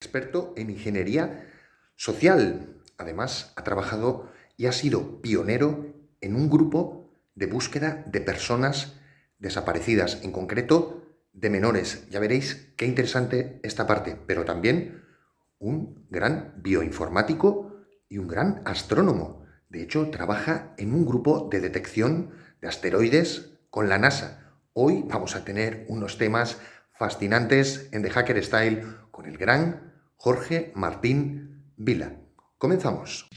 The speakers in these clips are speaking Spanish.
experto en ingeniería social. Además, ha trabajado y ha sido pionero en un grupo de búsqueda de personas desaparecidas, en concreto de menores. Ya veréis qué interesante esta parte, pero también un gran bioinformático y un gran astrónomo. De hecho, trabaja en un grupo de detección de asteroides con la NASA. Hoy vamos a tener unos temas fascinantes en The Hacker Style con el gran Jorge Martín Vila. Comenzamos.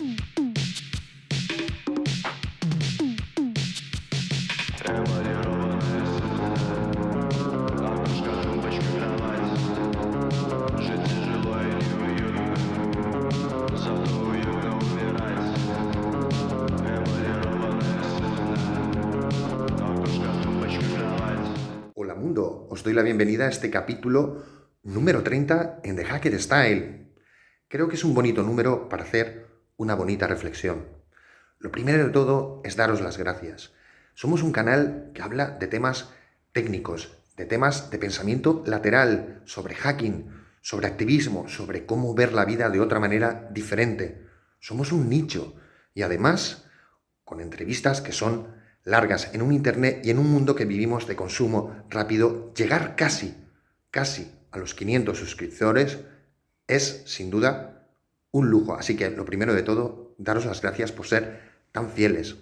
Hola mundo, os doy la bienvenida a este capítulo número 30 en The Hacker Style. Creo que es un bonito número para hacer una bonita reflexión. Lo primero de todo es daros las gracias. Somos un canal que habla de temas técnicos, de temas de pensamiento lateral, sobre hacking, sobre activismo, sobre cómo ver la vida de otra manera diferente. Somos un nicho y además con entrevistas que son largas en un internet y en un mundo que vivimos de consumo rápido, llegar casi a los 500 suscriptores es sin duda un lujo. Así que lo primero de todo, daros las gracias por ser tan fieles.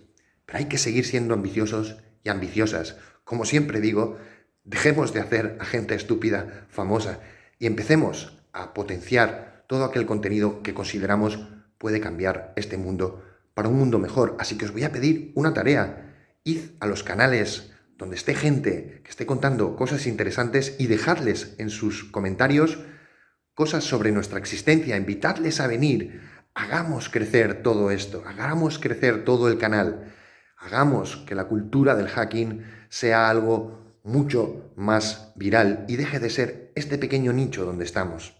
Pero hay que seguir siendo ambiciosos y ambiciosas. Como siempre digo, dejemos de hacer a gente estúpida famosa y empecemos a potenciar todo aquel contenido que consideramos puede cambiar este mundo para un mundo mejor. Así que os voy a pedir una tarea. Id a los canales donde esté gente que esté contando cosas interesantes y dejadles en sus comentarios cosas sobre nuestra existencia, invitadles a venir, hagamos crecer todo esto, hagamos crecer todo el canal, hagamos que la cultura del hacking sea algo mucho más viral y deje de ser este pequeño nicho donde estamos.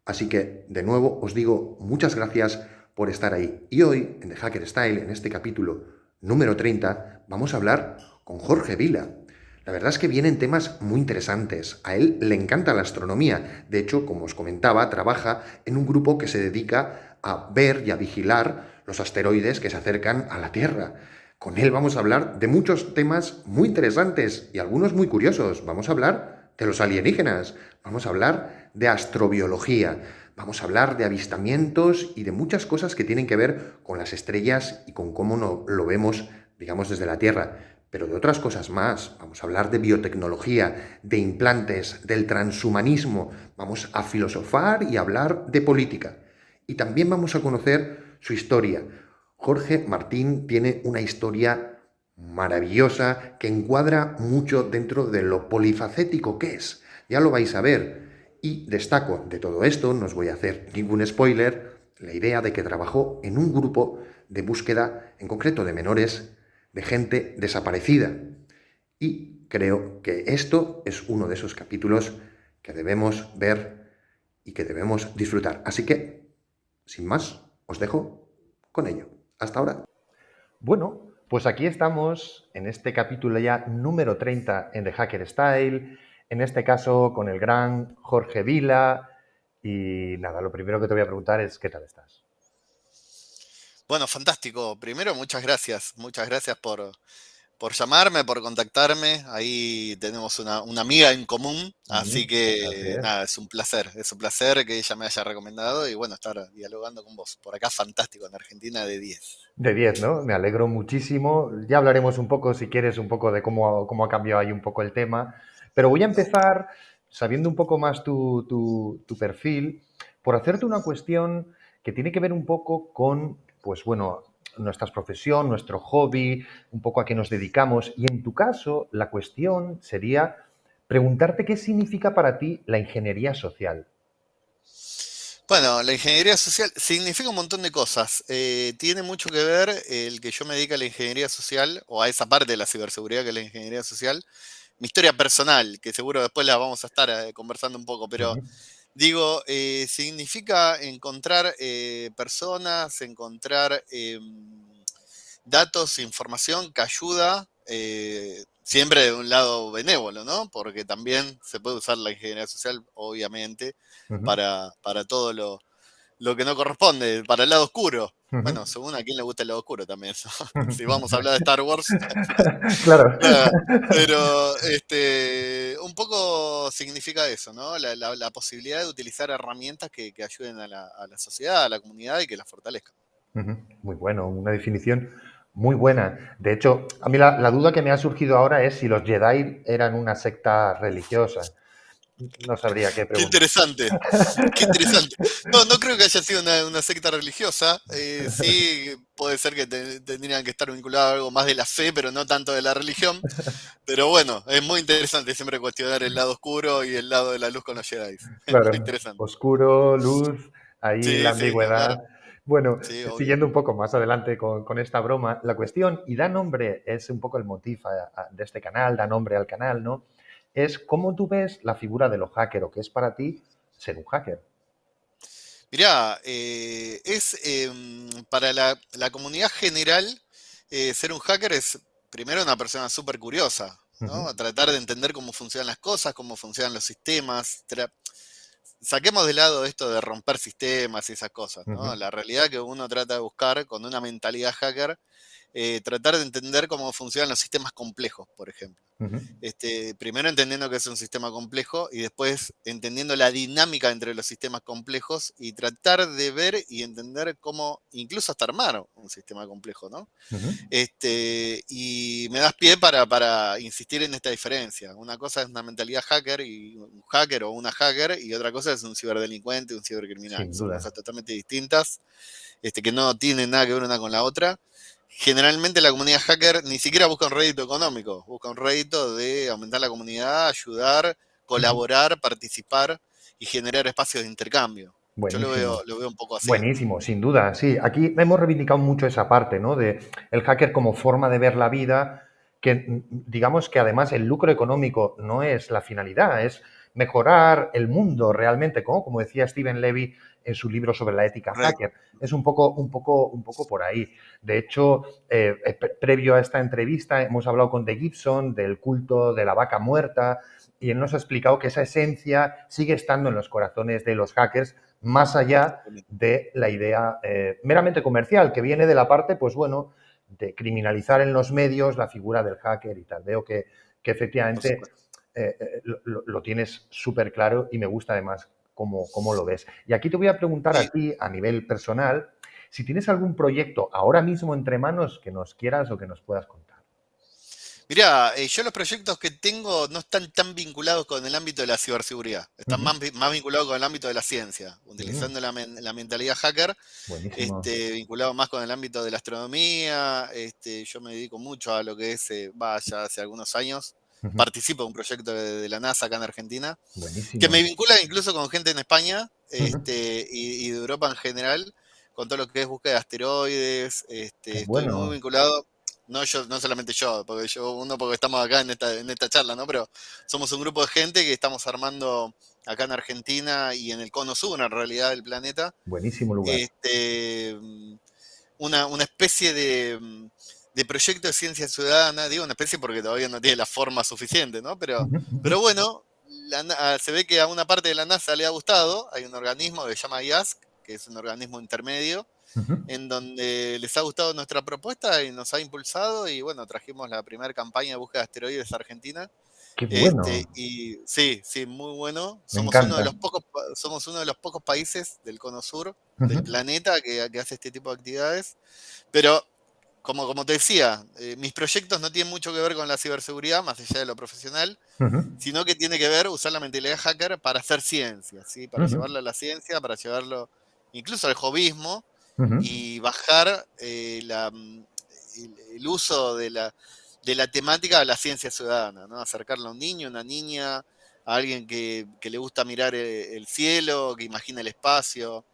Así que, de nuevo, os digo muchas gracias por estar ahí. Y hoy, en The Hacker Style, en este capítulo número 30, vamos a hablar con Jorge Vila. La verdad es que vienen temas muy interesantes. A él le encanta la astronomía. De hecho, como os comentaba, trabaja en un grupo que se dedica a ver y a vigilar los asteroides que se acercan a la Tierra. Con él vamos a hablar de muchos temas muy interesantes y algunos muy curiosos. Vamos a hablar de los alienígenas, vamos a hablar de astrobiología, vamos a hablar de avistamientos y de muchas cosas que tienen que ver con las estrellas y con cómo no lo vemos, digamos, desde la Tierra. Pero de otras cosas más, vamos a hablar de biotecnología, de implantes, del transhumanismo, vamos a filosofar y hablar de política. Y también vamos a conocer su historia. Jorge Martín tiene una historia maravillosa que encuadra mucho dentro de lo polifacético que es. Ya lo vais a ver. Y destaco de todo esto, no os voy a hacer ningún spoiler, la idea de que trabajó en un grupo de búsqueda, en concreto de menores, de gente desaparecida. Y creo que esto es uno de esos capítulos que debemos ver y que debemos disfrutar. Así que, sin más, os dejo con ello. Hasta ahora. Bueno, pues aquí estamos en este capítulo ya número 30 en The Hacker Style, en este caso con el gran Jorge Vila. Y nada, lo primero que te voy a preguntar es ¿qué tal estás? Bueno, fantástico. Primero, muchas gracias por llamarme, por contactarme. Ahí tenemos una amiga en común, así Así que es. nada, es un placer que ella me haya recomendado y bueno, estar dialogando con vos. Por acá, fantástico, en Argentina de 10. De 10, ¿no? Me alegro muchísimo. Ya hablaremos un poco, si quieres, un poco de cómo ha cambiado ahí un poco el tema. Pero voy a empezar, sabiendo un poco más tu perfil, por hacerte una cuestión que tiene que ver un poco con, pues bueno, nuestra profesión, nuestro hobby, un poco a qué nos dedicamos. Y en tu caso, la cuestión sería preguntarte qué significa para ti la ingeniería social. Bueno, la ingeniería social significa un montón de cosas. Tiene mucho que ver el que yo me dedique a la ingeniería social o a esa parte de la ciberseguridad que es la ingeniería social. Mi historia personal, que seguro después la vamos a estar conversando un poco, pero Ujú. digo, significa encontrar personas, encontrar datos, información que ayuda siempre de un lado benévolo, ¿no? Porque también se puede usar la ingeniería social, obviamente, Ujú, para todo lo que no corresponde, para el lado oscuro. ujú, Bueno, según a quién le gusta el lado oscuro también. ujú. Si vamos a hablar de Star Wars, Claro. nada. Pero un poco significa eso, ¿no? La posibilidad de utilizar herramientas que ayuden a la sociedad, a la comunidad y que la fortalezcan. Ujú, muy bueno, una definición muy buena. De hecho, a mí la duda que me ha surgido ahora es si los Jedi eran una secta religiosa. No sabría qué Qué preguntar. interesante. Qué interesante. No, no creo que haya sido una secta religiosa. Sí, puede ser que tendrían que estar vinculados a algo más de la fe, pero no tanto de la religión. Pero bueno, es muy interesante siempre cuestionar el lado oscuro y el lado de la luz con los Jedi. Es muy Claro, interesante. oscuro, luz, ahí la Sí, sí, ni hablar. ambigüedad. Bueno, Sí, obvio. siguiendo un poco más adelante con esta broma, la cuestión, y da nombre, es un poco el motif de este canal, da nombre al canal, ¿no? Es cómo tú ves la figura de los hackers, o qué es para ti ser un hacker. Mirá, para la comunidad general, ser un hacker es primero una persona súper curiosa, Ujú, ¿no? Tratar de entender cómo funcionan las cosas, cómo funcionan los sistemas. Saquemos de lado esto de romper sistemas y esas cosas, ¿no? ujú, La realidad que uno trata de buscar con una mentalidad hacker, tratar de entender cómo funcionan los sistemas complejos, por ejemplo. ujú, Primero entendiendo que es un sistema complejo y después entendiendo la dinámica entre los sistemas complejos y tratar de ver y entender cómo, incluso hasta armar un sistema complejo, ¿no? ujú. Y me das pie para insistir en esta diferencia. Una cosa es una mentalidad hacker y un hacker o una hacker, y otra cosa es un ciberdelincuente, un cibercriminal. Sin Son duda. cosas totalmente distintas, que no tienen nada que ver una con la otra. Generalmente la comunidad hacker ni siquiera busca un rédito económico, busca un rédito de aumentar la comunidad, ayudar, Ujú. colaborar, participar y generar espacios de intercambio. Yo lo Buenísimo. veo, lo veo un poco así. Buenísimo, sin duda, sí. Aquí hemos reivindicado mucho esa parte, ¿no? De el hacker como forma de ver la vida, que digamos que además el lucro económico no es la finalidad, es mejorar el mundo realmente, como decía Steven Levy en su libro sobre la ética Correcto. hacker. Es un poco por ahí. De hecho, previo a esta entrevista hemos hablado con De Gibson del culto de la vaca muerta y él nos ha explicado que esa esencia sigue estando en los corazones de los hackers más allá de la idea meramente comercial, que viene de la parte, pues bueno, de criminalizar en los medios la figura del hacker y tal. Veo que Por efectivamente supuesto. lo tienes súper claro y me gusta además cómo lo ves. Y aquí te voy a preguntar a Y ti, a nivel personal, si tienes algún proyecto ahora mismo entre manos que nos quieras o que nos puedas contar. mirá, yo los proyectos que tengo no están tan vinculados con el ámbito de la ciberseguridad, están Ujú. más vinculados con el ámbito de la ciencia, Mm, utilizando la mentalidad hacker, buenísimo. vinculado más con el ámbito de la astronomía. Yo me dedico mucho a lo que es, ya hace algunos años, Ujú. participo de un proyecto de la NASA acá en Argentina, que me Buenísimo. vincula incluso con gente en España, Ujú. y de Europa en general, con todo lo que es búsqueda de asteroides. Qué Estoy muy bueno. vinculado, no yo, no solamente yo, porque estamos acá en esta charla, ¿no? Pero somos un grupo de gente que estamos armando acá en Argentina y en el cono sur, en realidad, del planeta, Buenísimo lugar. este, mm, una especie de proyecto de ciencia ciudadana. Digo una especie porque todavía no tiene la forma suficiente, ¿no? Pero, Ujú, ujú, pero bueno, se ve que a una parte de la NASA le ha gustado. Hay un organismo que se llama IASC, que es un organismo intermedio, ujú. en donde les ha gustado nuestra propuesta y nos ha impulsado. Y bueno, trajimos la primera campaña de búsqueda de asteroides a Argentina. Qué bueno. Y sí, sí, muy bueno. Me Somos uno de encanta. los pocos, somos uno de los pocos países del cono sur Ujú, del planeta que hace este tipo de actividades. Pero, como te decía, mis proyectos no tienen mucho que ver con la ciberseguridad, más allá de lo profesional, ujú, sino que tiene que ver usar la mentalidad hacker para hacer ciencia, ¿sí? Para ujú, llevarlo a la ciencia, para llevarlo incluso al hobbyismo ujú, y bajar el uso de la temática a la ciencia ciudadana, ¿no? Acercarla a un niño, una niña, a alguien que le gusta mirar el cielo, que imagina el espacio.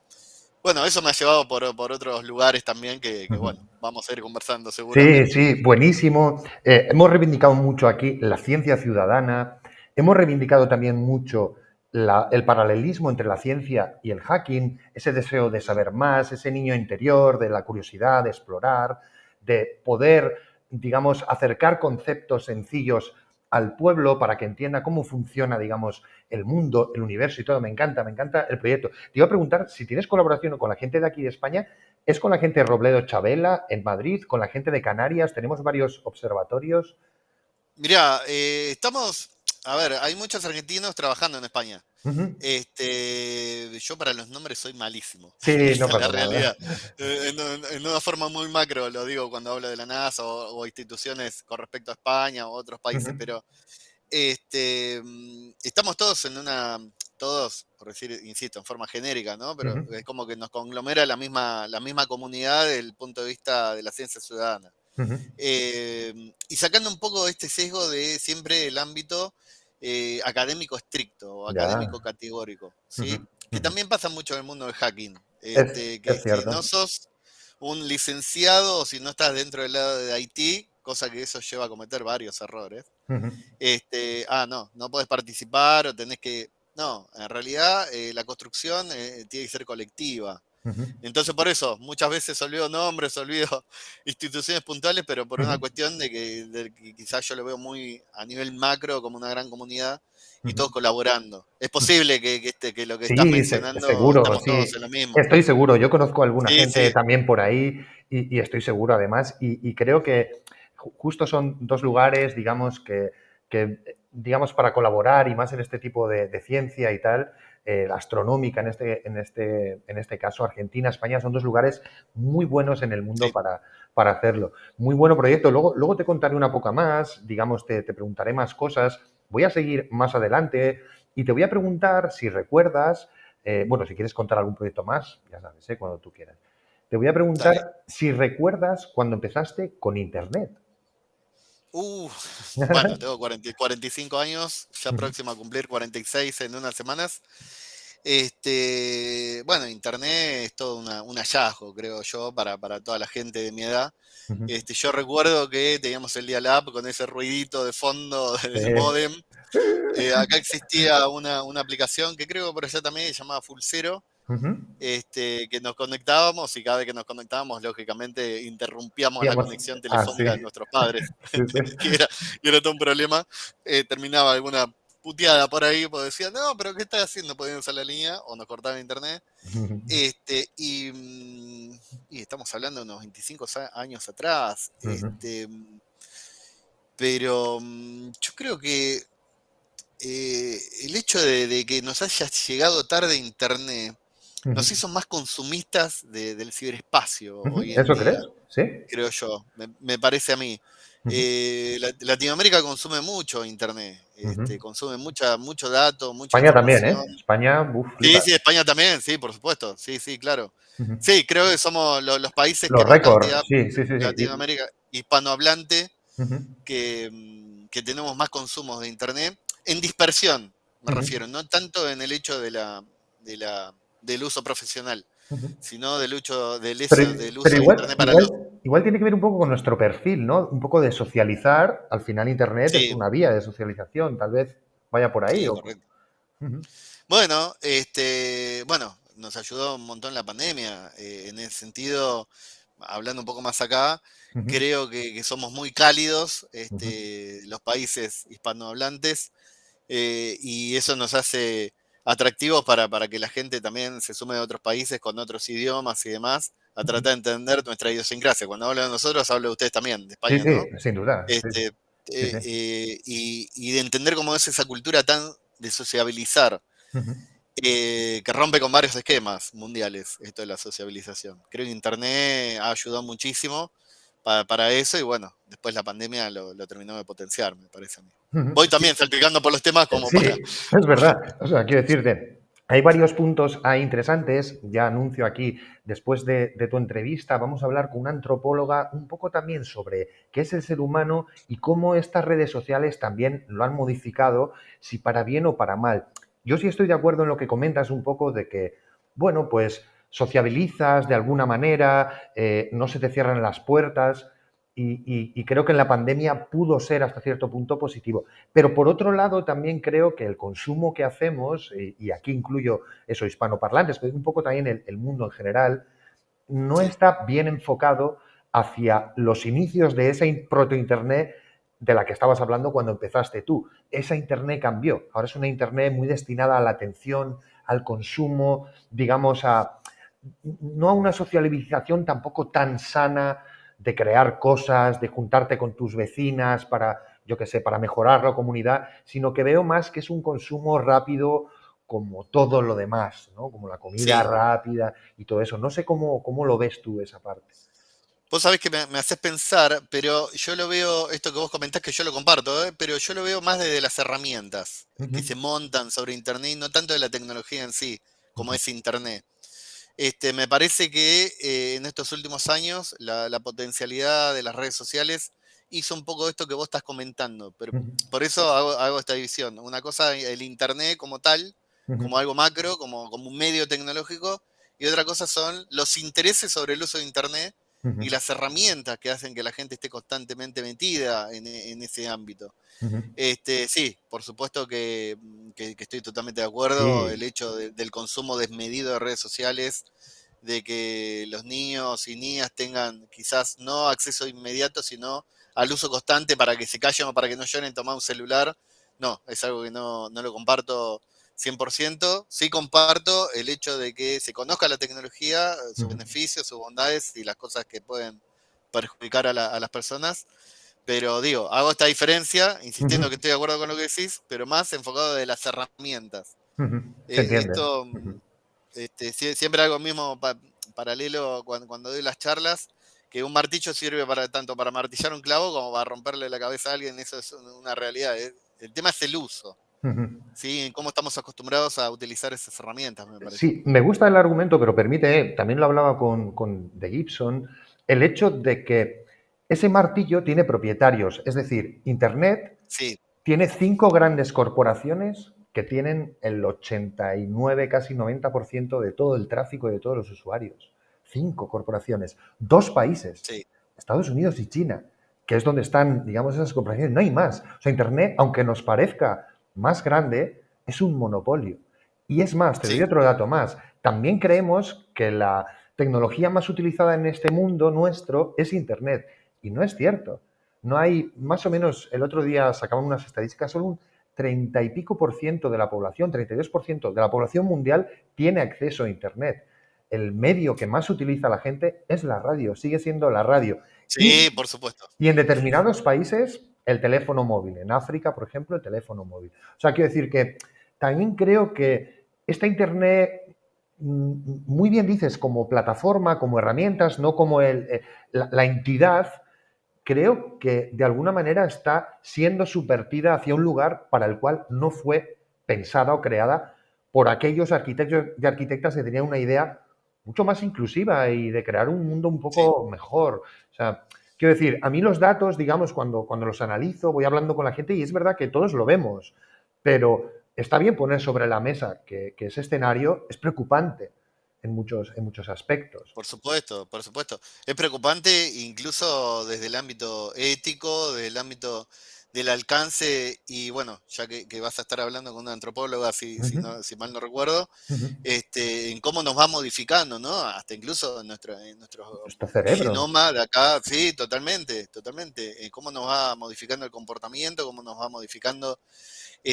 Bueno, eso me ha llevado por otros lugares también ujú. bueno, vamos a ir conversando Sí, seguramente. sí, buenísimo. Hemos reivindicado mucho aquí la ciencia ciudadana, hemos reivindicado también mucho el paralelismo entre la ciencia y el hacking, ese deseo de Mm, saber más, ese niño interior, de la curiosidad, de explorar, de poder digamos, acercar conceptos sencillos al pueblo para que entienda cómo funciona, digamos, el mundo, el universo y todo. Me encanta el proyecto. Te iba a preguntar si tienes colaboración con la gente de aquí de España. ¿Es con la gente de Robledo Chabela en Madrid, con la gente de Canarias? Tenemos varios observatorios. Mirá, a ver, hay muchos argentinos trabajando en España. Ujú. Yo para los nombres soy malísimo, Sí, no esa es la pasa nada. realidad. En una forma muy macro lo digo cuando hablo de la NASA o instituciones con respecto a España o otros países, Ujú, pero estamos todos todos, por decir, insisto, en forma genérica, ¿no? Pero ujú, es como que nos conglomera la misma comunidad desde el punto de vista de la ciencia ciudadana. ujú. Y sacando un poco este sesgo de siempre el ámbito académico estricto o Ya. académico categórico, Ujú, ¿sí? Que ujú. también pasa mucho en el mundo del hacking. Que Es si cierto. no sos un licenciado o si no estás dentro del lado de IT, cosa que eso lleva a cometer varios errores, Ujú, no podés participar o tenés que... No, en realidad la construcción tiene que ser colectiva. ujú, Entonces, por eso, muchas veces olvido nombres, olvido instituciones puntuales, pero por una ujú, cuestión de que quizás yo lo veo muy a nivel macro como una gran comunidad y ujú. todos colaborando. Es posible que lo que estás Sí, mencionando seguro, estamos sí. todos en lo mismo. Estoy seguro. Yo conozco a alguna Sí, gente sí, también por ahí y estoy seguro además. Y creo que justo son dos lugares, digamos, digamos, para colaborar y más en este tipo de ciencia y tal, la astronómica en este caso, Argentina, España, son dos lugares muy buenos en el mundo sí. para hacerlo. Muy bueno proyecto. Luego te contaré una poca más, digamos, te preguntaré más cosas. Voy a seguir más adelante y te voy a preguntar si recuerdas, bueno, si quieres contar algún proyecto más, ya sabes, cuando tú quieras. Te voy a preguntar Dale. si recuerdas cuando empezaste con Internet. Uh, bueno, tengo 45 años, ya próximo a cumplir 46 en unas semanas. Bueno, Internet es todo un hallazgo, creo yo, para toda la gente de mi edad. Yo recuerdo que teníamos el dial-up con ese ruidito de fondo del Eh, módem. Acá existía una aplicación que creo que por allá también se llamaba Fulcero, ujú. que nos conectábamos y cada vez que nos conectábamos, lógicamente, interrumpíamos la Digamos, conexión así. telefónica de nuestros padres, Sí, sí. que era todo un problema. Terminaba alguna puteada por ahí, porque decía, no, pero ¿qué estás haciendo? Podían usar la línea o nos cortaban internet. Y estamos hablando de unos 25 años atrás. Pero yo creo que el hecho de que nos haya llegado tarde Internet nos hizo más consumistas del ciberespacio hoy en ¿Eso día, crees? Sí. creo yo, me parece a mí. Latinoamérica consume mucho Internet, consume mucho dato, mucha España también, información. ¿eh? España, uff, Sí, flipas. sí, España también, sí, por supuesto, sí, sí, claro. Sí, creo que somos los países que Los más récords, cantidad, sí, sí, sí, sí. Latinoamérica hispanohablante, Ujú, que tenemos más consumos de Internet, en dispersión, me ujú, refiero, no tanto en el hecho de la, del uso profesional, ujú. sino Pero, del pero uso de igual, Internet para igual, los... igual tiene que ver un poco con nuestro perfil, ¿no? Un poco de socializar. Al final Internet es Sí, una vía de socialización. Tal vez vaya por ahí. sí, O... correcto. Ujú, Bueno, nos ayudó un montón la pandemia. En ese sentido, hablando un poco más acá, ujú, creo que somos muy cálidos, ujú, los países hispanohablantes, y eso nos hace atractivos para que la gente también se sume de otros países con otros idiomas y demás, a ujú. tratar de entender nuestra idiosincrasia. Cuando hablo de nosotros, hablo de ustedes también, de Sí, España, sí, ¿no? sin duda. Sí, Este, sí, sí. y de entender cómo es esa cultura tan de sociabilizar, Ujú, que rompe con varios esquemas mundiales, esto de la sociabilización. Creo que Internet ha ayudado muchísimo para eso y bueno, después la pandemia lo terminó de potenciar, me parece a mí. ujú. Voy Sí, también salpicando por los temas como sí, para... es verdad. O sea, quiero decirte, hay varios puntos ahí interesantes. Ya anuncio aquí, después de tu entrevista, vamos a hablar con una antropóloga un poco también sobre qué es el ser humano y cómo estas redes sociales también lo han modificado, si para bien o para mal. Yo sí estoy de acuerdo en lo que comentas un poco de que, bueno, pues sociabilizas de alguna manera, no se te cierran las puertas y creo que en la pandemia pudo ser hasta cierto punto positivo. Pero por otro lado, también creo que el consumo que hacemos, y aquí incluyo eso, hispanoparlantes, pero un poco también el mundo en general, no Sí, está bien enfocado hacia los inicios de esa proto-internet de la que estabas hablando cuando empezaste tú. Esa internet cambió. Ahora es una internet muy destinada a la atención, al consumo, digamos, no a una socialización tampoco tan sana de crear cosas, de juntarte con tus vecinas para, yo qué sé, para mejorar la comunidad, sino que veo más que es un consumo rápido como todo lo demás, ¿no? Como la comida Sí. rápida y todo eso. No sé cómo lo ves tú esa parte. Vos sabés que me haces pensar, pero yo lo veo, esto que vos comentás que yo lo comparto, pero yo lo veo más desde las herramientas que Ujú, se montan sobre Internet y no tanto de la tecnología en sí, como ujú, es Internet. Me parece que en estos últimos años la potencialidad de las redes sociales hizo un poco esto que vos estás comentando, pero ujú, por eso hago esta división. Una cosa, el Internet como tal, ujú, como algo macro, como un medio tecnológico, y otra cosa son los intereses sobre el uso de Internet ujú, y las herramientas que hacen que la gente esté constantemente metida en ese ámbito. ujú. Sí, por supuesto que estoy totalmente de acuerdo. Sí. El hecho del consumo desmedido de redes sociales, de que los niños y niñas tengan quizás no acceso inmediato, sino al uso constante para que se callen o para que no lloren tomar un celular. No, es algo que no lo comparto 100%. Sí comparto el hecho de que se conozca la tecnología, sus Ujú, beneficios, sus bondades y las cosas que pueden perjudicar a las personas, pero digo, hago esta diferencia, ujú, insistiendo que estoy de acuerdo con lo que decís, pero más enfocado de las herramientas. ujú. Se entiende. Esto, Ujú, siempre hago el mismo paralelo cuando doy las charlas, que un martillo sirve para tanto para martillar un clavo como para romperle la cabeza a alguien, eso es una realidad. El tema es el uso, ujú. ¿sí? En cómo estamos acostumbrados a utilizar esas herramientas, me parece. Sí, me gusta el argumento, pero permite, también lo hablaba con de Gibson, el hecho de que ese martillo tiene propietarios, es decir, Internet Sí, tiene 5 grandes corporaciones que tienen el 89, casi 90% de todo el tráfico y de todos los usuarios. 5 corporaciones, 2 países, sí, Estados Unidos y China, que es donde están, digamos, esas corporaciones. No hay más. O sea, Internet, aunque nos parezca más grande, es un monopolio. Y es más, te doy sí, otro dato más. También creemos que la tecnología más utilizada en este mundo nuestro es Internet. Y no es cierto. No hay, más o menos, el otro día sacaban unas estadísticas, solo un 30 y pico por ciento de la población, 32% de la población mundial tiene acceso a Internet. El medio que más utiliza la gente es la radio, sigue siendo la radio. sí, Y, por supuesto. y en determinados países, el teléfono móvil. En África, por ejemplo, el teléfono móvil. O sea, quiero decir que también creo que esta Internet, muy bien dices, como plataforma, como herramientas, no como la entidad, creo que de alguna manera está siendo subvertida hacia un lugar para el cual no fue pensada o creada por aquellos arquitectos y arquitectas que tenían una idea mucho más inclusiva y de crear un mundo un Sí. poco mejor. O sea, quiero decir, a mí los datos, digamos, cuando los analizo, voy hablando con la gente y es verdad que todos lo vemos, pero está bien poner sobre la mesa que ese escenario es preocupante en muchos aspectos. Por supuesto, por supuesto. Es preocupante incluso desde el ámbito ético, desde el ámbito del alcance, y bueno, ya que vas a estar hablando con una antropóloga, Ujú, si mal no recuerdo, ujú. en cómo nos va modificando, ¿no? Hasta incluso en nuestro Nuestro cerebro. genoma de acá, sí, totalmente, totalmente. Cómo nos va modificando el comportamiento, cómo nos va modificando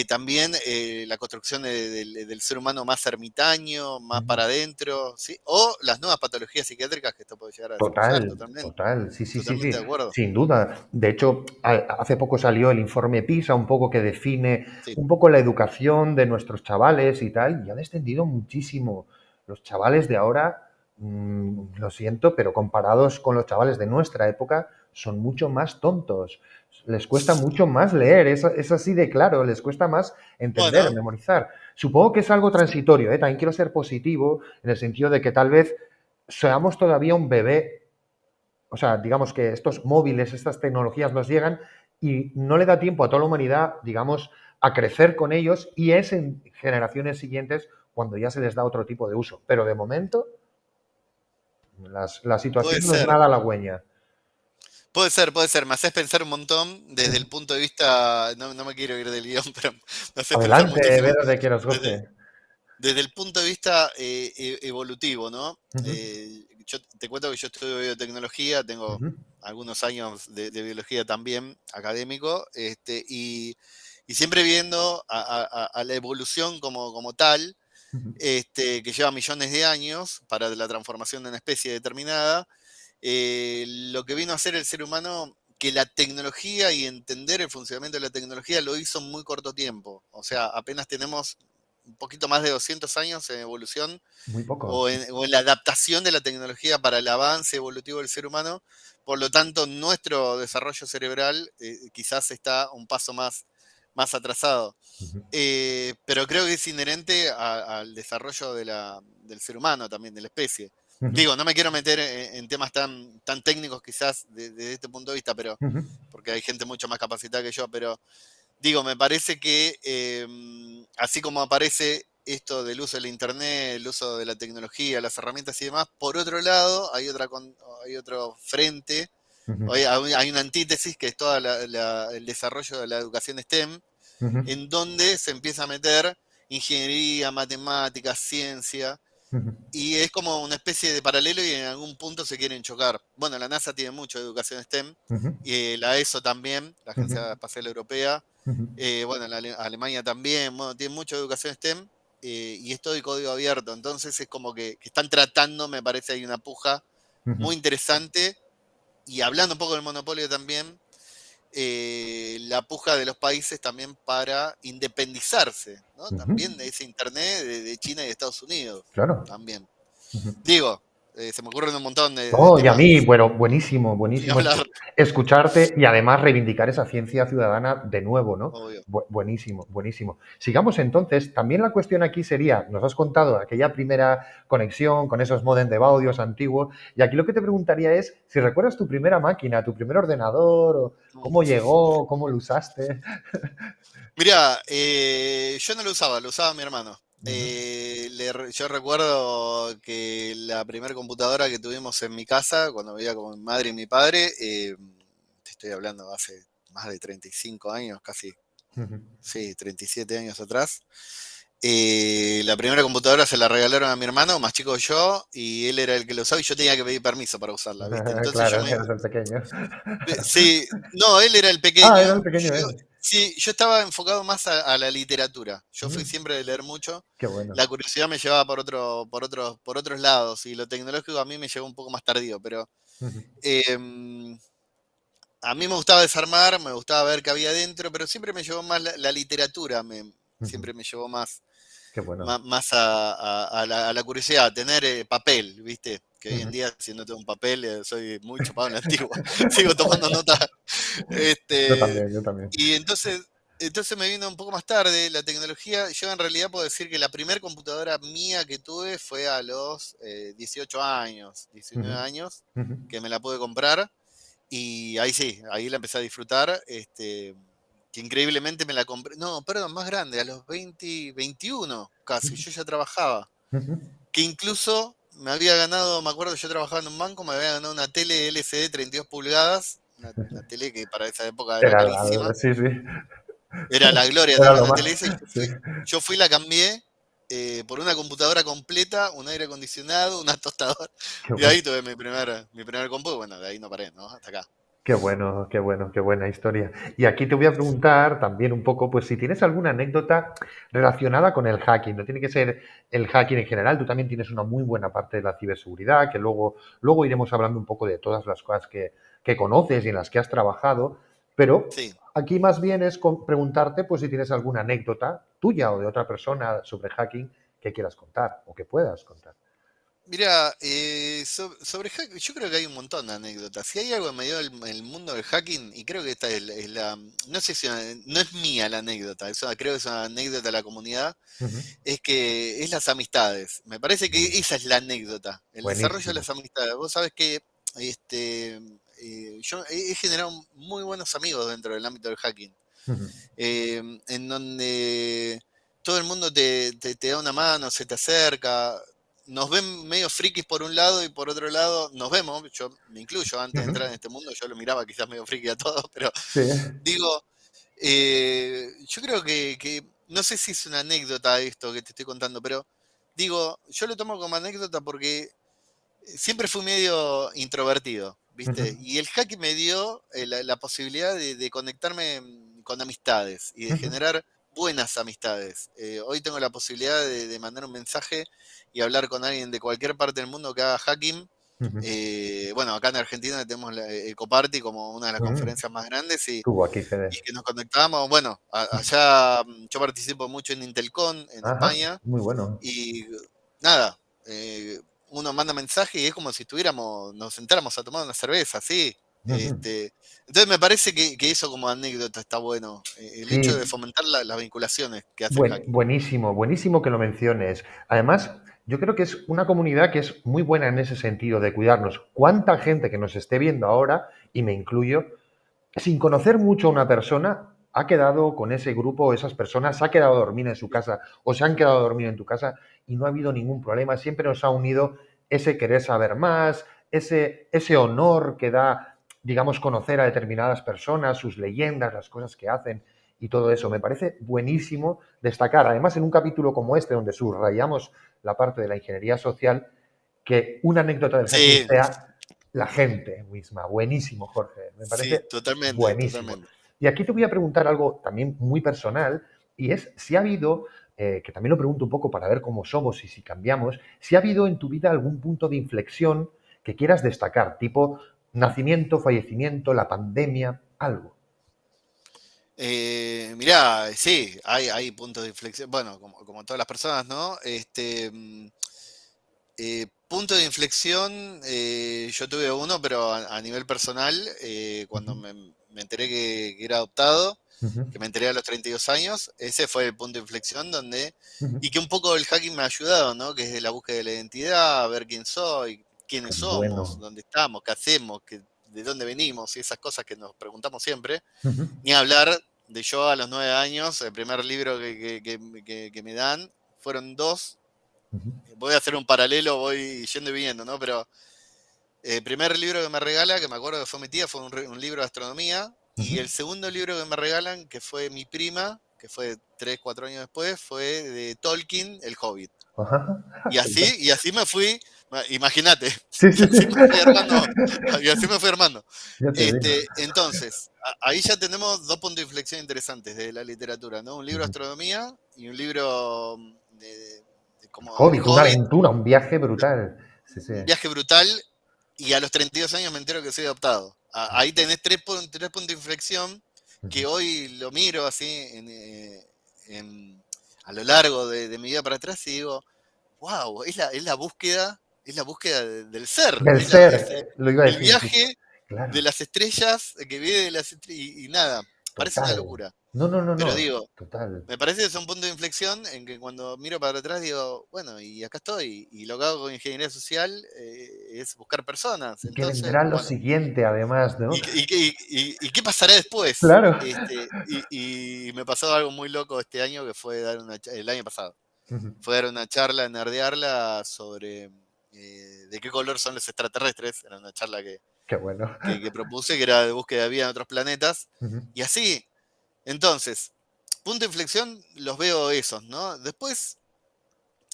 también la construcción del ser humano más ermitaño, más Ujú. para adentro, ¿sí? O las nuevas patologías psiquiátricas que esto puede llegar a desarrollar, Total, totalmente, total, sí, sí, sí, totalmente sí, de acuerdo. sin duda. De hecho, hace poco salió el informe PISA, un poco que define Sí. un poco la educación de nuestros chavales y tal, y ha descendido muchísimo. Los chavales de ahora, lo siento, pero comparados con los chavales de nuestra época, son mucho más tontos. Les cuesta mucho más leer, es así de claro, les cuesta más entender, Bueno, memorizar. Supongo que es algo transitorio, ¿eh? También quiero ser positivo en el sentido de que tal vez seamos todavía un bebé, o sea, digamos que estos móviles, estas tecnologías nos llegan y no le da tiempo a toda la humanidad, digamos, a crecer con ellos y es en generaciones siguientes cuando ya se les da otro tipo de uso. Pero de momento, la puede situación no es ser, nada halagüeña. puede ser, puede ser. Me haces pensar un montón desde el punto de vista, no me quiero ir del guión, pero me haces pensar Adelante, muchísimo Vera de Querosgoce. desde, desde el punto de vista evolutivo, ¿no? Ujú, yo te cuento que yo estudio biotecnología, tengo Ujú, algunos años de biología también, académico, y siempre viendo a la evolución como tal, ujú, que lleva millones de años para la transformación de una especie determinada, lo que vino a hacer el ser humano, que la tecnología y entender el funcionamiento de la tecnología lo hizo en muy corto tiempo. O sea, apenas tenemos un poquito más de 200 años en evolución muy poco. o en la adaptación de la tecnología para el avance evolutivo del ser humano. Por lo tanto, nuestro desarrollo cerebral quizás está un paso más atrasado. Ujú, Pero creo que es inherente al desarrollo del ser humano también, de la especie. ujú, Digo, no me quiero meter en temas tan técnicos quizás desde este punto de vista, pero ujú, porque hay gente mucho más capacitada que yo, pero digo, me parece que así como aparece esto del uso del Internet, el uso de la tecnología, las herramientas y demás, por otro lado hay otro frente, ujú, hay una antítesis que es todo el desarrollo de la educación STEM, ujú, en donde se empieza a meter ingeniería, matemáticas, ciencia, ujú, y es como una especie de paralelo y en algún punto se quieren chocar. Bueno, la NASA tiene mucho de educación STEM, ujú, y la ESO también, la ujú, Agencia Espacial Europea, ujú, bueno, Alemania también, bueno, tiene mucha educación STEM, y es todo de código abierto, entonces es como que están tratando, me parece, hay una puja ujú, muy interesante, y hablando un poco del monopolio también, la puja de los países también para independizarse, ¿no? ujú. También de ese Internet de China y de Estados Unidos, Claro. también. Ujú. Digo, se me ocurren un montón de No, y a temas, mí, bueno, buenísimo, ni buenísimo hablar, escucharte y además reivindicar esa ciencia ciudadana de nuevo, ¿no? obvio. Buenísimo, buenísimo. Sigamos entonces. También la cuestión aquí sería, nos has contado aquella primera conexión con esos modem de audios antiguos, y aquí lo que te preguntaría es si recuerdas tu primera máquina, tu primer ordenador, o cómo llegó, cómo lo usaste. Mirá, yo no lo usaba mi hermano. Ujú, Yo recuerdo que la primera computadora que tuvimos en mi casa, cuando vivía con mi madre y mi padre, te estoy hablando hace más de 35 años, casi, ujú. sí, 37 años atrás. La primera computadora se la regalaron a mi hermano, más chico que yo, y él era el que lo usaba y yo tenía que pedir permiso para usarla, ¿viste? Entonces yo Claro, me, eras el pequeño. Sí, no, él era el Ah, era el pequeño. pequeño Yo, él. sí, yo estaba enfocado más a la literatura. Yo fui Mm, siempre de leer mucho. qué bueno. La curiosidad me llevaba por otros lados y lo tecnológico a mí me llegó un poco más tardío, pero Ujú, em, a mí me gustaba desarmar, me gustaba ver qué había dentro, pero siempre me llevó más la literatura, ujú. siempre me llevó más, Qué bueno. más a la curiosidad, a tener papel, ¿viste? Que hoy en Ujú. día, si no tengo un papel, soy muy chupado en la antigua. Sigo tomando nota. Yo Este, también, yo también. y entonces me vino un poco más tarde la tecnología. Yo en realidad puedo decir que la primera computadora mía que tuve fue a los 18 años, 19 Ujú, años, ujú, que me la pude comprar. Y ahí sí, ahí la empecé a disfrutar. Que increíblemente me la compré. No, perdón, más grande, a los 20, 21 casi. ujú, Yo ya trabajaba. ujú. Que incluso me había ganado, me acuerdo, yo trabajaba en un banco, me había ganado una tele LCD 32 pulgadas. Una tele que para esa época era Era carísima. sí, sí. Era la gloria Era tener lo una más. tele esa y Sí, yo fui y la cambié por una computadora completa, un aire acondicionado, una tostadora. qué Y bueno. ahí tuve mi primer compu, y bueno, de ahí no paré, ¿no? Hasta acá. Qué bueno, qué bueno, qué buena historia. Y aquí te voy a preguntar también un poco, pues si tienes alguna anécdota relacionada con el hacking. No tiene que ser el hacking en general, tú también tienes una muy buena parte de la ciberseguridad, que luego iremos hablando un poco de todas las cosas que conoces y en las que has trabajado, pero Sí. aquí más bien es preguntarte, pues si tienes alguna anécdota tuya o de otra persona sobre hacking que quieras contar o que puedas contar. Mira, sobre hacking, yo creo que hay un montón de anécdotas. Si hay algo en medio del mundo del hacking, y creo que esta es la, no sé si no es mía la anécdota, creo que es una anécdota de la comunidad, Ujú. es que es las amistades. Me parece que esa es la anécdota, el desarrollo de Buenísimo. las amistades. Vos sabés que yo he generado muy buenos amigos dentro del ámbito del hacking, Ujú. en donde todo el mundo te da una mano, se te acerca. Nos ven medio frikis por un lado y por otro lado nos vemos, yo me incluyo antes de Ujú. entrar en este mundo, yo lo miraba quizás medio friki a todos, pero Sí. digo, yo creo que no sé si es una anécdota esto que te estoy contando, pero digo, yo lo tomo como anécdota porque siempre fui medio introvertido, Ujú, ¿viste? Y el hacking me dio la posibilidad de conectarme con amistades y de ujú, generar buenas amistades. Hoy tengo la posibilidad de mandar un mensaje y hablar con alguien de cualquier parte del mundo que haga hacking. ujú. Bueno, acá en Argentina tenemos la Ecoparty como una de las Mm, conferencias más grandes estuvo aquí, Fede. y que nos conectábamos. Bueno, allá yo participo mucho en Intelcon en Ajá, España muy bueno. y nada, uno manda mensaje y es como si estuviéramos, nos sentáramos a tomar una cerveza, sí. Ujú. Entonces me parece que eso como anécdota está bueno, el hecho de Sí, fomentar las vinculaciones que hace el hacking. buenísimo, buenísimo que lo menciones. Además, yo creo que es una comunidad que es muy buena en ese sentido de cuidarnos. ¿Cuánta gente que nos esté viendo ahora, y me incluyo, sin conocer mucho a una persona, ha quedado con ese grupo o esas personas, se ha quedado a dormir en su casa o se han quedado a dormir en tu casa y no ha habido ningún problema? Siempre nos ha unido ese querer saber más, ese honor que da, digamos, conocer a determinadas personas, sus leyendas, las cosas que hacen y todo eso. Me parece buenísimo destacar, además en un capítulo como este, donde subrayamos la parte de la ingeniería social, que una anécdota del hacking Sí, sea la gente misma. Buenísimo, Jorge. Me sí, parece totalmente, buenísimo. totalmente. Y aquí te voy a preguntar algo también muy personal, y es si ha habido, que también lo pregunto un poco para ver cómo somos y si cambiamos, si ha habido en tu vida algún punto de inflexión que quieras destacar, tipo nacimiento, fallecimiento, la pandemia, algo. Mirá, sí, hay puntos de inflexión, bueno, como todas las personas, ¿no? Punto de inflexión, yo tuve uno, pero a nivel personal, cuando Ujú, me enteré que era adoptado, ujú, que me enteré a los 32 años, ese fue el punto de inflexión donde, ujú. y que un poco el hacking me ha ayudado, ¿no? Que es de la búsqueda de la identidad, ver quién soy, Qué quiénes somos, bueno. dónde estamos, qué hacemos, de dónde venimos y esas cosas que nos preguntamos siempre. Ujú, Ni hablar de yo a los 9 años, el primer libro que me dan, fueron dos. ujú, Voy a hacer un paralelo, voy yendo y viniendo, ¿no? Pero el primer libro que me regala, que me acuerdo que fue mi tía, fue un libro de astronomía. ujú. Y el segundo libro que me regalan, que fue mi prima, que fue 3, 4 años después, fue de Tolkien, El Hobbit. Ajá. Y así me fui, imagínate, Sí, y sí, sí. así me fui armando, y así me fui armando. Ya te digo. Entonces, ahí ya tenemos dos puntos de inflexión interesantes de la literatura, ¿no? Un libro de Ujú. astronomía y un libro como del Hobbit, una Hobbit, aventura, un viaje brutal. Sí, sí. un viaje brutal, y a los 32 años me entero que soy adoptado. Ahí tenés tres puntos de inflexión Ujú. que hoy lo miro así en- a lo largo de mi vida para atrás y digo, wow, es la búsqueda del ser, Del ser, lo iba a el decir, sí. viaje de Claro, las estrellas, que vive de las estrellas, y nada, parece una total. locura. No, no, no, Pero no, digo, total. me parece que es un punto de inflexión en que cuando miro para atrás digo, bueno, y acá estoy, y lo que hago con ingeniería social es buscar personas. Y que Entonces, vendrá lo bueno, siguiente, además, ¿no? ¿y qué pasará después? Claro. Y me pasó algo muy loco este año que fue dar el año pasado. Ujú. Fue dar una charla en Nerdearla sobre de qué color son los extraterrestres. Era una charla Qué bueno. que propuse, que era de búsqueda de vida en otros planetas. Ujú, Y así, entonces, punto de inflexión los veo esos, ¿no? Después,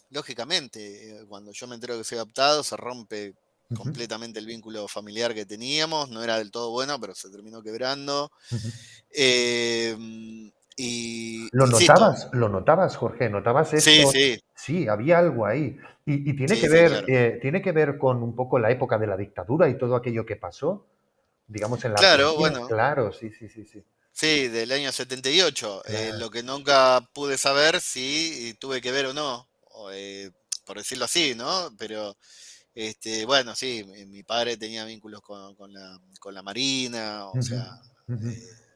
lógicamente, cuando yo me entero que soy adoptado, se rompe ujú, completamente el vínculo familiar que teníamos. No era del todo bueno, pero se terminó quebrando. ujú. Eh, ¿Lo Insisto, notabas? ¿Lo notabas, Jorge? ¿Notabas sí, esto? sí, Sí, había algo ahí. Y sí, sí, claro. tiene que ver con un poco la época de la dictadura y todo aquello que pasó, digamos, en la Claro, Argentina. bueno, Claro, sí, sí, sí, sí. sí, del año 78. Claro. Lo que nunca pude saber si tuve que ver o no, por decirlo así, ¿no? Pero bueno, sí, mi padre tenía vínculos con la Marina, o Ujú, sea, ujú,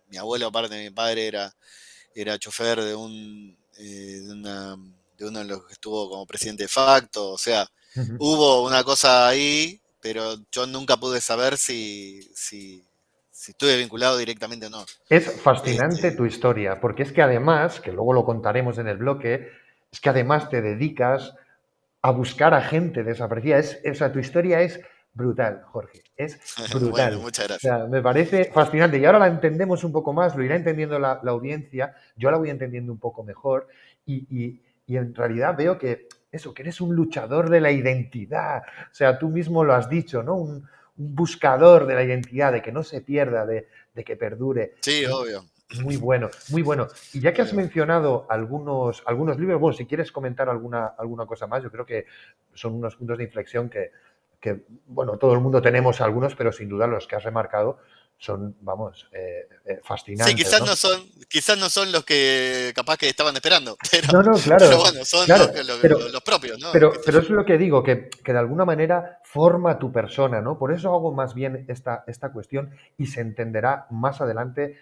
mi abuelo, aparte de mi padre, era chofer de uno de los que estuvo como presidente de facto, o sea, ujú. hubo una cosa ahí, pero yo nunca pude saber si estuve vinculado directamente o no. Es fascinante Este, tu historia, porque es que además, que luego lo contaremos en el bloque, es que además te dedicas a buscar a gente desaparecida. O sea, tu historia es brutal, Jorge, es bueno, brutal. muchas O gracias. sea, me parece fascinante. Y ahora la entendemos un poco más, lo irá entendiendo la audiencia, yo la voy entendiendo un poco mejor y en realidad veo que eso, que eres un luchador de la identidad. O sea, tú mismo lo has dicho, ¿no? Un buscador de la identidad, de que no se pierda, de que perdure. Sí, obvio. Muy bueno, muy bueno. Y ya que has Pero, mencionado algunos libros, bueno, si quieres comentar alguna cosa más, yo creo que son unos puntos de inflexión bueno, todo el mundo tenemos algunos, pero sin duda los que has remarcado son, vamos, sí, fascinantes, ¿no? quizás no son los que capaz que estaban esperando, No, no, pero claro, bueno, son claro, pero, los propios, ¿no? ¿Qué sé pero yo? es lo que digo, que de alguna manera forma tu persona, ¿no? Por eso hago más bien esta cuestión y se entenderá más adelante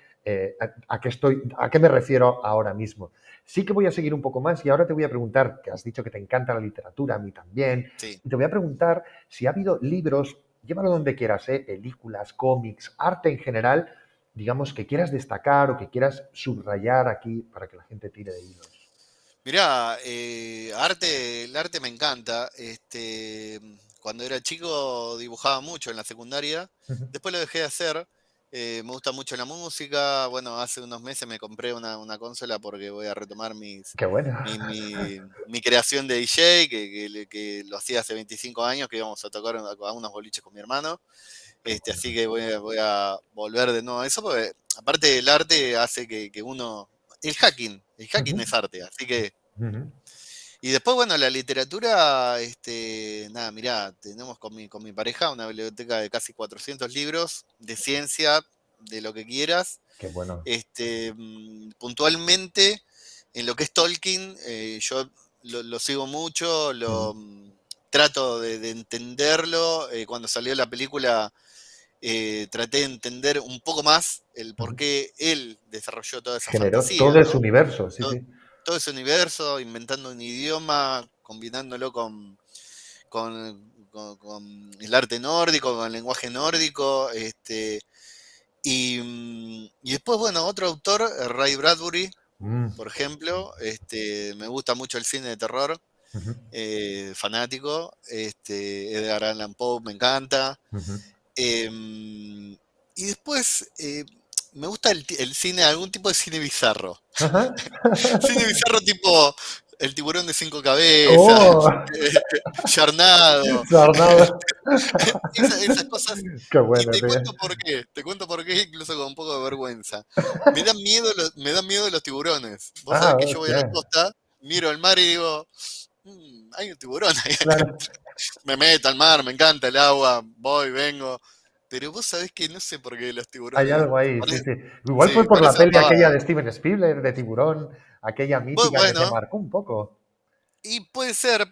a qué me refiero ahora mismo. Sí que voy a seguir un poco más y ahora te voy a preguntar, que has dicho que te encanta la literatura, a mí también, Sí. y te voy a preguntar si ha habido libros, llévalo donde quieras, películas, cómics, arte en general, digamos, que quieras destacar o que quieras subrayar aquí para que la gente tire de hilos. Mirá, el arte me encanta. Cuando era chico dibujaba mucho en la secundaria. Después lo dejé de hacer. Me gusta mucho la música. Bueno, hace unos meses me compré una consola porque voy a retomar Qué bueno. mi creación de DJ, que lo hacía hace 25 años, que íbamos a tocar a unos boliches con mi hermano. Qué Así bueno. que voy a volver de nuevo a eso, porque aparte el arte hace que uno... el hacking Ujú, es arte, así que... ujú. Y después, bueno, la literatura, nada, mirá, tenemos con mi pareja una biblioteca de casi 400 libros de ciencia, de lo que quieras. Qué bueno. Puntualmente, en lo que es Tolkien, yo lo sigo mucho, Ujú, trato de entenderlo. Cuando salió la película traté de entender un poco más el por ujú. qué él desarrolló toda esa Generó fantasía, todo ese ¿no? universo, sí, Todo, sí. todo ese universo, inventando un idioma, combinándolo con el arte nórdico, con el lenguaje nórdico, y después, bueno, otro autor, Ray Bradbury, Mm, por ejemplo, me gusta mucho el cine de terror, ujú, fanático, Edgar Allan Poe me encanta. ujú. Em, y después me gusta el cine, algún tipo de cine bizarro. Ajá. Cine bizarro tipo El tiburón de cinco cabezas, ¡Oh! Yarnado, Sarnado. esas cosas. Qué Y bueno, te tío. cuento por qué, te cuento por qué, incluso con un poco de vergüenza. Me dan miedo los tiburones. Vos Ah, sabés que yo voy a la hostia. costa, miro el mar y digo, hay un tiburón ahí Claro, adentro". Me meto al mar, me encanta el agua, voy, vengo. Pero vos sabés que no sé por qué los hay tiburones. algo ahí, sí, sí. Igual fue Sí, por la parece una peli aquella pavada. de Steven Spielberg, de Tiburón, aquella mítica que te Bueno, marcó un poco. y puede ser.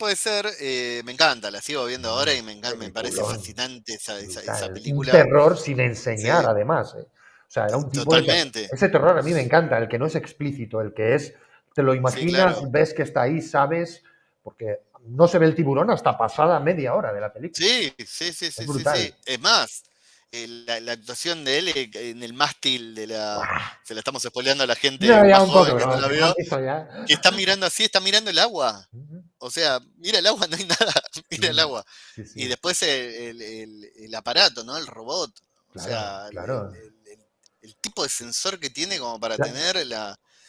Me encanta, la sigo viendo ahora y me parece Peliculón. fascinante esa Brutal. Un película. terror sin enseñar, Sí, además. O sea, era un tipo de... totalmente. Ese terror a mí me encanta, el que no es explícito, el que es... Te lo Sí, imaginas, claro. ves que está ahí, sabes, porque no se ve el tiburón hasta pasada media hora de la película. Sí, sí, sí, Es sí, sí, brutal. sí. Es más, la actuación de él en el mástil de la. ¡Buah! Se la estamos spoileando a la Ya, gente ya más un poco, joven que no pero la si no han vio, visto ya. que está mirando así, está mirando el agua. Ujú. O sea, mira el agua, no hay nada, mira el Sí, agua. sí, Y sí. después el aparato, ¿no? El robot. O Claro, sea, claro. el tipo de sensor que tiene como para Ya. tener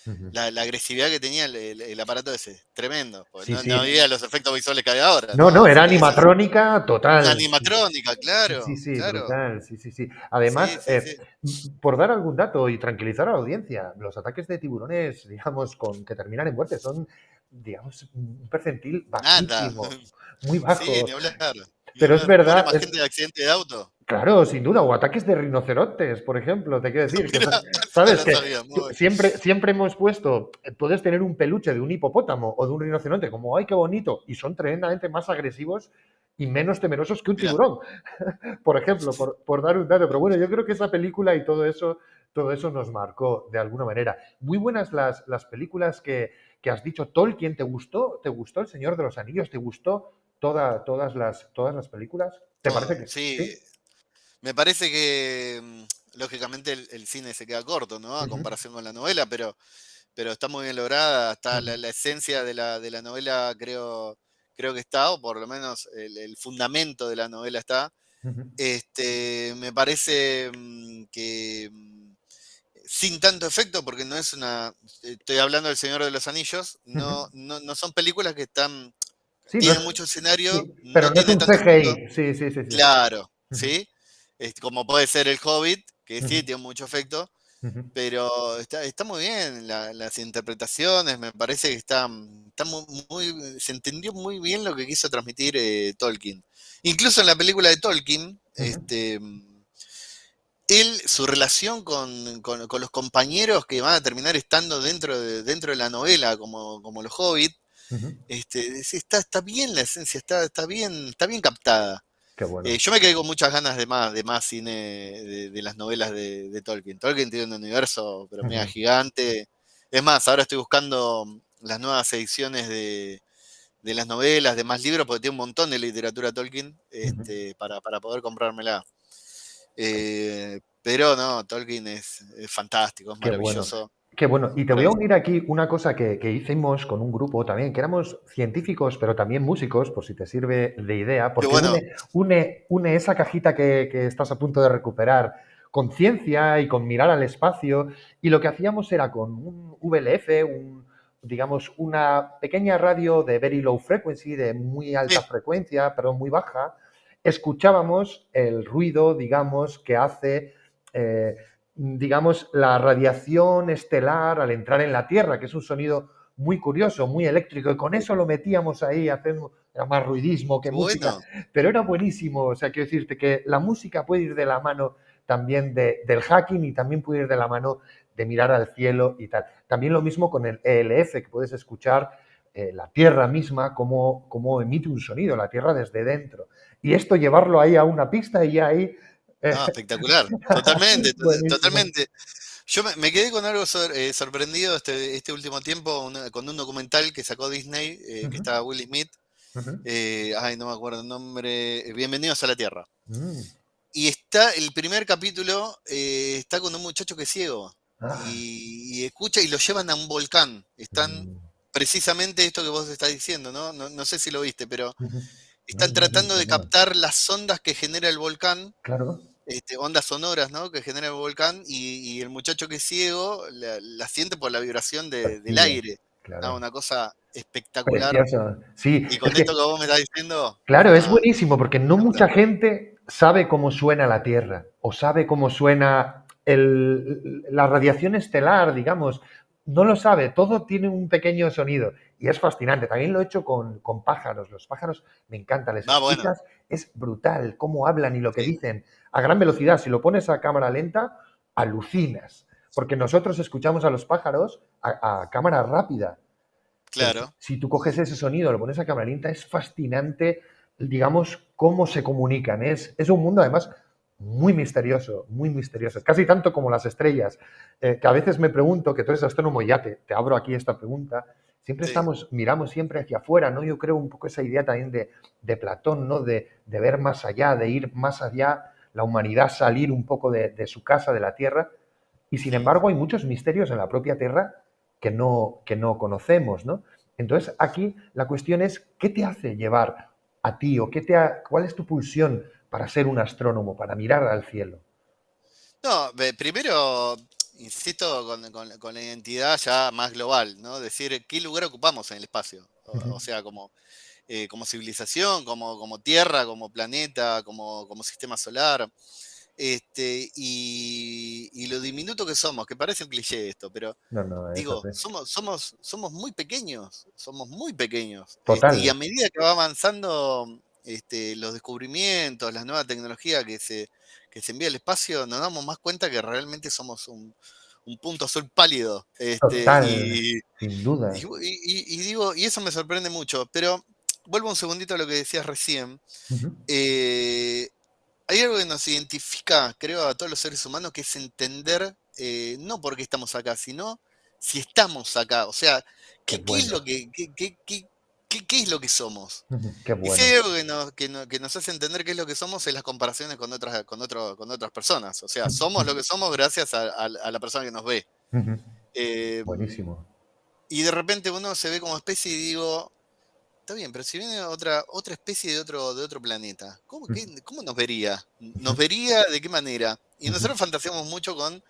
Ujú. la agresividad que tenía el aparato ese. Tremendo. Porque Sí, no sí. había los efectos visuales que hay ahora, No, ¿no? no, era Así que esa. animatrónica Una total. animatrónica, Sí, sí, claro, sí, claro. brutal, sí, sí, sí. Sí, Además, sí, sí. por dar algún dato y tranquilizar a la audiencia, los ataques de tiburones, digamos, con que terminan en muerte son, digamos, un percentil Nada. bajísimo, muy Sí, bajo. ni hablar. Ni Pero es hablar. Muere verdad, más gente de accidente de auto. claro, sin duda, o ataques de rinocerontes, por ejemplo, te quiero decir, que, Mirá, eso no sabes lo que sabía. Muy bueno. siempre hemos puesto, puedes tener un peluche de un hipopótamo o de un rinoceronte, como, ay, qué bonito, y son tremendamente más agresivos y menos temerosos que un Mirá. tiburón, por ejemplo, por dar un dato. Pero bueno, yo creo que esa película y todo eso nos marcó de alguna manera. Muy buenas las películas que has dicho. Tolkien, ¿te gustó? ¿Te gustó El Señor de los Anillos? ¿Te gustó todas las películas? ¿Te parece Todo. que Sí. sí? Me parece que, lógicamente, el cine se queda corto, ¿no? A Ujú, comparación con la novela, pero está muy bien lograda. Está ujú, la esencia de la novela, creo que está, o por lo menos el fundamento de la novela está. ujú, Me parece que sin tanto efecto, porque no es una. Estoy hablando del Señor de los Anillos, ujú. no son películas que están. Sí, no tiene es, mucho escenario, sí, pero no no es tiene un tanto efecto. CGI. Sí, sí, sí, sí. Claro, Ujú, ¿sí? Como puede ser el Hobbit, que ujú, sí tiene mucho efecto, ujú, pero está muy bien las interpretaciones, me parece que está se entendió muy bien lo que quiso transmitir Tolkien. Incluso en la película de Tolkien, ujú, su relación con los compañeros que van a terminar estando dentro de la novela, como los Hobbit, ujú. sí, está bien la esencia, está bien captada. Qué bueno. Yo me quedé con muchas ganas de más cine de las novelas de Tolkien. Tolkien tiene un universo, pero mega Ujú, gigante. Es más, ahora estoy buscando las nuevas ediciones de las novelas, de más libros, porque tiene un montón de literatura Tolkien, ujú. para poder comprármela. Pero no, Tolkien es fantástico, es Qué bueno. maravilloso, Qué bueno. Y te voy a maravilloso. unir aquí una cosa que hicimos con un grupo también, que éramos científicos, pero también músicos, por si te sirve de idea, Qué porque bueno. une esa cajita que estás a punto de recuperar con ciencia y con mirar al espacio. Y lo que hacíamos era con un VLF, digamos, una pequeña radio de very low frequency, de muy alta Sí, frecuencia, pero muy baja, escuchábamos el ruido, digamos, que hace eh, digamos, la radiación estelar al entrar en la Tierra, que es un sonido muy curioso, muy eléctrico, y con eso lo metíamos ahí, haciendo, era más ruidismo que qué música, bueno. pero era buenísimo. O sea, quiero decirte que la música puede ir de la mano también del hacking y también puede ir de la mano de mirar al cielo y tal. También lo mismo con el ELF, que puedes escuchar la Tierra misma, cómo emite un sonido, la Tierra desde dentro. Y esto llevarlo ahí a una pista y ya ahí... No, espectacular. Totalmente, buenísimo. totalmente. Yo me quedé con algo sorprendido este último tiempo con un documental que sacó Disney, que Ujú, está Will Smith, ujú. ay, no me acuerdo el nombre, Bienvenidos a la Tierra. Mm. Y está el primer capítulo, está con un muchacho que es ciego Ah, y escucha y lo llevan a un volcán. Están mm, precisamente esto que vos estás diciendo, ¿no? No sé si lo viste, pero ujú. No, están no, no, tratando que de no. captar las ondas que genera el volcán, Claro, ondas sonoras, ¿no? Que genera el volcán y el muchacho que es ciego la siente por la vibración del percibe, aire. No, claro. una cosa espectacular. Precioso. Sí, Y es con que, esto que vos me estás diciendo, claro, es no, buenísimo porque no espectacular. mucha gente sabe cómo suena la Tierra o sabe cómo suena la radiación estelar, digamos. No lo sabe, todo tiene un pequeño sonido y es fascinante. También lo he hecho con pájaros. Los pájaros me encantan, les Ah, bueno, escuchas, es brutal cómo hablan y lo que sí, dicen a gran velocidad. Si lo pones a cámara lenta, alucinas, porque nosotros escuchamos a los pájaros a cámara rápida. Pero claro. si tú coges ese sonido, lo pones a cámara lenta, es fascinante, digamos, cómo se comunican. Es un mundo, además, muy misterioso, casi tanto como las estrellas. Que a veces me pregunto, que tú eres astrónomo y ya te abro aquí esta pregunta, siempre Sí, miramos siempre hacia afuera, ¿no? Yo creo un poco esa idea también de Platón, ¿no? De ver más allá, de ir más allá, la humanidad salir un poco de su casa, de la Tierra, y sin mm. embargo hay muchos misterios en la propia Tierra que no conocemos, ¿no? Entonces aquí la cuestión es, ¿qué te hace llevar a ti o cuál es tu pulsión para ser un astrónomo, para mirar al cielo? No, primero, insisto con la identidad ya más global, ¿no? Decir, ¿qué lugar ocupamos en el espacio? O sea, como civilización, como Tierra, como planeta, como sistema solar. Y lo diminuto que somos, que parece un cliché esto, pero No, no, es digo, así. somos muy pequeños, somos muy pequeños. Y a Total, medida que va avanzando los descubrimientos, las nuevas tecnologías que se envía al espacio, nos damos más cuenta que realmente somos un punto azul pálido. total, sin duda. Y digo, y eso me sorprende mucho, pero vuelvo un segundito a lo que decías recién. Ujú, Eh, Hay algo que nos identifica, creo, a todos los seres humanos, que es entender no por qué estamos acá, sino si estamos acá. O sea, qué qué es bueno, lo qué es lo que somos? ujú, qué Y si bueno. hay algo que nos hace entender qué es lo que somos, es las comparaciones con otras personas. O sea, somos lo que somos gracias a la persona que nos ve. Ujú, Eh, buenísimo. y de repente uno se ve como especie y digo, está bien, pero si viene otra especie de otro planeta, Ujú, cómo nos vería? ujú, ¿Nos vería de qué manera? Y ujú, nosotros fantaseamos mucho con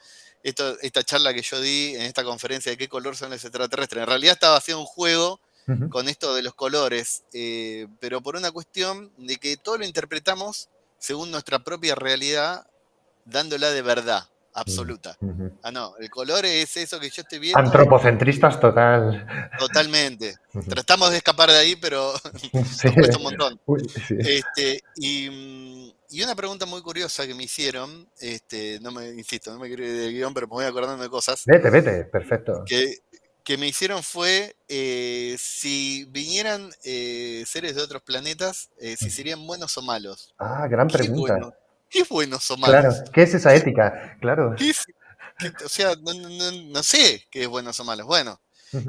esta charla que yo di en esta conferencia de qué color son los extraterrestres. En realidad estaba haciendo un juego Ujú. con esto de los colores, pero por una cuestión de que todo lo interpretamos según nuestra propia realidad, dándola de verdad Mm, absoluta. ujú. Ah, no, el color es eso que yo estoy viendo Antropocentristas total. totalmente. Ujú. Tratamos de escapar de ahí, pero Sí. nos cuesta un montón. Uy, sí. Y una pregunta muy curiosa que me hicieron, no me, insisto, no me quiero ir del guión, pero me voy acordando de cosas, Vete, vete, perfecto. que, que me hicieron fue si vinieran seres de otros planetas, si serían buenos o malos. Ah, gran ¿Qué es pregunta. bueno? ¿Qué es buenos o malos? Claro, ¿qué es esa ética? Claro. ¿Qué es, o sea, no sé qué es buenos o malos. Bueno,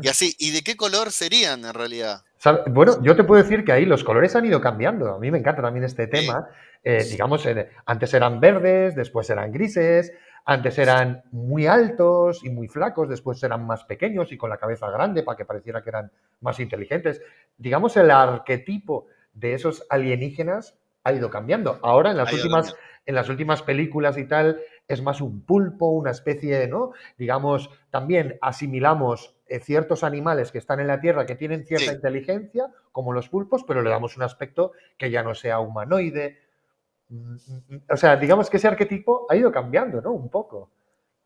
y así, ¿y de qué color serían en realidad? Bueno, yo te puedo decir que ahí los colores han ido cambiando. A mí me encanta también este Sí, tema. Digamos, antes eran verdes, después eran grises, antes eran muy altos y muy flacos, después eran más pequeños y con la cabeza grande para que pareciera que eran más inteligentes. Digamos, el arquetipo de esos alienígenas ha ido cambiando. Ahora, ha ido cambiando. en las últimas películas y tal, es más un pulpo, una especie de, ¿no? Digamos, también asimilamos ciertos animales que están en la Tierra que tienen cierta Sí, inteligencia, como los pulpos, pero le damos un aspecto que ya no sea humanoide. O sea, digamos que ese arquetipo ha ido cambiando, ¿no? Un poco.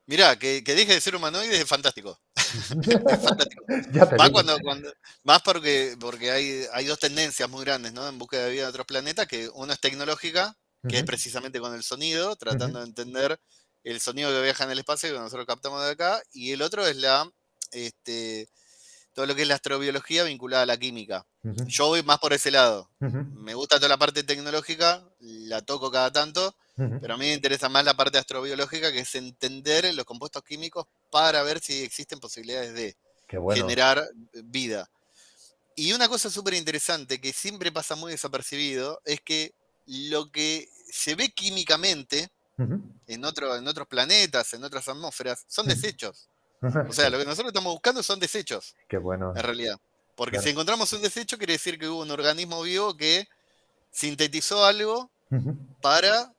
mirá, que deje de ser humanoide es fantástico. Es fantástico. Ya te Más digo. más porque hay dos tendencias muy grandes, ¿no? En búsqueda de vida en otros planetas, que una es tecnológica, que es Ujú, precisamente con el sonido, ujú, tratando de entender el sonido que viaja en el espacio que nosotros captamos de acá, y el otro es este, todo lo que es la astrobiología vinculada a la química. ujú, Yo voy más por ese lado. ujú, Me gusta toda la parte tecnológica, la toco cada tanto, ujú. pero a mí me interesa más la parte astrobiológica, que es entender los compuestos químicos para ver si existen posibilidades de Qué bueno. generar vida. Y una cosa súper interesante que siempre pasa muy desapercibido es que lo que se ve químicamente Ujú, en otros planetas, en otras atmósferas, son ujú. desechos. O Sí, sea, lo que nosotros estamos buscando son desechos, qué bueno. en realidad. Porque si Claro. encontramos un desecho, quiere decir que hubo un organismo vivo que sintetizó algo Ujú. para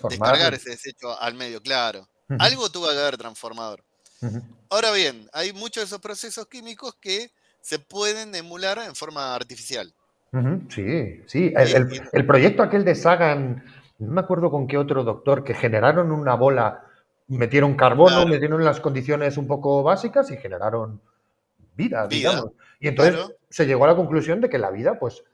descargar Transformarlo. ese desecho al medio, claro. Ujú, Algo tuvo que haber transformador. ujú. Ahora bien, hay muchos de esos procesos químicos que se pueden emular en forma artificial. Ujú, sí, sí. Y El proyecto aquel de Sagan, no me acuerdo con qué otro doctor, que generaron una bola, metieron carbono, claro, metieron las condiciones un poco básicas y generaron vida, vida, digamos. Y entonces claro, se llegó a la conclusión de que la vida, pues,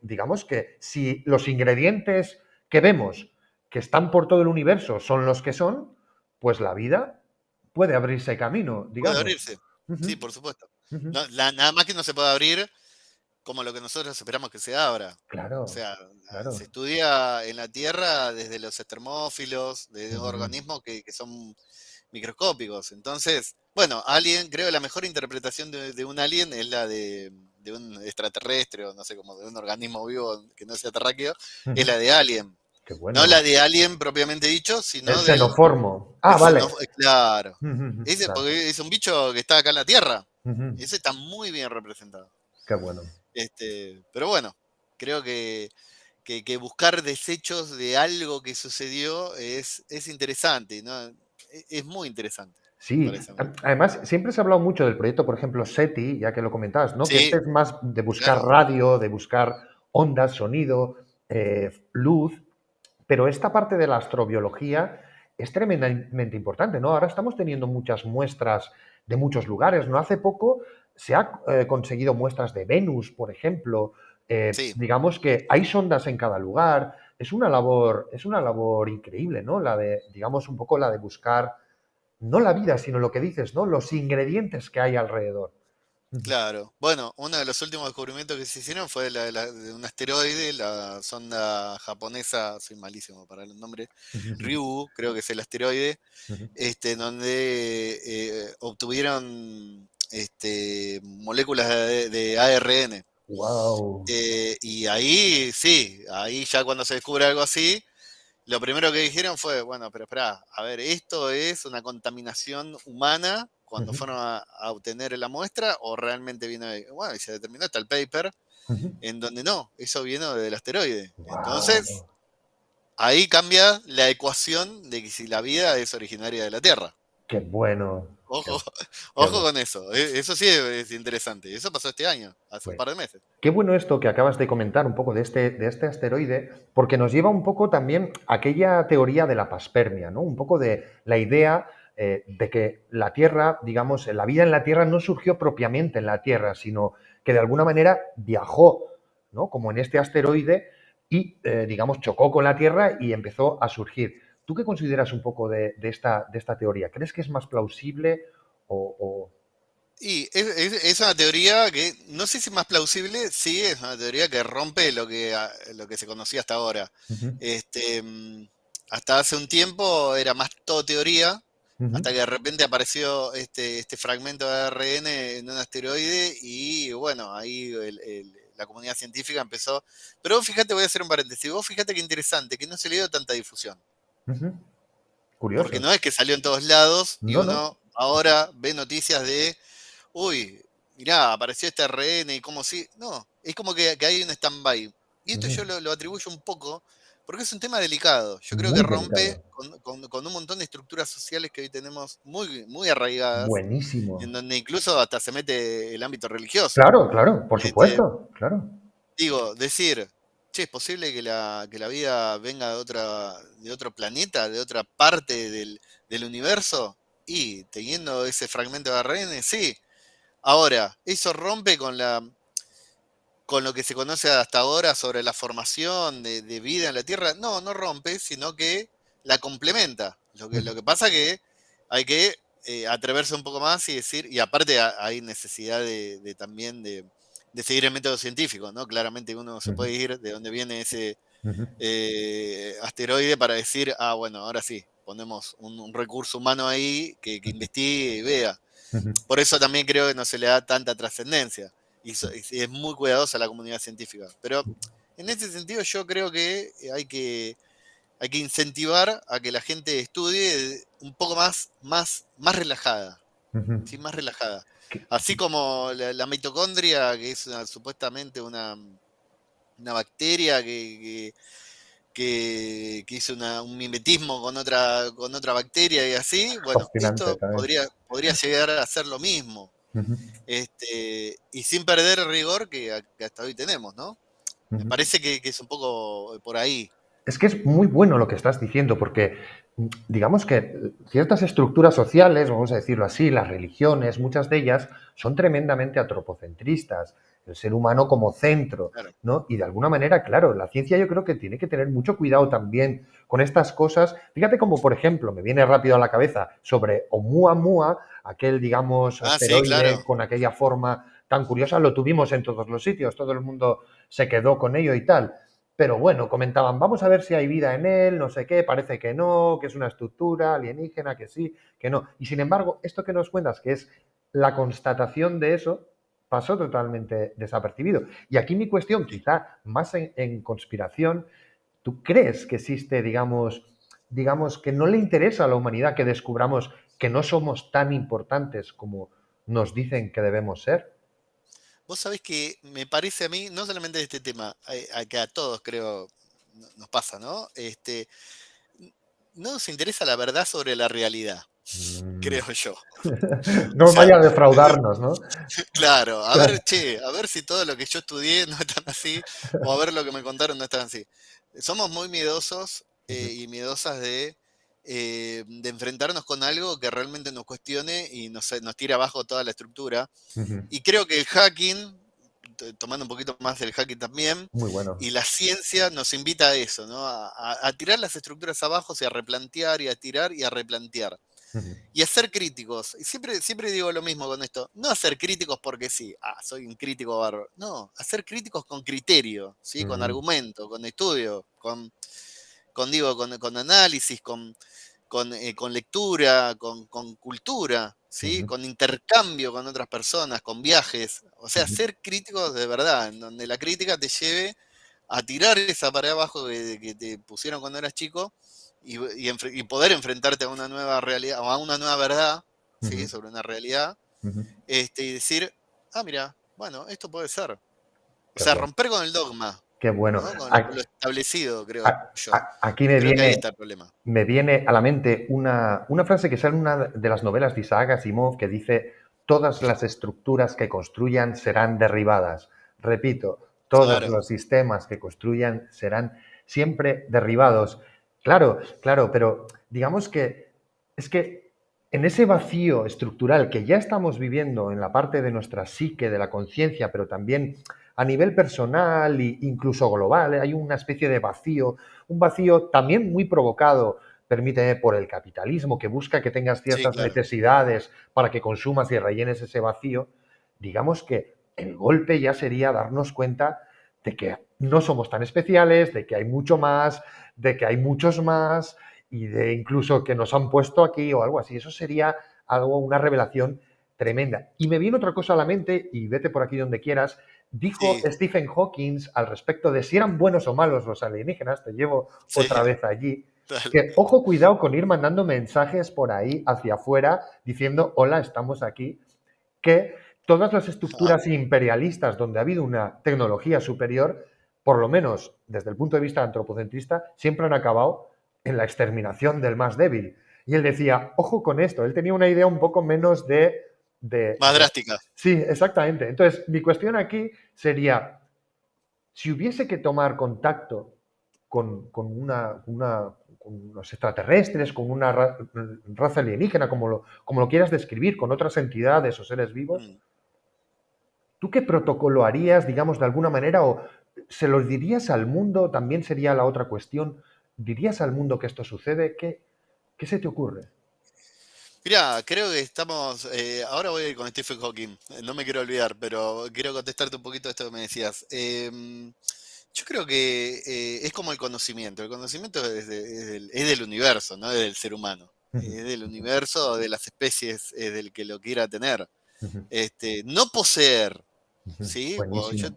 digamos que si los ingredientes que vemos, que están por todo el universo, son los que son, pues la vida puede abrirse camino, puede digamos. abrirse. Ujú, Sí, por supuesto. ujú. Nada más que no se puede abrir como lo que nosotros esperamos que se abra. O Claro, sea, se claro. estudia en la Tierra desde los termófilos, desde Ujú, organismos que son microscópicos. Entonces, bueno, Alien, creo que la mejor interpretación de un alien es la de un extraterrestre, o no sé, como de un organismo vivo que no sea terráqueo, es ujú. la de Alien. Qué No la bueno. de Alien propiamente dicho, El sino xenoformo. Ah, ese vale. no, claro. Ujú, ujú, Ese claro. porque es un bicho que está acá en la Tierra. Ujú. Ese está muy bien representado. Qué bueno. Pero bueno, creo que buscar desechos de algo que sucedió es interesante, ¿no? Es muy interesante, me Sí, parece a mí. además siempre se ha hablado mucho del proyecto, por ejemplo, SETI, ya que lo comentabas, ¿no? Que este Sí, es más de buscar claro. radio, de buscar ondas, sonido, luz, pero esta parte de la astrobiología es tremendamente importante, ¿no? Ahora estamos teniendo muchas muestras de muchos lugares, ¿no? Hace poco se ha conseguido muestras de Venus, por ejemplo. Sí, Digamos que hay sondas en cada lugar. Es una labor increíble, ¿no? La de, digamos, un poco la de buscar no la vida, sino lo que dices, ¿no? Los ingredientes que hay alrededor. Ujú, claro. Bueno, uno de los últimos descubrimientos que se hicieron fue de un asteroide, la sonda japonesa, soy malísimo para el nombre, ujú, Ryugu, creo que es el asteroide, ujú. en donde obtuvieron moléculas de ARN. Wow. Y ahí sí, ahí ya cuando se descubre algo así, lo primero que dijeron fue, bueno, pero espera, a ver, ¿esto es una contaminación humana cuando Ujú, fueron a obtener la muestra o realmente vino de... Bueno, y se determinó, está el paper, ujú. en donde no, eso vino del asteroide. Entonces, Wow. ahí cambia la ecuación de que si la vida es originaria de la Tierra. Qué bueno. Qué, Ojo, qué ojo bueno. con eso. Eso sí es interesante. Eso pasó este año, hace un Pues, par de meses. qué bueno esto que acabas de comentar un poco de este asteroide, porque nos lleva un poco también a aquella teoría de la paspermia, ¿no? Un poco de la idea de que la Tierra, digamos, la vida en la Tierra no surgió propiamente en la Tierra, sino que de alguna manera viajó, ¿no? Como en este asteroide y, digamos, chocó con la Tierra y empezó a surgir. ¿Tú qué consideras un poco de esta teoría? ¿Crees que es más plausible o... Y es una teoría que no sé si más plausible, sí, es una teoría que rompe lo que se conocía hasta ahora. Ujú, Este, hasta hace un tiempo era más todo teoría, ujú. hasta que de repente apareció este fragmento de ARN en un asteroide y bueno, ahí la comunidad científica empezó. Pero vos fíjate, voy a hacer un paréntesis, vos fíjate qué interesante, que no se le dio tanta difusión. Ujú. Porque Curioso. no es que salió en todos lados y No, no. uno ahora ve noticias de uy, mirá, apareció este RN y como si. No, es como que hay un stand-by. Y esto Ujú. yo lo atribuyo un poco, porque es un tema delicado. Yo creo que Muy rompe delicado. con un montón de estructuras sociales que hoy tenemos muy, muy arraigadas, en Buenísimo. donde incluso hasta se mete el ámbito religioso. Claro, claro, por Este, supuesto, claro. digo, decir, che, es posible que la vida venga de otro planeta, de otra parte del universo, y teniendo ese fragmento de ARN, sí. Ahora, ¿eso rompe con lo que se conoce hasta ahora sobre la formación de vida en la Tierra? No, no rompe, sino que la complementa. Lo que pasa que hay que atreverse un poco más y decir, y aparte hay necesidad también de seguir el método científico, ¿no? Claramente uno se Ujú, puede ir de donde viene ese ujú, asteroide para decir, ah, bueno, ahora sí, ponemos un recurso humano ahí que investigue y vea. ujú, Por eso también creo que no se le da tanta trascendencia y es muy cuidadosa la comunidad científica. Pero en ese sentido yo creo que hay que incentivar a que la gente estudie un poco más relajada, ujú. ¿sí? Más relajada. Que- Así como la mitocondria, que es supuestamente una bacteria que hizo un mimetismo con otra bacteria y así, bueno, Fascinante esto también. podría llegar a ser lo mismo. Ujú, Y sin perder el rigor que hasta hoy tenemos, ¿no? Me ujú. parece que es un poco por ahí. Es que es muy bueno lo que estás diciendo, porque digamos que ciertas estructuras sociales, vamos a decirlo así, las religiones, muchas de ellas son tremendamente antropocentristas, el ser humano como centro, Claro. ¿no? Y de alguna manera, claro, la ciencia yo creo que tiene que tener mucho cuidado también con estas cosas. Fíjate como, por ejemplo, me viene rápido a la cabeza sobre Oumuamua, aquel, digamos, Ah, sí, asteroide claro. con aquella forma tan curiosa, lo tuvimos en todos los sitios, todo el mundo se quedó con ello y tal. Pero bueno, comentaban, vamos a ver si hay vida en él, no sé qué, parece que no, que es una estructura alienígena, que sí, que no. Y sin embargo, esto que nos cuentas, que es la constatación de eso, pasó totalmente desapercibido. Y aquí mi cuestión, Sí. quizá más en conspiración, ¿tú crees que existe, digamos, que no le interesa a la humanidad que descubramos que no somos tan importantes como nos dicen que debemos ser? Vos sabés que me parece a mí, no solamente de este tema, que a todos creo nos pasa, ¿no? No nos interesa la verdad sobre la realidad, Mm. creo yo. O No sea, vaya a defraudarnos, ¿no? claro, a ver, Claro. che, a ver si todo lo que yo estudié no es tan así, o a ver lo que me contaron no es tan así. Somos muy miedosos Ujú, y miedosas de enfrentarnos con algo que realmente nos cuestione y nos tira abajo toda la estructura. ujú. Y creo que el hacking, tomando un poquito más del hacking también, Muy bueno. y la ciencia nos invita a eso, ¿no? A tirar las estructuras abajo y a replantear y a tirar y a replantear Ujú, y a ser críticos. Y siempre digo lo mismo con esto. No a ser críticos porque sí, soy un crítico bárbaro. No, a ser críticos con criterio, ¿sí? Con ujú, argumento, con estudio, con análisis, con lectura, con cultura, ¿sí? ujú, Con intercambio con otras personas, con viajes. O sea, ujú, ser críticos de verdad, en donde la crítica te lleve a tirar esa pared abajo que te pusieron cuando eras chico y poder enfrentarte a una nueva realidad o a una nueva verdad, ¿sí? ujú, Sobre una realidad, ujú. y decir, ah, mira, bueno, esto puede ser. O Qué sea, bueno. romper con el dogma. qué bueno. ¿no? Con lo A- establecido, creo yo. Aquí Creo que ahí está el problema. me viene a la mente una frase que sale en una de las novelas de Isaac Asimov que dice, todas las estructuras que construyan serán derribadas. Repito, todos Claro, los sistemas que construyan serán siempre derribados. Claro, claro, pero digamos que es que en ese vacío estructural que ya estamos viviendo en la parte de nuestra psique, de la conciencia, pero también a nivel personal e incluso global, hay una especie de vacío, un vacío también muy provocado, permíteme, por el capitalismo, que busca que tengas sí, ciertas claro. necesidades para que consumas y rellenes ese vacío. Digamos que el golpe ya sería darnos cuenta de que no somos tan especiales, de que hay mucho más, de que hay muchos más y de incluso que nos han puesto aquí o algo así. Eso sería algo, una revelación tremenda. Y me viene otra cosa a la mente, y vete por aquí donde quieras, dijo Sí, Stephen Hawking al respecto de si eran buenos o malos los alienígenas, te llevo sí, otra vez allí, dale. que ojo, cuidado con ir mandando mensajes por ahí hacia afuera diciendo, hola, estamos aquí, que todas las Ah, estructuras imperialistas donde ha habido una tecnología superior, por lo menos desde el punto de vista antropocentrista, siempre han acabado en la exterminación del más débil. Y él decía, ojo con esto, él tenía una idea un poco menos más drástica. Sí, exactamente. Entonces, mi cuestión aquí sería, si hubiese que tomar contacto con los extraterrestres, con una raza alienígena, como lo quieras describir, con otras entidades o seres vivos, Mm. ¿tú qué protocolo harías, digamos, de alguna manera? ¿O se lo dirías al mundo? También sería la otra cuestión. ¿Dirías al mundo que esto sucede? ¿Qué se te ocurre? Mirá, creo que estamos. Ahora voy a ir con Stephen Hawking. No me quiero olvidar, pero quiero contestarte un poquito a esto que me decías. Yo creo que es como el conocimiento. El conocimiento es del universo, no es del ser humano. Ujú, Es del universo, de las especies, es del que lo quiera tener. ujú, No poseer, ujú. ¿sí? Buenísimo.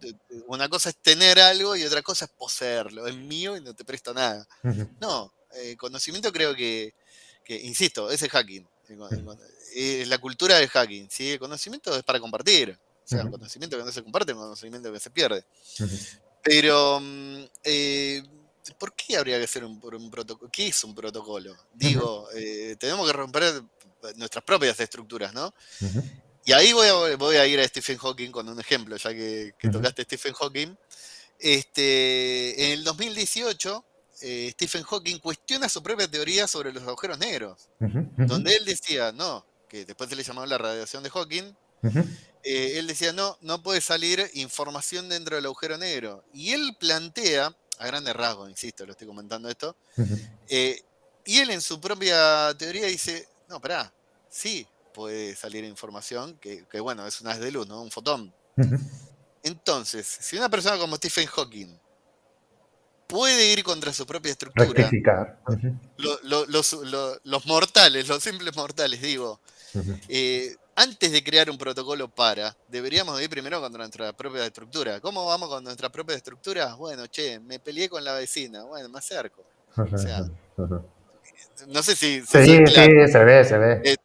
Una cosa es tener algo y otra cosa es poseerlo. Es mío y no te presto nada. Ujú, No, conocimiento creo insisto, ese es hacking. Es la cultura del hacking, ¿sí? El conocimiento es para compartir. O sea, un ujú, conocimiento que no se comparte es un conocimiento que se pierde. ujú, Pero, ¿por qué habría que ser un protocolo? ¿Qué es un protocolo? ujú, Digo, tenemos que romper nuestras propias estructuras, ¿no? ujú, Y ahí voy a ir a Stephen Hawking con un ejemplo, ya que ujú, tocaste Stephen Hawking. En el 2018, Stephen Hawking cuestiona su propia teoría sobre los agujeros negros, ujú, ujú, donde él decía, no, que después se le llamó la radiación de Hawking, ujú, él decía, no, no puede salir información dentro del agujero negro. Y él plantea, a grandes rasgos, insisto, lo estoy comentando esto, ujú, eh, y él en su propia teoría dice, no, pará, sí puede salir información, que bueno, es un haz de luz, ¿no? Un fotón. ujú. Entonces, si una persona como Stephen Hawking puede ir contra su propia estructura, Rectificar. Ujú, los mortales, los simples mortales, digo, ujú, antes de crear un protocolo deberíamos ir primero contra nuestra propia estructura. ¿Cómo vamos con nuestra propia estructura? Bueno, che, me peleé con la vecina, bueno, me acerco. O sea, ujú, ujú. no sé si Sí, soy claro. sí, se ve, se ve.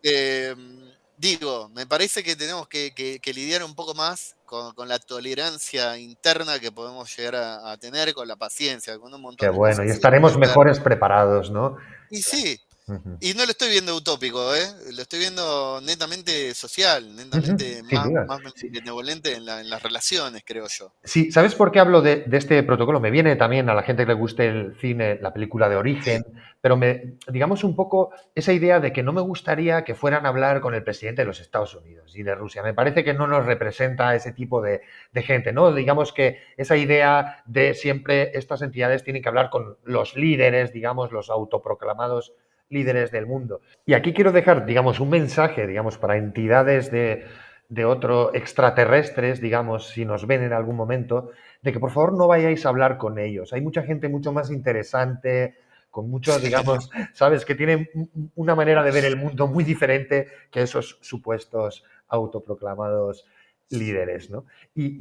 Digo, me parece que tenemos que lidiar un poco más con la tolerancia interna que podemos llegar a tener, con la paciencia, con un Qué montón de bueno. Y cosas. Sí, puede estaremos ser. mejores preparados, ¿no? Y sí, Ujú, y no lo estoy viendo utópico, ¿eh? Lo estoy viendo netamente social, ujú, netamente sin duda. más Sí. benevolente en las relaciones, creo yo. Sí, ¿sabes por qué hablo de este protocolo? Me viene también a la gente que le guste el cine, la película de Sí, Origen, pero digamos un poco esa idea de que no me gustaría que fueran a hablar con el presidente de los Estados Unidos y de Rusia. Me parece que no nos representa ese tipo de gente, ¿no? Digamos que esa idea de siempre estas entidades tienen que hablar con los líderes, digamos, los autoproclamados líderes del mundo. Y aquí quiero dejar, digamos, un mensaje, digamos, para entidades de otro extraterrestres, digamos, si nos ven en algún momento, de que por favor no vayáis a hablar con ellos. Hay mucha gente mucho más interesante, con mucho, digamos, sabes, que tienen una manera de ver el mundo muy diferente que esos supuestos autoproclamados líderes, ¿no?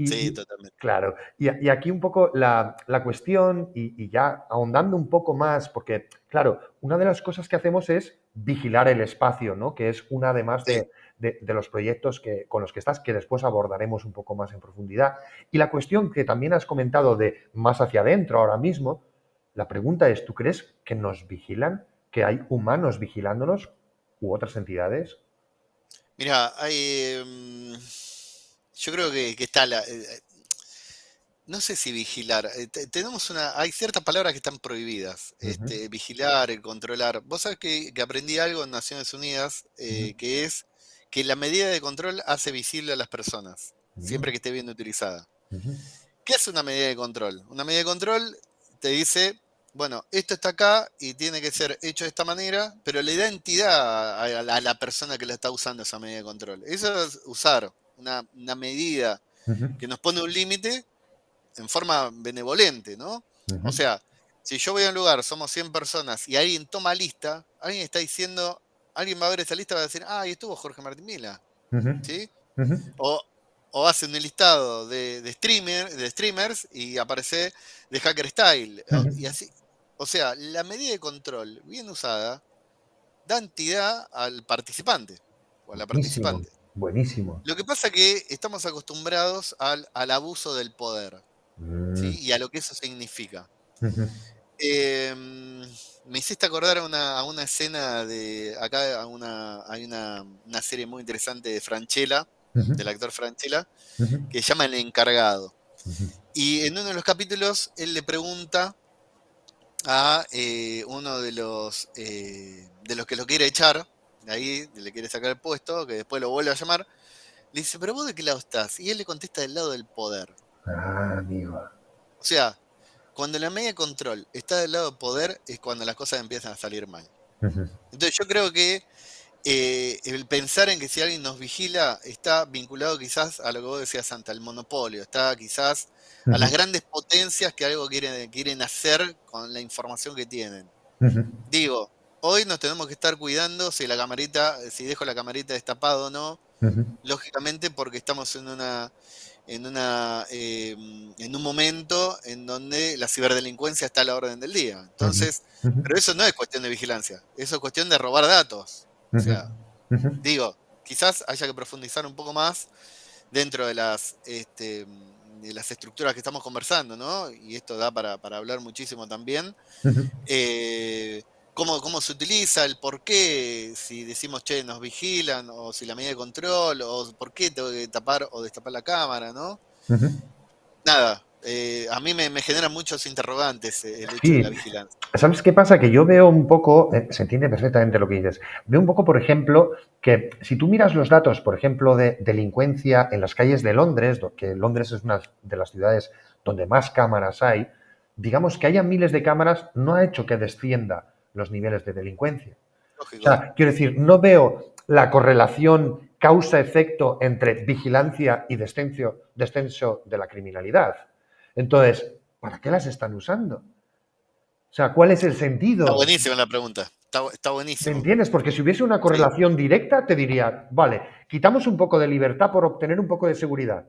sí, totalmente. Claro, y aquí un poco la cuestión, y ya ahondando un poco más, porque, claro, una de las cosas que hacemos es vigilar el espacio, ¿no? Que es una además Sí, de los proyectos con los que estás, que después abordaremos un poco más en profundidad. Y la cuestión que también has comentado de más hacia adentro ahora mismo, la pregunta es, ¿tú crees que nos vigilan? ¿Que hay humanos vigilándonos u otras entidades? Mira, yo creo que está no sé si vigilar. Hay ciertas palabras que están prohibidas. Ujú, Vigilar, el controlar. Vos sabés que aprendí algo en Naciones Unidas, ujú, que es que la medida de control hace visible a las personas, ujú, siempre que esté bien utilizada. ujú, ¿Qué hace una medida de control? Una medida de control te dice, bueno, esto está acá y tiene que ser hecho de esta manera, pero le da entidad a la persona que la está usando esa medida de control. Eso es usar una medida ujú, que nos pone un límite en forma benevolente, ¿no? ujú, O sea, si yo voy a un lugar, somos 100 personas y alguien toma lista, alguien está diciendo, alguien va a ver esa lista y va a decir, ah, ahí estuvo Jorge Martín Mila, ujú, ¿sí? ujú, O, o hace un listado de streamers y aparece de Hacker Style. ujú. Y así. O sea, la medida de control bien usada da entidad al participante o a la Buenísimo, participante. buenísimo. Lo que pasa que estamos acostumbrados al abuso del poder, Mm, ¿sí? Y a lo que eso significa. ujú, Em, Me hiciste acordar a una escena de. Acá hay una serie muy interesante de Francella, ujú, del actor Francella, ujú, que se llama El Encargado. ujú. Y en uno de los capítulos él le pregunta a uno de los que lo quiere echar, de ahí le quiere sacar el puesto, que después lo vuelve a llamar, le dice, ¿pero vos de qué lado estás? Y él le contesta del lado del poder. Ah, amigo. O sea, cuando la media de control está del lado del poder es cuando las cosas empiezan a salir mal. Ujú, Entonces yo creo que el pensar en que si alguien nos vigila está vinculado quizás a lo que vos decías antes, al monopolio, está quizás a ujú, las grandes potencias que algo quieren hacer con la información que tienen. ujú, Digo, hoy nos tenemos que estar cuidando si la camarita, si dejo la camarita destapada o no, ujú, lógicamente porque estamos en un momento en donde la ciberdelincuencia está a la orden del día. ujú, Entonces, ujú, pero eso no es cuestión de vigilancia, eso es cuestión de robar datos. O ujú, sea, ujú. digo, quizás haya que profundizar un poco más dentro de las estructuras que estamos conversando, ¿no? Y esto da para hablar muchísimo también. Ujú. eh, cómo se utiliza, el por qué, si decimos, che, nos vigilan, o si la medida de control, o por qué tengo que tapar o destapar la cámara, ¿no? Ujú. Nada, a mí me genera muchos interrogantes el hecho de la Sí, vigilancia. ¿sabes qué pasa? Que yo veo un poco, se entiende perfectamente lo que dices, veo un poco, por ejemplo, que si tú miras los datos, por ejemplo, de delincuencia en las calles de Londres, que Londres es una de las ciudades donde más cámaras hay, digamos que haya miles de cámaras no ha hecho que descienda los niveles de delincuencia. O Lógico. sea, quiero decir, no veo la correlación causa-efecto entre vigilancia y descenso de la criminalidad. Entonces, ¿para qué las están usando? O sea, ¿cuál es el Está sentido? buenísima la pregunta. Está ¿Me buenísimo. entiendes? Porque si hubiese una Sí, correlación directa, te diría, vale, quitamos un poco de libertad por obtener un poco de seguridad.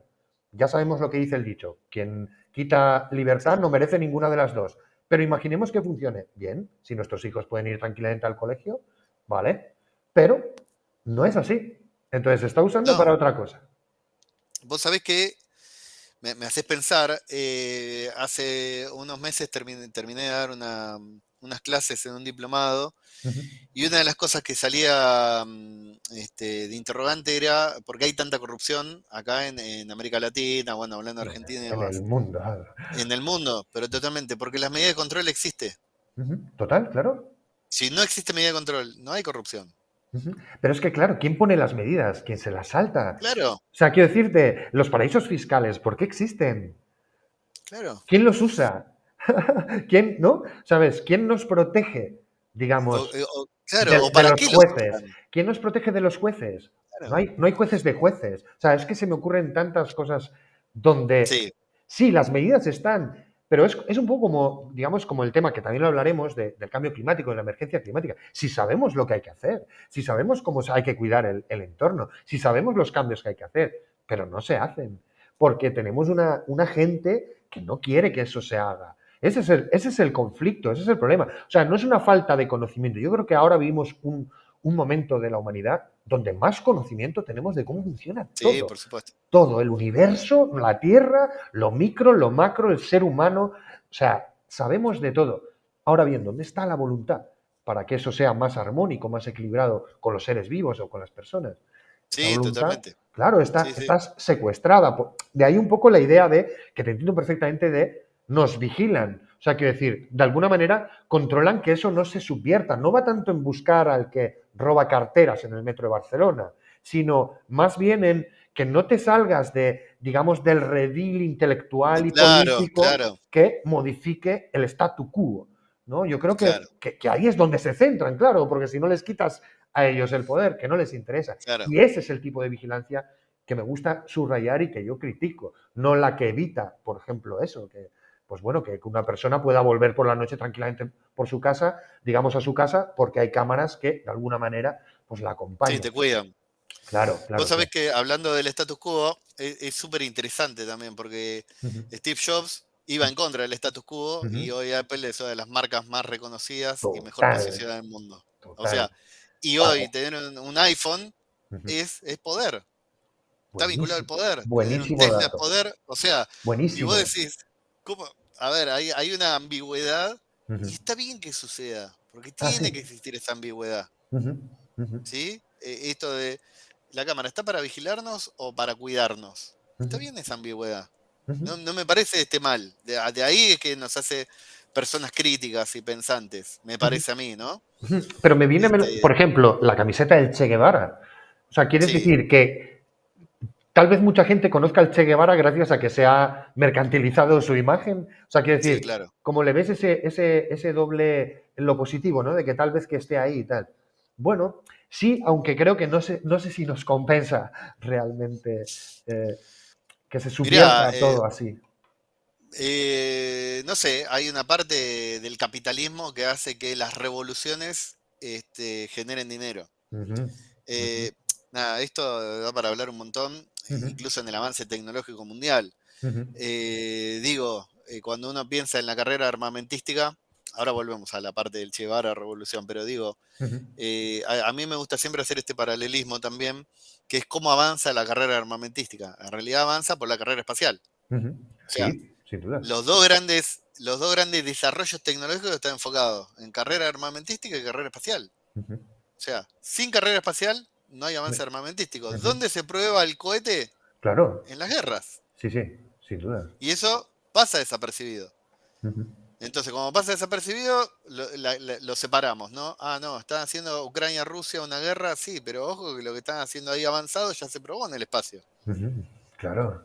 Ya sabemos lo que dice el dicho. Quien quita libertad no merece ninguna de las dos. Pero imaginemos que funcione. Bien, si nuestros hijos pueden ir tranquilamente al colegio, vale. Pero no es así. Entonces se está usando no, para otra cosa. vos sabés que me haces pensar, hace unos meses terminé de dar unas clases en un diplomado. Ujú. Y una de las cosas que salía de interrogante era por qué hay tanta corrupción acá en América Latina, bueno, hablando de Argentina y En el demás, mundo. en el mundo, pero totalmente, porque las medidas de control existen. Ujú. Total, claro. Si no existe medida de control, no hay corrupción. Ujú. Pero es que, claro, ¿quién pone las medidas? ¿Quién se las salta? Claro, O sea, quiero decirte, los paraísos fiscales, ¿por qué existen? claro. ¿Quién los usa? ¿Quién, no? ¿Sabes? ¿Quién nos protege, digamos, Claro, o de para los qué los jueces? usan. ¿Quién nos protege de los jueces? Claro. No hay jueces de jueces. O sea, es que se me ocurren tantas cosas donde Sí, sí, las medidas están, pero es un poco como, digamos, como el tema que también lo hablaremos del cambio climático, de la emergencia climática. Si sabemos lo que hay que hacer, si sabemos cómo hay que cuidar el entorno, si sabemos los cambios que hay que hacer, pero no se hacen, porque tenemos una gente que no quiere que eso se haga. Ese es el conflicto, ese es el problema. O sea, no es una falta de conocimiento. Yo creo que ahora vivimos un momento de la humanidad donde más conocimiento tenemos de cómo funciona Sí, todo. por supuesto. Todo, el universo, la Tierra, lo micro, lo macro, el ser humano. O sea, sabemos de todo. Ahora bien, ¿dónde está la voluntad para que eso sea más armónico, más equilibrado con los seres vivos o con las personas? Esa Sí, voluntad, totalmente. claro, Sí, sí, está secuestrada. De ahí un poco la idea de, que te entiendo perfectamente, de nos vigilan. O sea, quiero decir, de alguna manera controlan que eso no se subvierta. No va tanto en buscar al que roba carteras en el metro de Barcelona, sino más bien en que no te salgas de, digamos, del redil intelectual y claro, político claro, que modifique el statu quo, ¿no? Yo creo claro, que ahí es donde se centran, claro, porque si no les quitas a ellos el poder, que no les interesa. claro. Y ese es el tipo de vigilancia que me gusta subrayar y que yo critico, no la que evita, por ejemplo, eso, que, pues bueno, que una persona pueda volver por la noche tranquilamente por su casa, digamos a su casa, porque hay cámaras que de alguna manera pues la Sí, acompañan. te cuidan. Claro, Vos claro, sabés claro. que hablando del status quo, es súper interesante también, porque Ujú, Steve Jobs iba en contra del status quo ujú. y hoy Apple es una de las marcas más reconocidas y mejor Total, posicionadas del mundo. O total. sea, y hoy Vamos. tener un iPhone Ujú. es poder, está vinculado al Buenísimo, poder. Tener un buenísimo Tesla es dato. poder, o sea, y vos Buenísimo. decís, ¿cómo? A ver, hay una ambigüedad y Ujú. está bien que suceda, porque Ah, sí. tiene que existir esa ambigüedad. Ujú, ujú, ¿Sí? Esto de la cámara, ¿está para vigilarnos o para cuidarnos? Está ujú, bien esa ambigüedad. ujú, No, no me parece esté mal. De ahí es que nos hace personas críticas y pensantes, me ujú, parece a mí, ¿no? ujú. Pero me viene, por Este, ejemplo, la camiseta del Che Guevara. O sea, quieres sí, decir que tal vez mucha gente conozca al Che Guevara gracias a que se ha mercantilizado su imagen. O sea, quiero sí, decir, claro. como le ves ese doble en lo positivo, ¿no? De que tal vez que esté ahí y tal. Bueno, sí, aunque creo que no sé si nos compensa realmente eh, que se Mirá, subvierta todo así. no sé, hay una parte del capitalismo que hace que las revoluciones generen dinero. Ujú, ujú, Eh, nada, esto da para hablar un montón, ujú, incluso en el avance tecnológico mundial. ujú, Cuando uno piensa en la carrera armamentística, ahora volvemos a la parte del Che Guevara revolución, pero digo, ujú, a mí me gusta siempre hacer este paralelismo también, que es cómo avanza la carrera armamentística. En realidad avanza por la carrera espacial. ujú. O sea, Sí, sin duda. los dos grandes desarrollos tecnológicos están enfocados en carrera armamentística y carrera espacial. Ujú. O sea, sin carrera espacial no hay avance armamentístico. Ujú. ¿Dónde se prueba el cohete? Claro, En las guerras. sí, sí, sin duda. Y eso pasa desapercibido. Ujú, Entonces, como pasa desapercibido, lo separamos, ¿no? Ah, no, están haciendo Ucrania-Rusia una guerra, sí, pero ojo que lo que están haciendo ahí avanzado ya se probó en el espacio. ujú. Claro,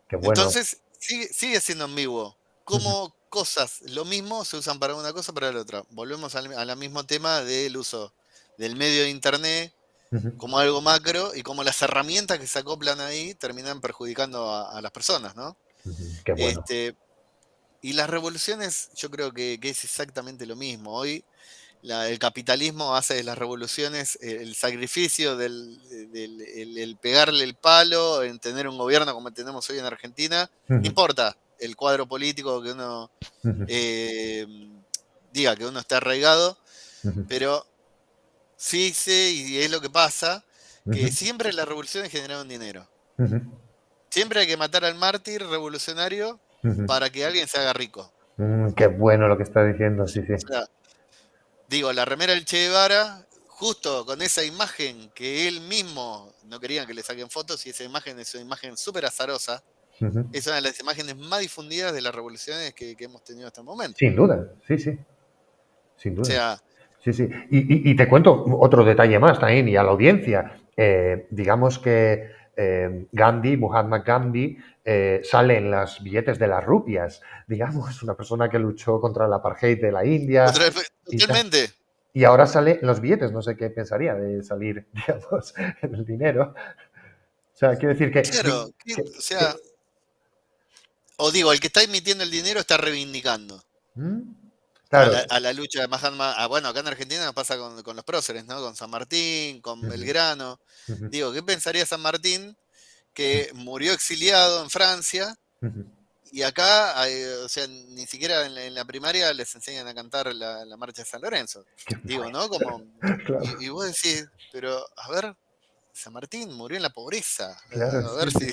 qué bueno. Entonces, sigue siendo ambiguo. Ujú, Cómo cosas, lo mismo, se usan para una cosa, para la otra. Volvemos al mismo tema del uso del medio de Internet ujú, como algo macro y cómo las herramientas que se acoplan ahí terminan perjudicando a las personas, ¿no? ujú. Qué bueno. Este, y las revoluciones, yo creo que es exactamente lo mismo. Hoy el capitalismo hace de las revoluciones el sacrificio el pegarle el palo, en tener un gobierno como tenemos hoy en Argentina. No Ujú, importa el cuadro político que uno ujú, eh, diga que uno está arraigado, ujú, pero sí sé, y es lo que pasa, ujú, que siempre las revoluciones generaron dinero. ujú, Siempre hay que matar al mártir revolucionario ujú. para que alguien se haga rico. Qué bueno lo que está diciendo, sí, sí. O sea, digo, la remera del Che Guevara, justo con esa imagen que él mismo no querían que le saquen fotos, y esa imagen es una imagen súper azarosa, Ujú. es una de las imágenes más difundidas de las revoluciones que hemos tenido hasta el momento. Sin duda, sí, sí, sin O duda. sea, Sí, sí. Y te cuento otro detalle más también, y a la audiencia. Digamos que Gandhi, Mahatma Gandhi, sale en los billetes de las rupias. Digamos, una persona que luchó contra el apartheid de la India otra vez, y tal. totalmente. Y ahora sale en los billetes. No sé qué pensaría de salir, digamos, en el dinero. O sea, quiero decir Claro, o sea, o digo, el que está emitiendo el dinero está reivindicando ¿Mm? Claro. a la lucha de Mahatma. Bueno, acá en Argentina nos pasa con los próceres, ¿no? Con San Martín, con Ujú, Belgrano. ujú, Digo, ¿qué pensaría San Martín que murió exiliado en Francia? ujú, y acá, o sea, ni siquiera en la primaria les enseñan a cantar la marcha de San Lorenzo. Digo, ¿no? Como, Claro, y vos decís, pero a ver, San Martín murió en la pobreza. claro, A sí, ver sí. si.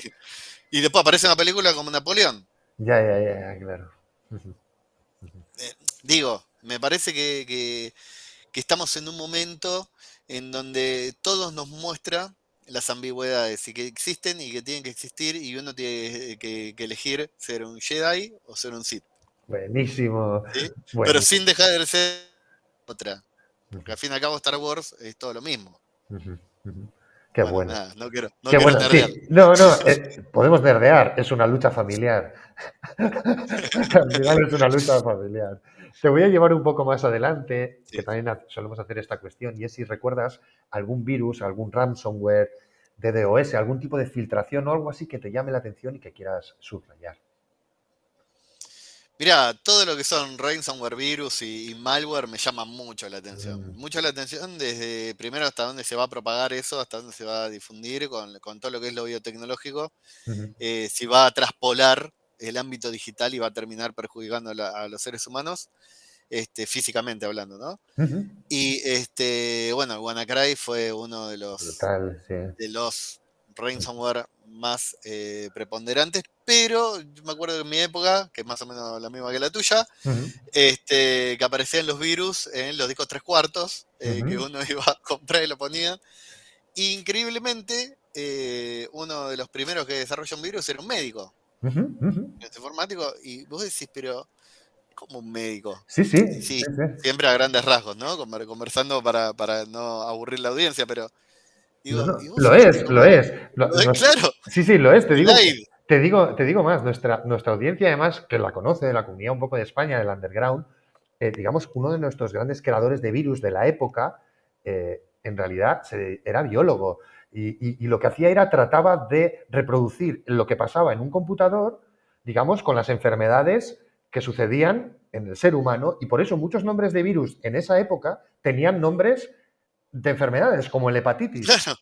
Y después aparece una película como Napoleón. Ya, ya, ya, ya, claro. Ujú, ujú. Digo, me parece que estamos en un momento en donde todos nos muestra las ambigüedades y que existen y que tienen que existir y uno tiene que elegir ser un Jedi o ser un Sith, Buenísimo, ¿sí? Pero buenísimo. sin dejar de ser otra, porque Ujú, al fin y al cabo Star Wars es todo lo mismo. ujú, ujú. Qué Bueno, bueno. nada, no Qué quiero bueno, nerdear. sí. No, no, podemos nerdear, es una lucha familiar. Al final es una lucha familiar. Te voy a llevar un poco más adelante, que Sí. también solemos hacer esta cuestión, y es si recuerdas algún virus, algún ransomware, DDoS, algún tipo de filtración o algo así que te llame la atención y que quieras subrayar. Mirá, todo lo que son ransomware virus y malware me llama mucho la atención. Mm, Mucho la atención desde primero hasta dónde se va a propagar eso, hasta dónde se va a difundir con todo lo que es lo biotecnológico, ujú, si va a traspolar el ámbito digital y va a terminar perjudicando a los seres humanos, físicamente hablando, ¿no? ujú. Y bueno, WannaCry fue uno Brutal, sí. de los ransomware más preponderantes, pero yo me acuerdo que en mi época, que es más o menos la misma que la tuya, Ujú, que aparecían los virus en los discos tres cuartos, que ujú, uno iba a comprar y lo ponía. Y increíblemente, uno de los primeros que desarrolló un virus era un médico, ujú, ujú. un informático, y vos decís, pero ¿cómo un médico? Sí, sí, Y sí, sí, sí. siempre a grandes rasgos, ¿no? Conversando para no aburrir la audiencia, pero No, digo, no, y vos lo fíjate es, lo cómo, es. claro, Sí, sí, lo es. el aire, Te digo más, nuestra audiencia, además, que la conoce de la comunidad un poco de España, del underground, digamos, uno de nuestros grandes creadores de virus de la época, en realidad era biólogo. Y lo que hacía era trataba de reproducir lo que pasaba en un computador, digamos, con las enfermedades que sucedían en el ser humano. Y por eso muchos nombres de virus en esa época tenían nombres de enfermedades, como el hepatitis. claro.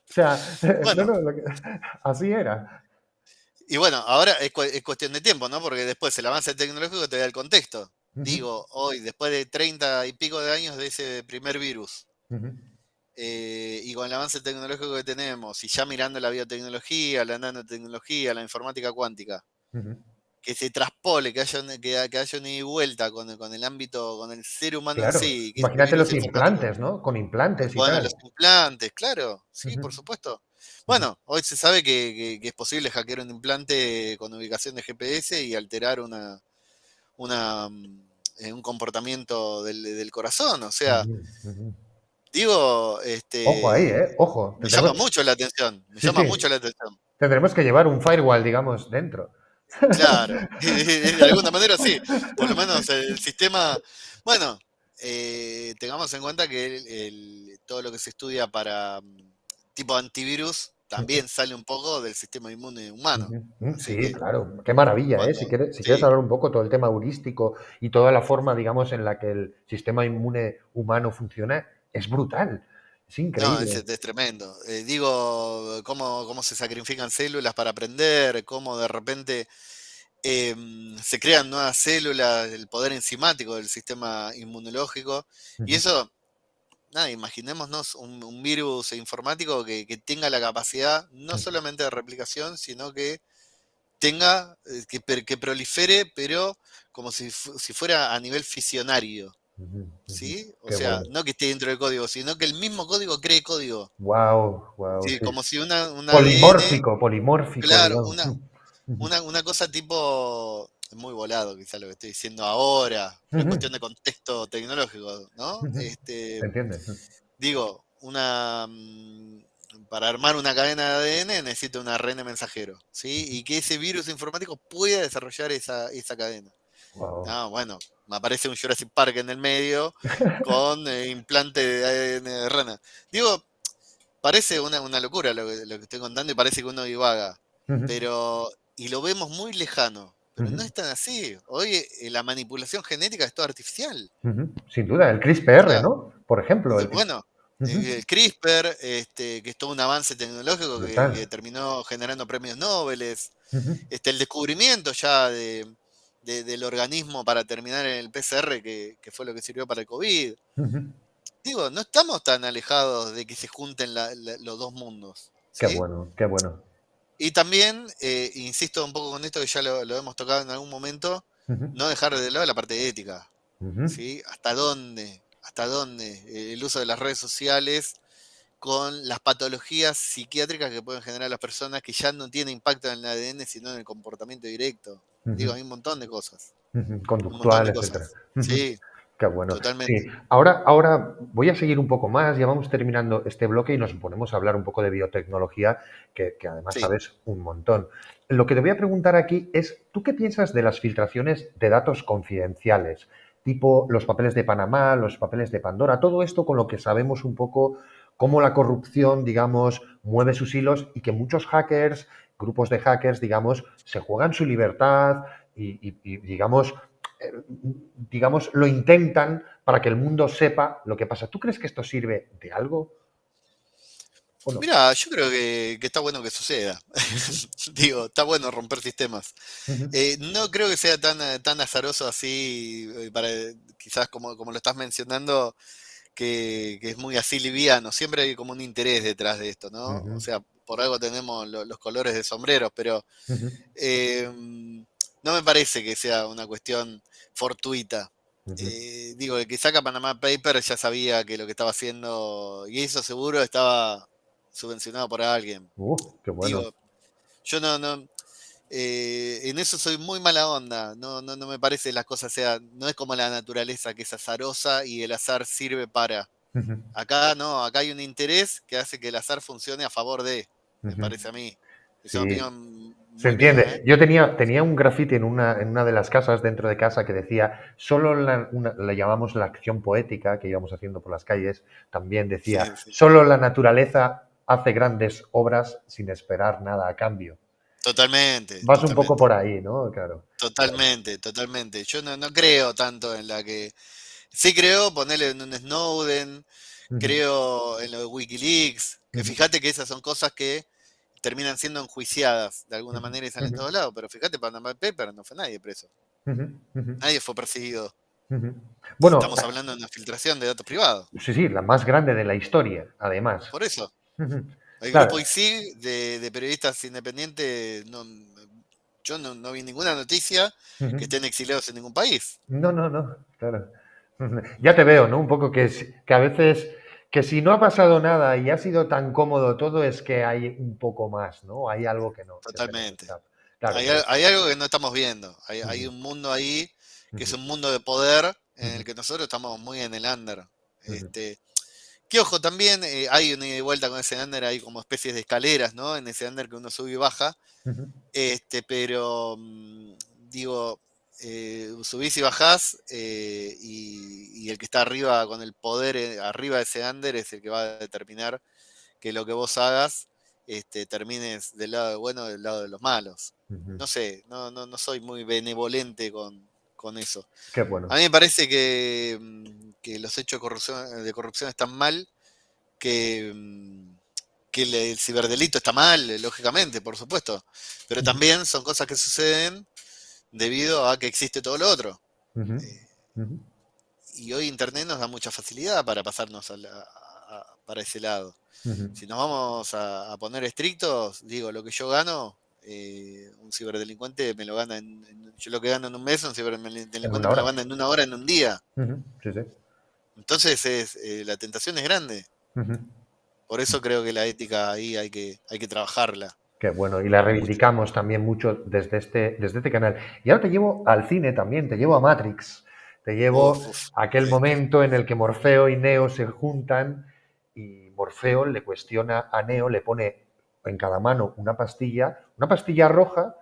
O sea, no, Bueno, no, así era. y bueno, ahora es cuestión de tiempo, ¿no? Porque después el avance tecnológico te da el contexto. Ujú, Digo, hoy, después de 30 y pico de años de ese primer virus, ujú, y con el avance tecnológico que tenemos, y ya mirando la biotecnología, la nanotecnología, la informática cuántica, ujú. que se traspole, que haya una ida y vuelta con el ámbito, con el ser humano en Claro. sí, que ese Imagínate virus los informático. implantes, ¿no? Con implantes y Bueno, los tal. implantes, claro, sí, Ujú, por supuesto. ujú, Bueno, hoy se sabe que es posible hackear un implante con ubicación de GPS y alterar un comportamiento del corazón. O sea, ujú, ujú. digo, Ojo ahí, ¿eh? Ojo. me llama mucho la atención, me Sí, llama sí. mucho la atención. Tendremos que llevar un firewall, digamos, dentro. Claro, de alguna manera sí, por lo menos el sistema, bueno, tengamos en cuenta que todo lo que se estudia para tipo antivirus también sale un poco del sistema inmune humano. Ujú, Así sí, que claro, qué maravilla, ¿eh? cuando, Si quieres sí, hablar un poco todo el tema heurístico y toda la forma, digamos, en la que el sistema inmune humano funciona, es brutal, es no, increíble. es tremendo. Digo, cómo se sacrifican células para aprender, cómo de repente se crean nuevas células, el poder enzimático del sistema inmunológico. Y Ujú, eso, nada, imaginémonos un virus informático que tenga la capacidad no ujú, solamente de replicación, sino que tenga, que prolifere, pero como si fuera a nivel fisionario, ujú, ujú. ¿sí? O Qué sea, bueno. no que esté dentro del código, sino que el mismo código cree código. Wow, wow, Sí, sí. como si un ADN, Polimórfico, claro, digamos. Ujú, una cosa tipo, muy volado quizá lo que estoy diciendo ahora, pero es ujú, cuestión de contexto tecnológico, ¿no? ujú. ¿Se entiende? Digo, para armar una cadena de ADN necesita un ARN mensajero, ¿sí? Y que ese virus informático pueda desarrollar esa cadena. Wow. Ah, bueno, me aparece un Jurassic Park en el medio con implante de ADN de rana. Digo, parece una locura lo que estoy contando y parece que uno divaga, Ujú, pero, y lo vemos muy lejano, pero ujú, no es tan así. Hoy la manipulación genética es todo artificial. ujú. Sin duda, el O CRISPR, sea, ¿no? Por ejemplo, bueno, Ujú. El CRISPR, que es todo un avance tecnológico que Brutal. terminó generando premios Nobel, Ujú, el descubrimiento ya del organismo para terminar en el PCR, que fue lo que sirvió para el COVID. ujú. Digo, no estamos tan alejados de que se junten los dos mundos, Qué ¿sí? bueno, qué bueno. Y también, insisto un poco con esto que ya lo hemos tocado en algún momento, Ujú, no dejar de lado la parte ética, ujú, ¿sí? ¿Hasta dónde el uso de las redes sociales con las patologías psiquiátricas que pueden generar las personas que ya no tienen impacto en el ADN, sino en el comportamiento directo? ujú, Digo, hay un montón de cosas, ujú. un montón Conductual, de etcétera. cosas. Ujú. Sí, Qué bueno. Sí, totalmente. ahora voy a seguir un poco más, ya vamos terminando este bloque y nos ponemos a hablar un poco de biotecnología, que además Sí. sabes un montón. Lo que te voy a preguntar aquí es, ¿tú qué piensas de las filtraciones de datos confidenciales? Tipo los papeles de Panamá, los papeles de Pandora, todo esto con lo que sabemos un poco cómo la corrupción, digamos, mueve sus hilos y que muchos hackers, grupos de hackers, digamos, se juegan su libertad digamos, eh, digamos, lo intentan para que el mundo sepa lo que pasa. ¿Tú crees que esto sirve de algo o no? Mira, yo creo que está bueno que suceda. Ujú, Digo, está bueno romper sistemas. ujú, No creo que sea tan azaroso así, quizás como lo estás mencionando, que es muy así liviano. Siempre hay como un interés detrás de esto, ¿no? O ujú, sea, por algo tenemos los colores de sombreros, pero ujú, no me parece que sea una cuestión fortuita. ujú. Digo, el que saca Panama Papers ya sabía que lo que estaba haciendo, y eso seguro estaba subvencionado por alguien. Qué bueno. Digo, yo en eso soy muy mala onda. No me parece que las cosas sean, no es como la naturaleza que es azarosa y el azar sirve para. Ujú, Acá no, acá hay un interés que hace que el azar funcione a favor de, me ujú. parece a mí. Es una Sí, opinión se muy mía, entiende. ¿eh? Yo tenía un grafiti en una de las casas dentro de casa que decía, solo la llamamos la acción poética que íbamos haciendo por las calles, también decía, Sí, sí. solo la naturaleza hace grandes obras sin esperar nada a cambio. Totalmente, Vas un poco totalmente. por ahí, ¿no? Claro. Claro. Totalmente, totalmente. Yo no creo tanto en la que. Sí creo ponerle en un Snowden, Ujú, creo en lo de Wikileaks, que ujú, fíjate que esas son cosas que terminan siendo enjuiciadas de alguna ujú, manera y salen en ujú, todos lados, pero fíjate, Panama Papers no fue nadie preso, ujú, ujú, nadie fue perseguido. ujú. Y Bueno, estamos hablando de una filtración de datos privados. sí, sí, la más grande de la historia, además. Por eso, Ujú. el Claro. grupo ISIG de periodistas independientes, yo no vi ninguna noticia Ujú. que estén exiliados en ningún país. No, no, no, claro. Ujú. Ya te veo, ¿no? Un poco que a veces, que si no ha pasado nada y ha sido tan cómodo todo, es que hay un poco más, ¿no? Hay algo que no Totalmente. está. Claro, Hay, claro. hay algo que no estamos viendo. Hay Ujú, un mundo ahí que es ujú, un mundo de poder en ujú, el que nosotros estamos muy en el under. ujú, Este, que ojo, también hay una ida y vuelta con ese under, hay como especies de escaleras, ¿no? En ese under que uno sube y baja. ujú, Pero digo, subís y bajás y el que está arriba con el poder arriba de ese under es el que va a determinar que lo que vos hagas termines del lado de bueno o del lado de los malos. ujú. No sé, no soy muy benevolente con eso. Qué A bueno. mí me parece que los hechos de corrupción están mal, que, que el ciberdelito está mal, lógicamente, por supuesto, pero Ujú, también son cosas que suceden debido a que existe todo lo otro. ujú, Eh, ujú, y hoy Internet nos da mucha facilidad para pasarnos para ese lado. ujú. Si nos vamos a poner estrictos, digo, lo que yo gano, un ciberdelincuente me lo gana yo lo que gano en un mes, un En ciberdelincuente una me lo hora. gana en una hora, en un día. Ujú, sí, sí. Entonces la tentación es grande. Ujú. Por eso creo que la ética ahí hay que trabajarla Qué bueno, y la mucho. reivindicamos también mucho desde este canal. Y ahora te llevo al cine también, te llevo a Matrix, te llevo Uf, uf, a aquel sí. momento en el que Morfeo y Neo se juntan y Morfeo le cuestiona a Neo, le pone en cada mano una pastilla roja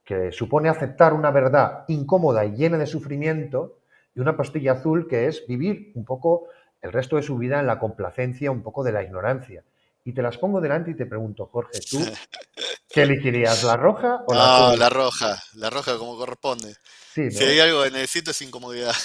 que supone aceptar una verdad incómoda y llena de sufrimiento, y una pastilla azul que es vivir un poco el resto de su vida en la complacencia, un poco de la ignorancia. Y te las pongo delante y te pregunto, Jorge, ¿tú qué elegirías, la roja o la No, azul? la roja como corresponde. Sí, Si hay ¿no? algo que necesito es incomodidad.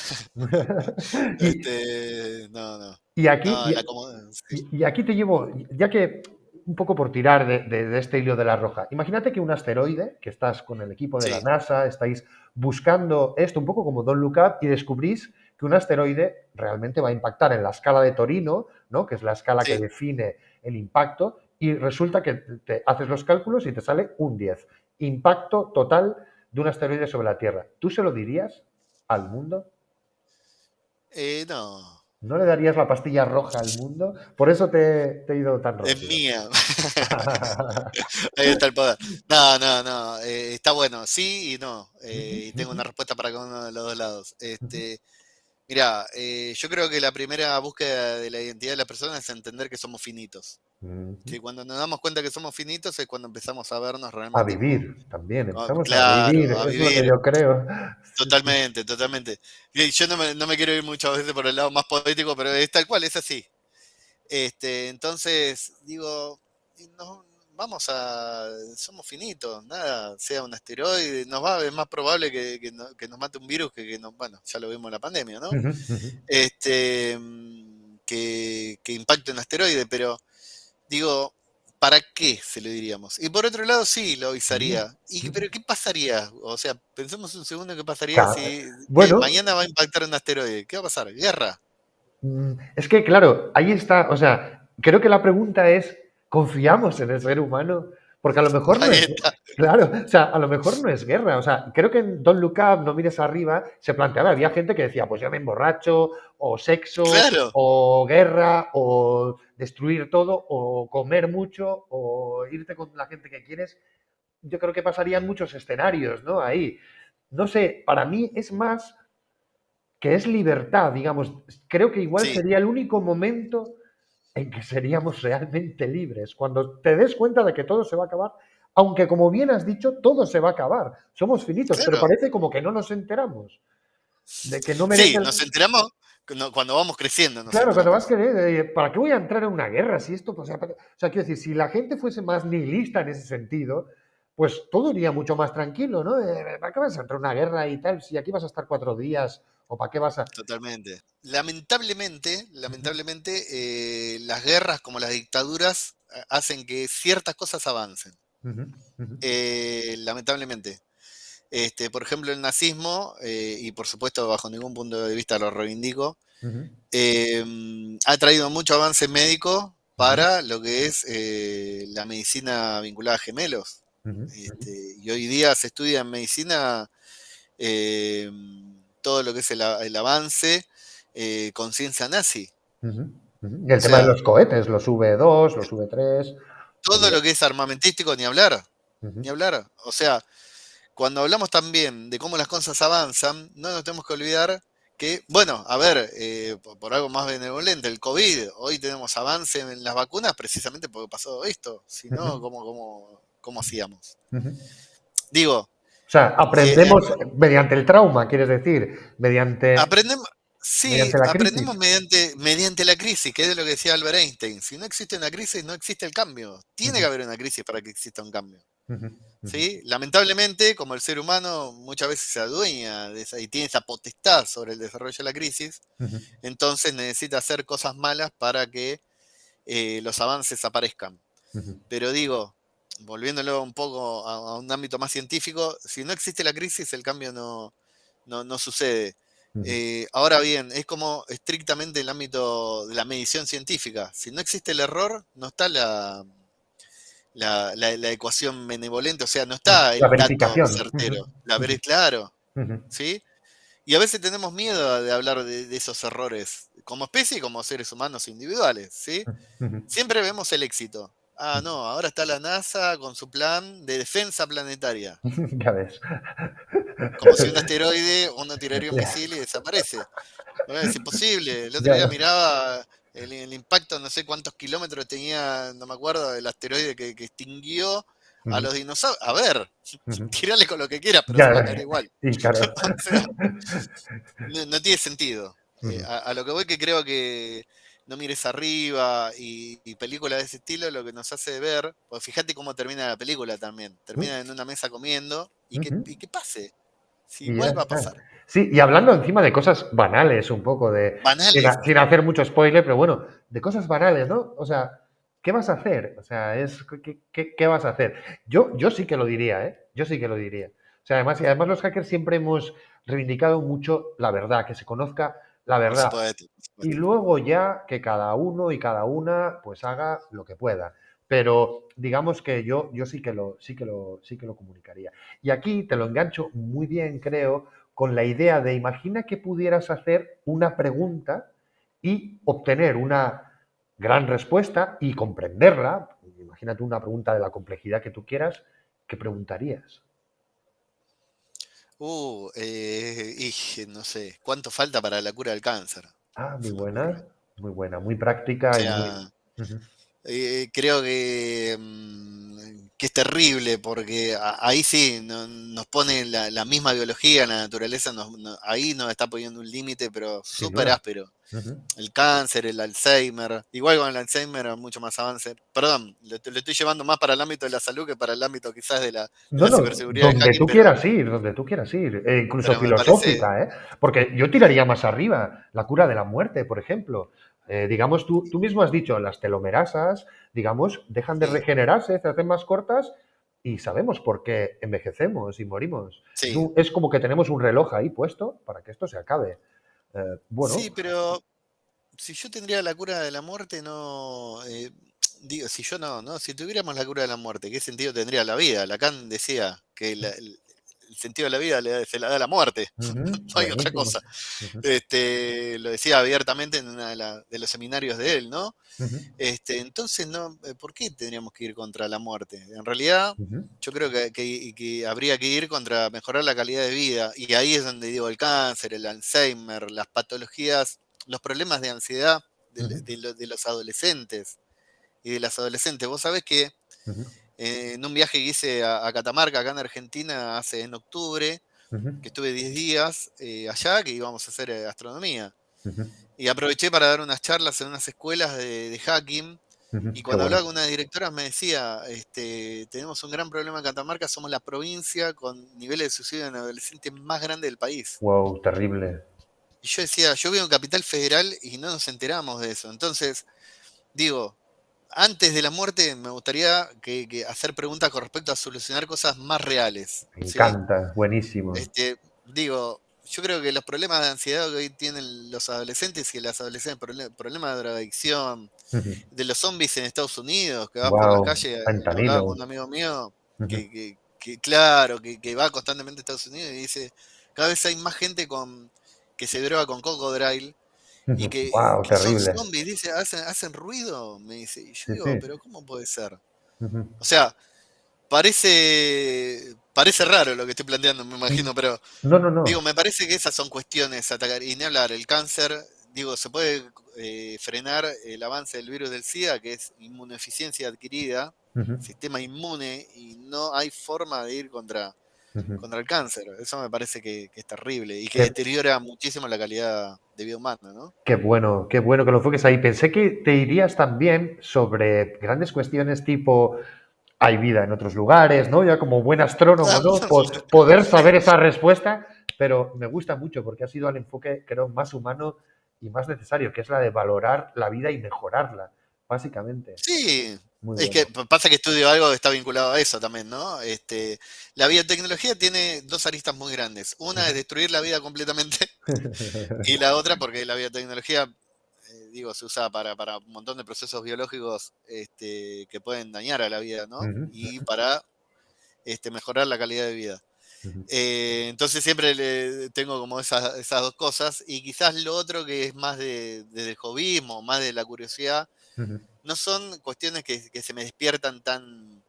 y, No, no. Y aquí, No, y, la comodidad, sí. y aquí te llevo, ya que un poco por tirar de este hilo de la roja, imagínate que un asteroide, que estás con el equipo de la Sí, NASA, estáis buscando esto un poco como Don't Look Up y descubrís que un asteroide realmente va a impactar en la escala de Torino, ¿no? Que es la escala que sí. define el impacto, y resulta que te haces los cálculos y te sale un 10. Impacto total de un asteroide sobre la Tierra. ¿Tú se lo dirías al mundo? No, ¿No le darías la pastilla roja al mundo? Por eso te he ido tan es rápido. mía. Ahí está el poder. No, no, no. Está bueno, sí y no. Y tengo una respuesta para cada uno de los dos lados. Mira, yo creo que la primera búsqueda de la identidad de la persona es entender que somos finitos. Que cuando nos damos cuenta que somos finitos es cuando empezamos a vernos A realmente como, vivir también, empezamos a vivir, claro, a es lo que vivir. yo creo. Sí, sí. Totalmente, totalmente. Y yo no me quiero ir muchas veces por el lado más poético, pero es tal cual, es así. Entonces, digo, y somos finitos, nada, sea un asteroide, es más probable que nos mate un virus bueno, ya lo vimos en la pandemia, ¿no? Ujú, ujú. Que impacte un asteroide, pero digo, ¿para qué se lo diríamos? Y por otro lado, sí, lo Ujú, avisaría. ujú. Pero qué pasaría? O sea, pensemos un segundo qué pasaría Ca- si Bueno, mañana va a impactar un asteroide. ¿Qué va a pasar? ¿Guerra? es que claro, ahí está, o sea, creo que la pregunta es, ¿confiamos en el ser humano? Porque a lo mejor no Ahí es, está. claro, o sea, a lo mejor no es guerra, o sea, creo que en Don't Look Up, No mires arriba, se planteaba, había gente que decía, pues yo me emborracho, o sexo, Claro, o guerra, o destruir todo, o comer mucho, o irte con la gente que quieres. Yo creo que pasarían muchos escenarios, ¿no? Ahí. No sé, para mí es más que es libertad, digamos. Creo que igual sí, sería el único momento en que seríamos realmente libres, cuando te des cuenta de que todo se va a acabar, aunque como bien has dicho, todo se va a acabar. Somos finitos, pero claro. parece como que no nos enteramos, de que no merece... Sí, nos enteramos cuando vamos creciendo, nos Claro, cuando vas enteramos. que, ¿para qué voy a entrar en una guerra si esto, pues, o sea, quiero decir, si la gente fuese más nihilista en ese sentido, pues todo iría mucho más tranquilo, ¿no? ¿Para qué vas a entrar en una guerra y tal? Si aquí vas a estar 4 días, o para qué vas a... Totalmente. Lamentablemente, las guerras como las dictaduras hacen que ciertas cosas avancen. Ujú, ujú, Lamentablemente. Por ejemplo, el nazismo, y por supuesto bajo ningún punto de vista lo reivindico, ujú, ha traído mucho avance médico ujú, para lo que es la medicina vinculada a gemelos. ujú, Y hoy día se estudia en medicina eh, todo lo que es el avance con ciencia nazi. ujú, ujú. Y O el tema de sea, los cohetes, los V2, los V3, todo lo que es armamentístico, ni hablar, ujú, ni hablar. O sea, cuando hablamos también de cómo las cosas avanzan, no nos tenemos que olvidar que, bueno, a ver, por algo más benevolente, el COVID, hoy tenemos avance en las vacunas precisamente porque pasó esto, si ujú, no, ¿cómo hacíamos? ujú. Digo, O sea, eh, eh, aprendemos mediante el trauma, quieres decir, aprendemos, sí, mediante la crisis. aprendemos mediante la crisis, que es lo que decía Albert Einstein. Si no existe una crisis, no existe el cambio. Tiene Ujú, que haber una crisis para que exista un cambio. ujú, ujú, ¿Sí? Lamentablemente, como el ser humano muchas veces se adueña y tiene esa potestad sobre el desarrollo de la crisis, ujú, entonces necesita hacer cosas malas para que los avances aparezcan. ujú, Pero digo, volviéndolo un poco a un ámbito más científico, si no existe la crisis, el cambio no sucede. ujú. Ahora bien, es como estrictamente el ámbito de la medición científica. Si no existe el error, no está la ecuación benevolente, o sea, no está La el dato verificación. Ujú, certero. ujú, Claro, ujú, ¿sí? Y a veces tenemos miedo de hablar de esos errores, como especie y como seres humanos individuales, ¿sí? ujú, Siempre vemos el éxito. Ah, no, ahora está la NASA con su plan de defensa planetaria. ujú. Ya ves. Como si un asteroide, uno tiraría un Ya, misil y desaparece. Es imposible. El otro ya día ves. miraba el impacto, no sé cuántos kilómetros tenía, no me acuerdo, del asteroide que extinguió a Ujú, los dinosaurios. A ver, ujú. tirale con lo que quieras, pero se Ya va a caer ves. igual. Y claro. O sea, no tiene sentido. Ujú, A lo que voy que creo que No mires arriba y películas de ese estilo lo que nos hace ver, pues fíjate cómo termina la película también. ujú, Termina en una mesa comiendo ujú. y que pase. Si Y ya igual va a está. pasar. Sí, y hablando encima de cosas banales, un poco Banales. sin hacer mucho spoiler, pero bueno, de cosas banales, ¿no? O sea, ¿qué vas a hacer? O sea, ¿qué vas a hacer? Yo sí que lo diría, ¿eh? Yo sí que lo diría. O sea, además los hackers siempre hemos reivindicado mucho la verdad, que se conozca la Por verdad. supuesto, por Y supuesto. luego ya que cada uno y cada una pues haga lo que pueda. Pero digamos que yo sí que lo comunicaría. Y aquí te lo engancho muy bien, creo, con la idea de imagina que pudieras hacer una pregunta y obtener una gran respuesta y comprenderla. Imagínate una pregunta de la complejidad que tú quieras, ¿qué preguntarías? No sé, ¿cuánto falta para la cura del cáncer? Ah, Se me ocurre. muy buena, muy O práctica y muy... sea, Ujú, creo que es terrible porque ahí sí nos pone la misma biología, la naturaleza, ahí nos está poniendo un límite, pero sin súper duda. áspero. Ujú. El cáncer, el Alzheimer, igual con el Alzheimer hay mucho más avance. Perdón, lo estoy llevando más para el ámbito de la salud que para el ámbito quizás de No, la no, ciberseguridad de hacking, donde tú quieras ir, incluso pero me parece, filosófica, ¿eh? Porque yo tiraría más arriba, la cura de la muerte, por ejemplo. Digamos, tú mismo has dicho, las telomerasas, digamos, dejan de sí, regenerarse, se hacen más cortas y sabemos por qué envejecemos y morimos. sí, Es como que tenemos un reloj ahí puesto para que esto se acabe. sí, Bueno, pero si yo tendría la cura de la muerte, no. Digo, si yo no, ¿no? Si tuviéramos la cura de la muerte, ¿qué sentido tendría la vida? Lacan decía que el sentido de la vida se la da la muerte, ujú, no hay otra buenísimo. cosa. Ujú, Lo decía abiertamente en uno de los seminarios de él, ¿no? ujú, Entonces, no, ¿por qué tendríamos que ir contra la muerte? En realidad, ujú, yo creo que habría que ir contra mejorar la calidad de vida. Y ahí es donde digo el cáncer, el Alzheimer, las patologías, los problemas de ansiedad ujú, de los adolescentes y de las adolescentes. Vos sabés que ujú, en un viaje que hice a Catamarca, acá en Argentina, en octubre, ujú, que estuve 10 días allá, que íbamos a hacer astronomía. ujú, Y aproveché para dar unas charlas en unas escuelas de hacking. ujú. Y Qué cuando bueno. hablaba con una directora me decía, tenemos un gran problema en Catamarca, somos la provincia con niveles de suicidio en adolescentes más grande del país. Wow, terrible. Y yo decía, yo vivo en Capital Federal y no nos enteramos de eso. Entonces, digo, antes de la muerte me gustaría que hacer preguntas con respecto a solucionar cosas más reales, Me ¿sí? encanta, buenísimo. Digo, yo creo que los problemas de ansiedad que hoy tienen los adolescentes y las adolescentes, problemas de drogadicción, de los zombies en Estados Unidos, que van por las Wow, calles, hablaba con fentanilo. un amigo mío, Ujú, claro, que va constantemente a Estados Unidos y dice, cada vez hay más gente que se droga con cocodrilo y ujú. Wow, que son terrible. zombies, dice, hacen ruido, me dice. Y yo Sí, sí. digo, pero ¿cómo puede ser? Ujú. O sea, parece raro lo que estoy planteando, me imagino, pero No, no, no. digo, me parece que esas son cuestiones a atacar. Y ni hablar, el cáncer, digo, se puede frenar el avance del virus del SIDA, que es inmunodeficiencia adquirida, Ujú, sistema inmune, y no hay forma de ir ujú. contra el cáncer. Eso me parece que es terrible y que Qué, deteriora muchísimo la calidad de vida humana, ¿no? qué bueno que lo enfoques ahí. Pensé que te irías también sobre grandes cuestiones tipo hay vida en otros lugares, ¿no? Ya como buen astrónomo, ¿no? Poder saber esa respuesta, pero me gusta mucho porque ha sido el enfoque, creo, más humano y más necesario, que es la de valorar la vida y mejorarla, básicamente. Sí, Muy es que bueno. pasa que estudio algo que está vinculado a eso también, ¿no? La biotecnología tiene dos aristas muy grandes. Una es destruir la vida completamente y la otra porque la biotecnología, digo, se usa para un montón de procesos biológicos que pueden dañar a la vida, ¿no? Ujú, Y para mejorar la calidad de vida. ujú, Entonces siempre tengo como esas dos cosas y quizás lo otro que es más del hobbyismo, más de la curiosidad ujú. no son cuestiones que se me despiertan tan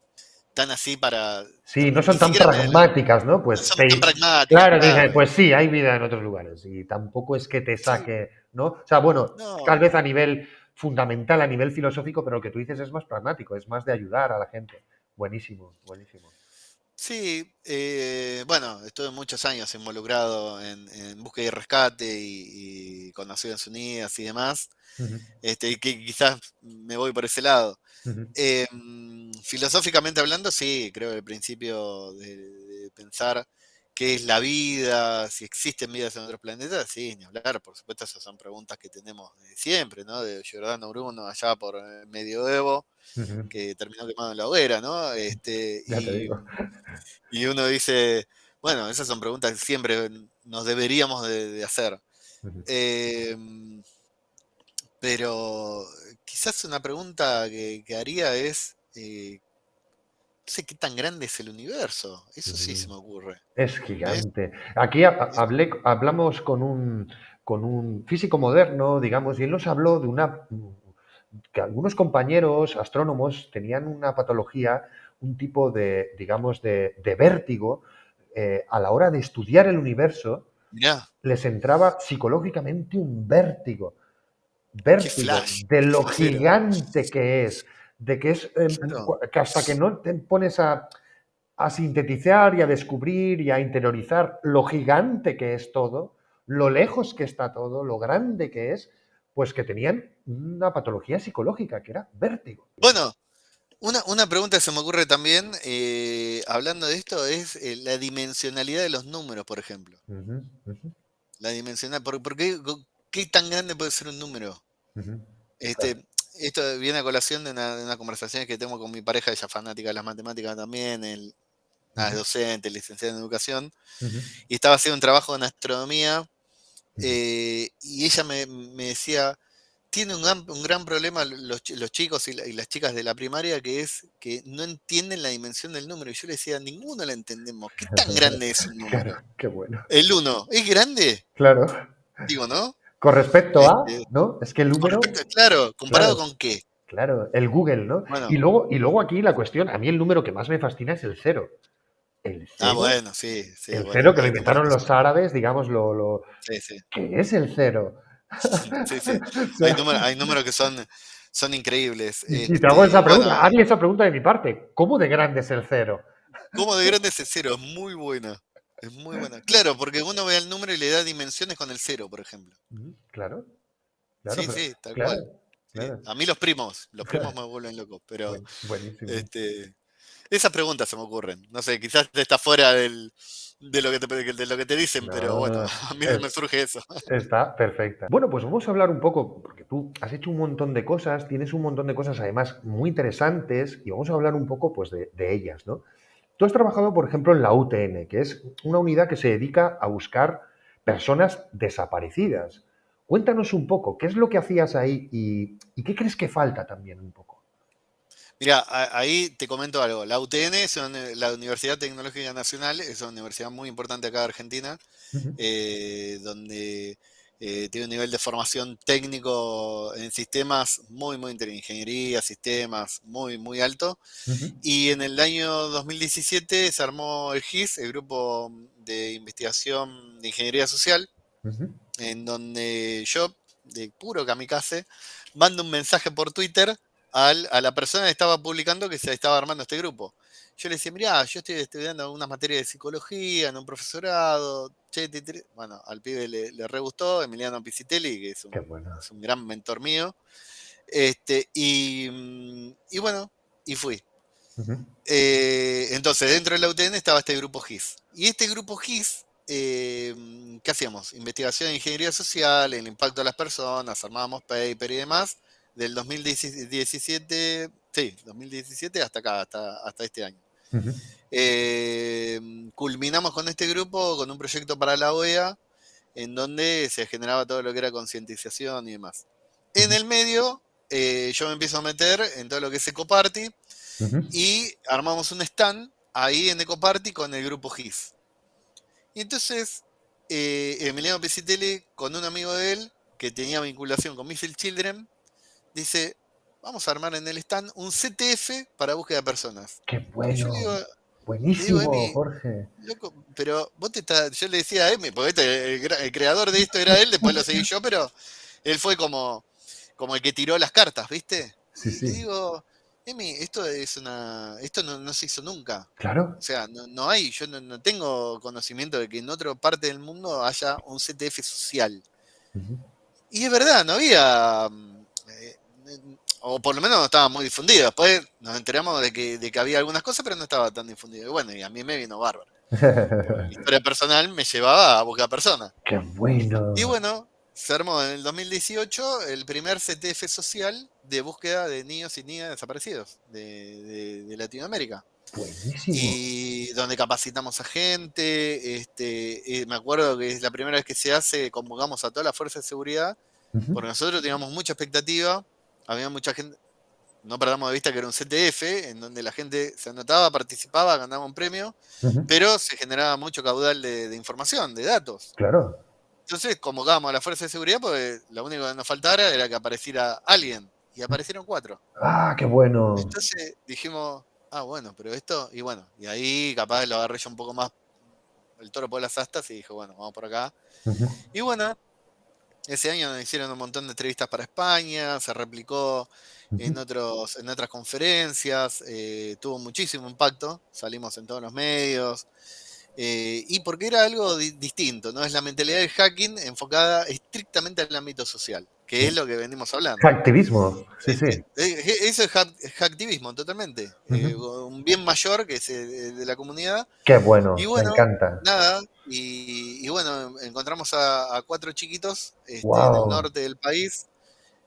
así para. Sí, no Ni son tan siquiera pragmáticas, ¿no? no son tan pragmáticas, Claro, te dicen, claro. pues sí, hay vida en otros lugares y tampoco es que te Sí, saque, ¿no? O sea, bueno, tal no. vez a nivel fundamental, a nivel filosófico, pero lo que tú dices es más pragmático, es más de ayudar a la gente. Buenísimo, buenísimo. Sí, bueno, estuve muchos años involucrado en búsqueda y rescate y con Naciones Unidas y demás, Ujú, y que quizás me voy por ese lado. ujú, Filosóficamente hablando, sí, creo que el principio de pensar qué es la vida, si existen vidas en otros planetas, sí, ni hablar, por supuesto, esas son preguntas que tenemos de siempre, ¿no? De Giordano Bruno allá por el medioevo, Ujú. que terminó quemado en la hoguera, ¿no? Ya te digo. Y uno dice, bueno, esas son preguntas que siempre nos deberíamos de hacer. Ujú, Em, pero quizás una pregunta que haría es, no sé qué tan grande es el universo. Eso sí se ujú. me ocurre. Es ¿Ves? gigante. Aquí hablamos con un físico moderno, digamos, y él nos habló de que algunos compañeros astrónomos tenían una patología, un tipo de, digamos, de vértigo a la hora de estudiar el universo, Mirá, les entraba psicológicamente un qué vértigo flash, de qué lo flashero. gigante que es, de que es, Claro. que hasta que no te pones a sintetizar y a descubrir y a interiorizar lo gigante que es todo, lo lejos que está todo, lo grande que es, pues que tenían una patología psicológica, que era vértigo. Bueno, una pregunta que se me ocurre también, hablando de esto, es la dimensionalidad de los números, por ejemplo. Ujú, ujú, La dimensional, ¿por qué, qué tan grande puede ser un número? ujú. Claro. Este, esto viene a colación de una conversación que tengo con mi pareja, ella es fanática de las matemáticas también, es Ujú, docente, licenciada en educación, ujú, y estaba haciendo un trabajo en astronomía, ujú. y ella me decía, tiene un gran problema los chicos y las chicas de la primaria, que es que no entienden la dimensión del número. Y yo le decía, ninguno la entendemos. ¿Qué tan grande es un Claro, número? qué bueno. El uno, ¿es grande? Claro. Digo, ¿no? Con respecto a, Este, ¿no? Es que el con número, respecto, claro, ¿comparado claro, con qué? claro, el Google, ¿no? Bueno, Y luego aquí la cuestión, a mí el número que más me fascina es el cero. El cero, bueno, sí, sí, el bueno, cero que lo hay números inventaron que los son. árabes, digamos, Sí, sí, ¿qué es el cero? sí, sí. O sea, Hay números que son increíbles. y te hago esa pregunta, Bueno, haría esa pregunta de mi parte, ¿cómo de grande es el cero? ¿cómo de grande es el cero? Es muy buena. Es muy buena. Claro, porque uno ve el número y le da dimensiones con el cero, por ejemplo. Claro, claro, Sí, pero, sí, tal claro, cual. Sí. claro. A mí los primos me vuelven loco, pero Buenísimo. este, esas preguntas se me ocurren. No sé, quizás está fuera de lo que te dicen, pero No, bueno, no, a mí es- me surge eso. está perfecta. Bueno, pues vamos a hablar un poco, porque tú has hecho un montón de cosas, tienes un montón de cosas además muy interesantes y vamos a hablar un poco pues de ellas, ¿no? Tú has trabajado, por ejemplo, en la UTN, que es una unidad que se dedica a buscar personas desaparecidas. Cuéntanos un poco, ¿qué es lo que hacías ahí y qué crees que falta también un poco? Mira, ahí te comento algo. La UTN la Universidad Tecnológica Nacional, es una universidad muy importante acá de Argentina, Ujú, donde tiene un nivel de formación técnico en sistemas muy ingeniería, sistemas muy alto. ujú, Y en el año 2017 se armó el GIS, el Grupo de Investigación de Ingeniería Social, ujú. en donde yo, de puro kamikaze, mando un mensaje por Twitter a la persona que estaba publicando que se estaba armando este grupo. Yo le decía, mirá, yo estoy estudiando algunas materias de psicología en un profesorado. Che, bueno, al pibe le re gustó, Emiliano Piscitelli, que Qué bueno. es un gran mentor mío. Y bueno, y fui. Ujú, Entonces, dentro de la UTN estaba este grupo GIS. Y este grupo GIS, ¿qué hacíamos? Investigación de ingeniería social, el impacto de las personas, armábamos paper y demás, del 2017, sí, 2017 hasta acá, hasta este año. ujú, Eh, Culminamos con este grupo con un proyecto para la OEA, en donde se generaba todo lo que era concientización y demás. En ujú, el medio, yo me empiezo a meter en todo lo que es Ecoparty, ujú. y armamos un stand ahí en Ecoparty con el grupo GIS. Y entonces, Emiliano Pesitelli, con un amigo de él, que tenía vinculación con Missile Children, dice, vamos a armar en el stand un CTF para búsqueda de personas. Qué Y yo bueno. le digo, Buenísimo, Emi, Jorge. loco, pero vos te estás, yo le decía a Emi, porque el creador de esto era él, después lo seguí yo, pero él fue como el que tiró las cartas, ¿viste? Sí, Y le sí. digo, Emi, esto no se hizo nunca. Claro. O sea, no hay, yo no tengo conocimiento de que en otra parte del mundo haya un CTF social. Ujú. Y es verdad, no había, o por lo menos no estaba muy difundido. Después nos enteramos de que había algunas cosas, pero no estaba tan difundido. Y bueno, y a mí me vino bárbaro. Porque mi historia personal me llevaba a buscar personas. Qué Y bueno. bueno, se armó en el 2018 el primer CTF social de búsqueda de niños y niñas desaparecidos de Latinoamérica. Buenísimo. Y donde capacitamos a gente, me acuerdo que es la primera vez que se hace, convocamos a toda la fuerza de seguridad, Ujú, porque nosotros teníamos mucha expectativa, había mucha gente, no perdamos de vista que era un CTF, en donde la gente se anotaba, participaba, ganaba un premio, ujú. pero se generaba mucho caudal de información, de datos. Claro. Entonces convocábamos a la fuerza de seguridad porque lo único que nos faltara era que apareciera alguien, y aparecieron 4. Ah, qué bueno. Entonces dijimos, ah, bueno, pero esto, y bueno, y ahí capaz lo agarré yo un poco más el toro por las astas y dije, bueno, vamos por acá. Ujú, Y bueno, ese año nos hicieron un montón de entrevistas para España, se replicó ujú. en otras conferencias, tuvo muchísimo impacto, salimos en todos los medios, y porque era algo distinto, ¿no? Es la mentalidad del hacking enfocada estrictamente al ámbito social, que es lo que venimos hablando. Activismo. Sí, sí. Eso es hacktivismo, totalmente. Ujú. Un bien mayor que es de la comunidad. Qué Y bueno. Me bueno, encanta. nada. Y bueno, encontramos a 4 chiquitos en el Wow. norte del país.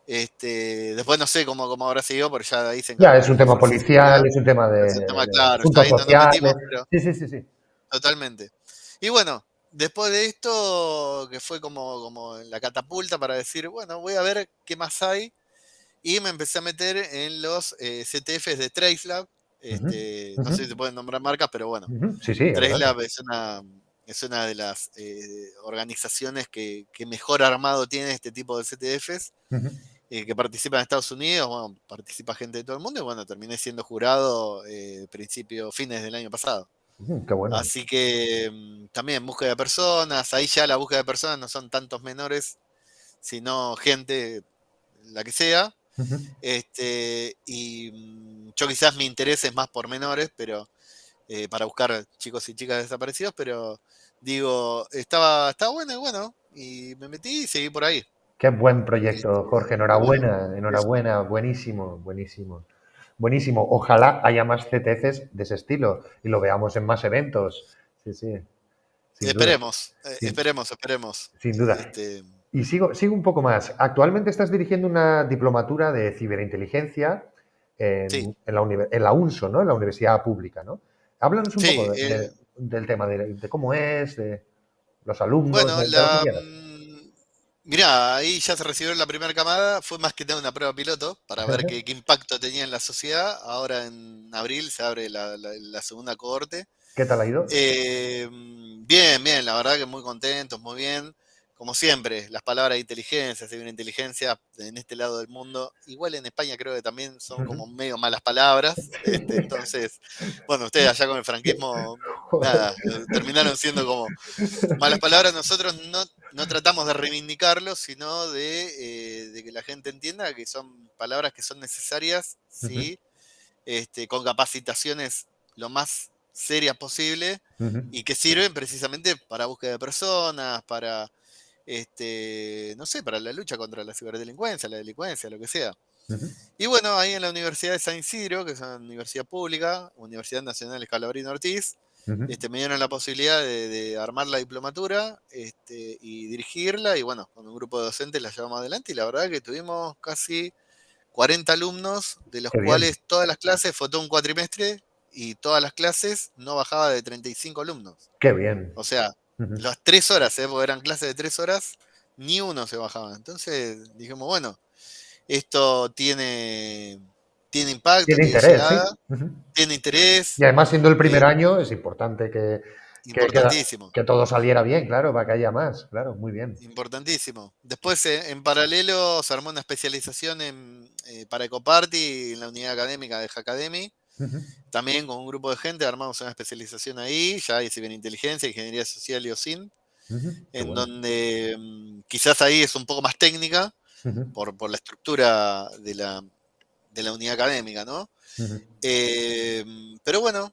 Después no sé cómo habrá sido, porque ya de ahí se Ya, es un encargaron la tema fuerza de seguridad. policial, es un tema Es un tema de claro, ya asuntos ahí no nos sociales. metimos, pero Sí, sí, sí, sí. totalmente. Y bueno, después de esto, que fue como la catapulta para decir, bueno, voy a ver qué más hay. Y me empecé a meter en los CTFs de Tracelab. Ujú, No ujú, sé si se pueden nombrar marcas, pero bueno, ujú. Sí, sí, adelante. Tracelab es una de las organizaciones que mejor armado tiene este tipo de CTFs, Ujú, que participa en Estados Unidos, bueno, participa gente de todo el mundo, y bueno, terminé siendo jurado fines del año pasado. ujú. Qué bueno. Así que también búsqueda de personas, ahí ya la búsqueda de personas no son tantos menores, sino gente, la que sea. Ujú. Yo quizás mi interés es más por menores, pero para buscar chicos y chicas desaparecidos, pero digo, estaba bueno y bueno, y me metí y seguí por ahí. Qué buen proyecto, Jorge. Y bueno, Enhorabuena, eso. enhorabuena. Buenísimo, buenísimo. Buenísimo. Ojalá haya más CTCs de ese estilo y lo veamos en más eventos. Sí, sí, sin duda. Esperemos, Sin, esperemos. sin duda. Y sigo un poco más. Actualmente estás dirigiendo una diplomatura de ciberinteligencia Sí, en la UNSO, ¿no? En la Universidad Pública, ¿no? Háblanos un sí. poco del tema, de cómo es, de los alumnos, Bueno, de lo que quieras. mirá, ahí ya se recibió la primera camada, fue más que nada una prueba piloto para ver qué impacto tenía en la sociedad. Ahora en abril se abre la segunda cohorte. ¿Qué tal ha ido? Bien, bien, la verdad que muy contentos, muy bien. Como siempre, las palabras inteligencia, ciberinteligencia en este lado del mundo, igual en España creo que también son como medio malas palabras. Entonces, bueno, ustedes allá con el franquismo, nada, terminaron siendo como malas palabras. Nosotros no tratamos de reivindicarlo, sino de que la gente entienda que son palabras que son necesarias, Ujú, sí, con capacitaciones lo más serias posible ujú, y que sirven precisamente para búsqueda de personas, para, no sé, para la lucha contra la ciberdelincuencia, la delincuencia, lo que sea. ujú, Y bueno, ahí en la Universidad de San Isidro, que es una universidad pública, Universidad Nacional Escalabrino Ortiz, ujú. me dieron la posibilidad de armar la diplomatura y dirigirla, y bueno, con un grupo de docentes la llevamos adelante, y la verdad que tuvimos casi 40 alumnos, de los Qué bien, cuales todas las clases, fue todo un cuatrimestre, y todas las clases no bajaba de 35 alumnos. qué bien. O sea, Ujú. las 3 horas, porque eran clases de 3 horas, ni uno se bajaba. Entonces dijimos, bueno, esto tiene impacto, Tiene tiene interés, sí. llegada, Ujú. tiene Y interés, además, siendo el eh, primer año, es importante que, que- importantísimo. que todo saliera bien, claro, para que haya más. Claro, muy bien. Importantísimo. Después, en paralelo, se armó una especialización para Ecoparty en la unidad académica de Hackademy. Ujú, También con un grupo de gente armamos una especialización ahí, ya hay ciberinteligencia, ingeniería social y OSINT, ujú. Qué en bueno. donde quizás ahí es un poco más técnica Ujú, por la estructura de la unidad académica, ¿no? ujú, Eh, pero bueno,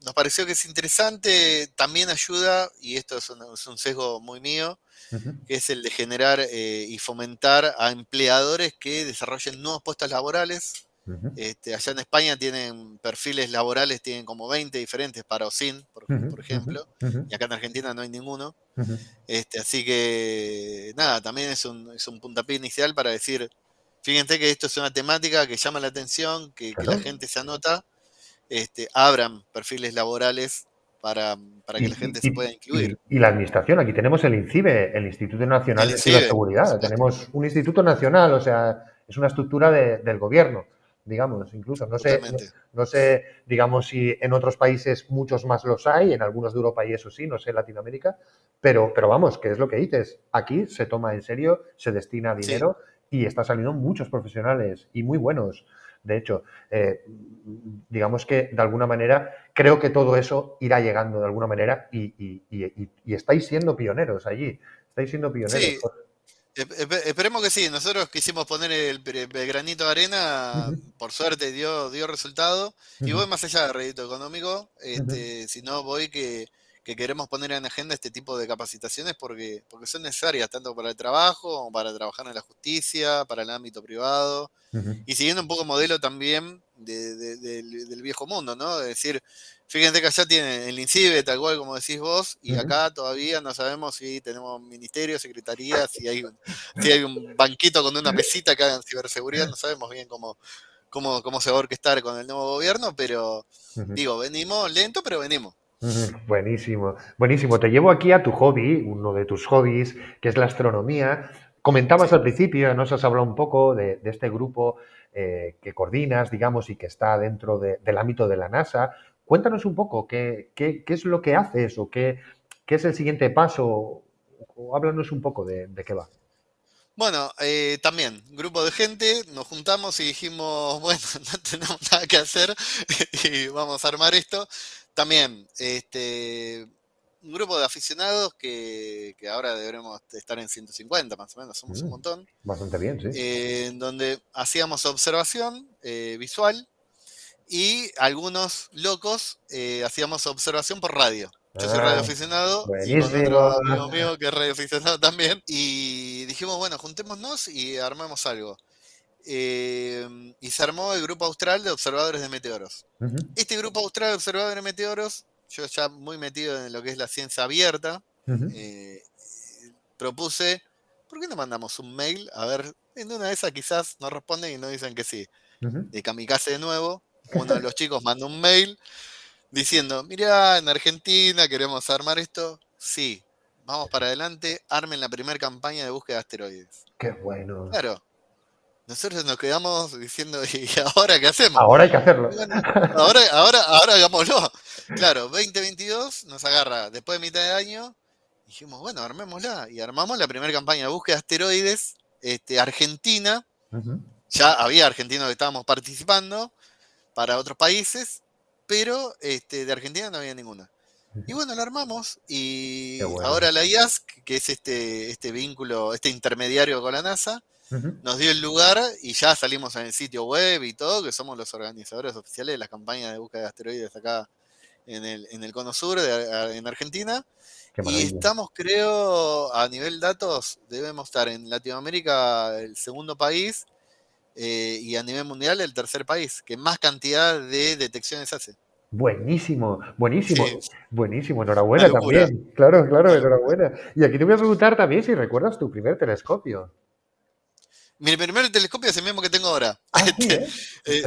nos pareció que es interesante, también ayuda, y esto es un sesgo muy mío, ujú. que es el de generar y fomentar a empleadores que desarrollen nuevos puestos laborales Ujú, Allá en España tienen perfiles laborales, tienen como 20 diferentes para OSINT, ujú, por ujú, ejemplo, ujú, y acá en Argentina no hay ninguno. ujú. Así que nada, también es un puntapié inicial para decir, fíjense que esto es una temática que llama la atención, que la Claro. gente se anota, abran perfiles laborales para Y, que la gente se pueda incluir. y la administración, aquí tenemos el INCIBE, el Instituto El Nacional de INCIBE, por Ciberseguridad. supuesto, Tenemos un instituto nacional, o sea, es una estructura del gobierno, digamos, incluso. No sé, no, totalmente. no sé, digamos, si en otros países muchos más los hay, en algunos de Europa y eso sí, no sé, en Latinoamérica, pero vamos, que es lo que dices. Aquí se toma en serio, se destina Sí, dinero y están saliendo muchos profesionales y muy buenos. De hecho, eh, digamos que de alguna manera creo que todo eso irá llegando de alguna manera y estáis siendo pioneros allí. Estáis siendo pioneros. sí, esperemos que sí. Nosotros quisimos poner el granito de arena, Ujú, por suerte dio resultado, y ujú, voy más allá del rédito económico, ujú, sino voy que queremos poner en agenda este tipo de capacitaciones porque son necesarias tanto para el trabajo, como para trabajar en la justicia, para el ámbito privado. ujú, Y siguiendo un poco modelo también del viejo mundo, ¿no? Es decir, fíjense que allá tienen el INCIBE, tal cual como decís vos, y ujú. acá todavía no sabemos si tenemos ministerio, secretaría, si hay un banquito con una mesita acá en ciberseguridad, no sabemos bien cómo se va a orquestar con el nuevo gobierno, pero Ujú, digo, venimos lento, pero venimos. ujú. Buenísimo, buenísimo. Te llevo aquí a tu hobby, uno de tus hobbies, que es la astronomía. Comentabas Sí. al principio, nos has hablado un poco de este grupo que coordinas, digamos, y que está dentro del ámbito de la NASA. Cuéntanos un poco qué es lo que haces o qué es el siguiente paso, o háblanos un poco de qué va. Bueno, también, grupo de gente, nos juntamos y dijimos, bueno, no tenemos nada que hacer y vamos a armar esto. También, un grupo de aficionados que ahora deberemos estar en 150 más o menos, somos un Mm, montón, bastante bien, sí. en donde hacíamos observación visual y algunos locos hacíamos observación por radio. Yo soy Ah, radioaficionado y con buenísimo. otro amigo mío que es radioaficionado también. Y dijimos, bueno, juntémonos y armamos algo. Y se armó el Grupo Austral de Observadores de Meteoros. Ujú, Este Grupo Austral de Observadores de Meteoros, yo ya muy metido en lo que es la ciencia abierta, ujú, eh, propuse, ¿por qué no mandamos un mail? A ver, en una de esas quizás nos responden y nos dicen que sí. ujú. De Kamikaze de nuevo, uno de los chicos mandó un mail diciendo, mirá, en Argentina queremos armar esto. Sí, vamos para adelante, armen la primera campaña de búsqueda de asteroides. Qué bueno. Claro, nosotros nos quedamos diciendo, ¿y ahora qué hacemos? Ahora hay que hacerlo. Y bueno, ahora hagámoslo. Claro, 2022 nos agarra después de mitad de año. Dijimos, bueno, armémosla. Y armamos la primera campaña de búsqueda de asteroides, Argentina. Ujú, Ya había argentinos que estábamos participando para otros países, pero de Argentina no había ninguna. Y ujú. bueno, lo armamos Qué y bueno. ahora la IASC, que es este vínculo, este intermediario con la NASA, Ujú, nos dio el lugar y ya salimos en el sitio web y todo, que somos los organizadores oficiales de las campañas de búsqueda de asteroides acá en el Cono Sur, en Argentina. qué Y maravilla. estamos, creo, a nivel datos, debemos estar en Latinoamérica el segundo país y a nivel mundial el tercer país, que más cantidad de detecciones hace. Buenísimo, Sí, buenísimo, buenísimo. una Enhorabuena locura, también. Claro, claro, una locura. enhorabuena. Y aquí te voy a preguntar también si recuerdas tu primer telescopio. Mi primer telescopio es el mismo que tengo ahora. Ah, sí, ¿eh?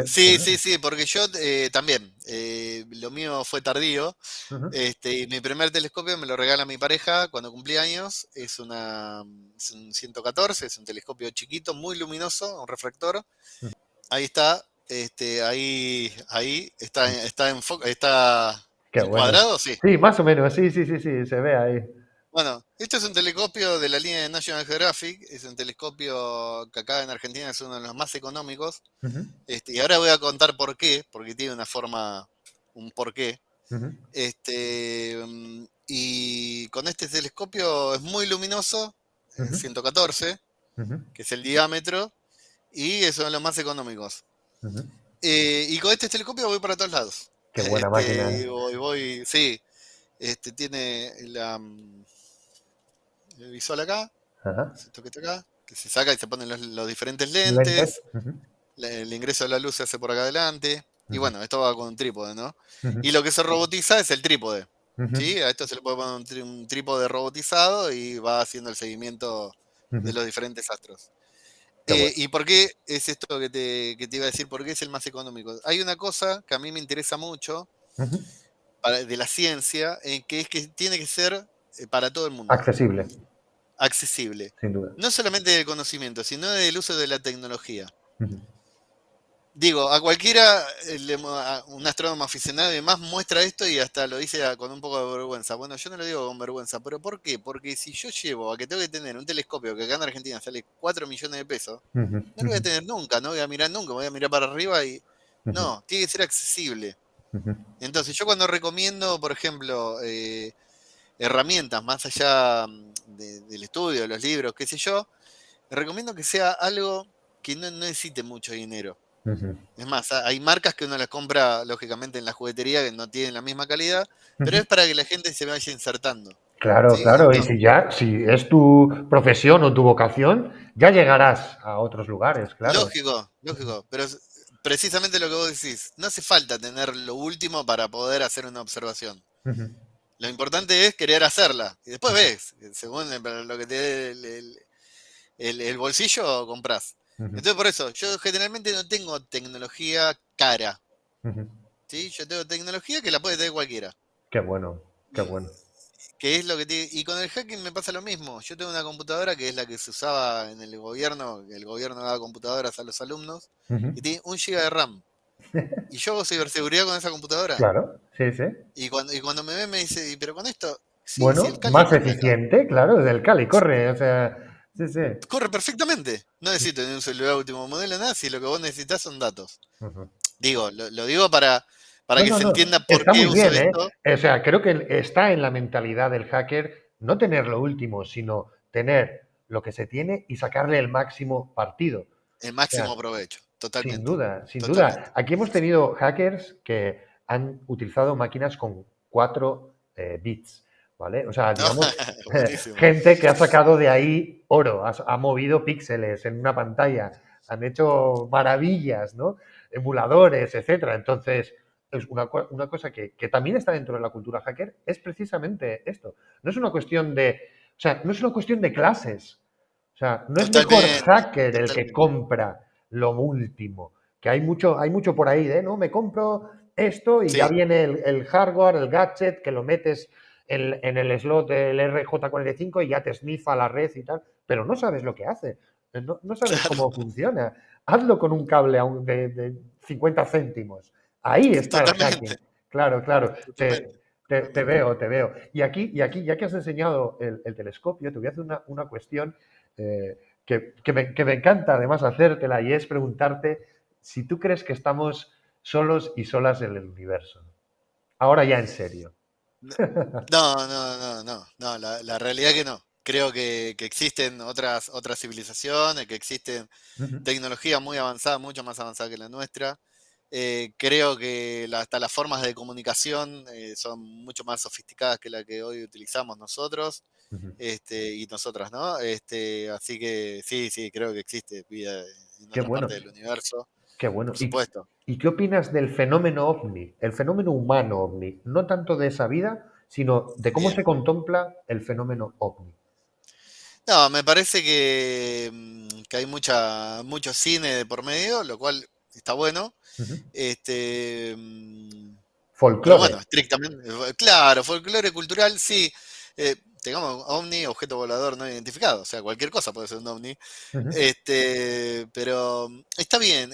Sí, sí, sí, porque yo también, lo mío fue tardío. Ujú, Y mi primer telescopio me lo regala mi pareja cuando cumplí años. Es un 114, es un telescopio chiquito, muy luminoso, un refractor. ujú. Ahí está, ahí está Qué bueno. encuadrado, sí. Sí, más o menos, sí, sí, sí, sí, se ve ahí. Bueno, este es un telescopio de la línea de National Geographic, es un telescopio que acá en Argentina es uno de los más económicos, Ujú, y ahora voy a contar por qué, porque tiene una forma, un porqué. ujú, Y con este telescopio es muy luminoso, ujú, 114, ujú, que es el diámetro, y es uno de los más económicos. ujú. Y con este telescopio voy para todos lados. Qué buena máquina. Sí, tiene el visual acá, Ajá. esto que está acá, que se saca y se ponen los diferentes Lentes. lentes. Ujú. el ingreso de la luz se hace por acá adelante, y Ujú, bueno, esto va con un trípode, ¿no? ujú, Y lo que se robotiza es el trípode, ujú, ¿sí? A esto se le puede poner un trípode robotizado y va haciendo el seguimiento de ujú. los diferentes astros. Qué bueno. ¿Y por qué es esto que te iba a decir? ¿Por qué es el más económico? Hay una cosa que a mí me interesa mucho Ujú. de la ciencia, que es que tiene que ser para todo el mundo, Accesible, accesible. sin duda. No solamente del conocimiento, sino del uso de la tecnología. Ujú, Digo, a cualquiera, a un astrónomo aficionado y demás muestra esto y hasta lo dice con un poco de vergüenza. Bueno, yo no lo digo con vergüenza, pero ¿por qué? Porque si yo llevo a que tengo que tener un telescopio que acá en Argentina sale 4 millones de pesos, ujú, no lo voy ujú, a tener nunca, no voy a mirar nunca, voy a mirar para arriba y ujú, no, tiene que ser accesible. ujú, Entonces, yo cuando recomiendo, por ejemplo, herramientas más allá del estudio, de los libros, qué sé yo, recomiendo que sea algo que no necesite mucho dinero. ujú, Es más, hay marcas que uno las compra, lógicamente, en la juguetería que no tienen la misma calidad, pero ujú. es para que la gente se vaya insertando. Claro, ¿Sí? claro. Y Entonces, si ya, si es tu profesión o tu vocación, ya llegarás a otros lugares, claro. lógico, Ujú, lógico, pero es precisamente lo que vos decís, no hace falta tener lo último para poder hacer una observación. ujú, Lo importante es querer hacerla. Y después ves, según lo que te dé el bolsillo, comprás. ujú, Entonces, por eso, yo generalmente no tengo tecnología cara. ujú. ¿Sí? Yo tengo tecnología que la puede tener cualquiera. Qué bueno, qué Y, bueno. que es lo que y con el hacking me pasa lo mismo. Yo tengo una computadora que es la que se usaba en el gobierno, que el gobierno daba computadoras a los alumnos, Ujú. y tiene 1 GB de RAM. Y yo hago ciberseguridad con esa computadora. Claro, sí, sí. Y cuando me ve me dice, "¿Y pero con esto, sí, sí, el Bueno, Cali más corre acá. eficiente, claro, del Cali, corre, o sea, sí, sí. Corre perfectamente. No necesito ni un celular último modelo, nada, si lo que vos necesitas son datos. Ujú. Digo, lo digo para No, que no, se no, entienda por está qué muy uso bien, ¿eh? esto. O sea, creo que está en la mentalidad del hacker no tener lo último, sino tener lo que se tiene y sacarle el máximo partido. El O sea, máximo provecho. sin Totalmente. duda, sin duda. Totalmente. Aquí hemos tenido hackers que han utilizado máquinas con 4 bits, ¿vale? O sea, No, digamos, buenísimo. gente que ha sacado de ahí oro, ha movido píxeles en una pantalla, han hecho maravillas, ¿no? Emuladores, etcétera. Entonces, es una cosa que también está dentro de la cultura hacker, es precisamente esto. No es una cuestión de, o sea, no es una cuestión de clases. O sea, no es mejor Totalmente, hacker el que totalmente. compra lo último. Que hay mucho por ahí de, ¿no? Me compro esto y ya Sí, viene el hardware, el gadget, que lo metes en el slot del RJ45 y ya te sniffa la red y tal, pero no sabes lo que hace, no sabes claro, cómo funciona. Hazlo con un cable de 50 céntimos. Ahí está el hacking. totalmente, Claro, claro, totalmente, te totalmente. veo, te veo. Y aquí, ya que has enseñado el telescopio, te voy a hacer una cuestión que me encanta además hacértela y es preguntarte si tú crees que estamos solos y solas en el universo. Ahora ya en serio. No, no, la realidad que no. Creo que existen otras civilizaciones, que existen Ujú, tecnología muy avanzada, mucho más avanzada que la nuestra. Creo que hasta las formas de comunicación son mucho más sofisticadas que la que hoy utilizamos nosotros, ujú. y nosotras, ¿no? Así que sí, sí, creo que existe vida en Qué otras bueno, partes del universo, qué bueno. por ¿Y, supuesto. y qué opinas del fenómeno ovni, el fenómeno humano ovni? No tanto de esa vida, sino de cómo Bien. se contempla el fenómeno ovni. No, me parece que hay mucho cine de por medio, lo cual está bueno. Ujú. Este, mm, pero Folclore. bueno, estrictamente, claro, folclore cultural, sí. Tengamos ovni, objeto volador no identificado, o sea, cualquier cosa puede ser un ovni. Ujú, Pero está bien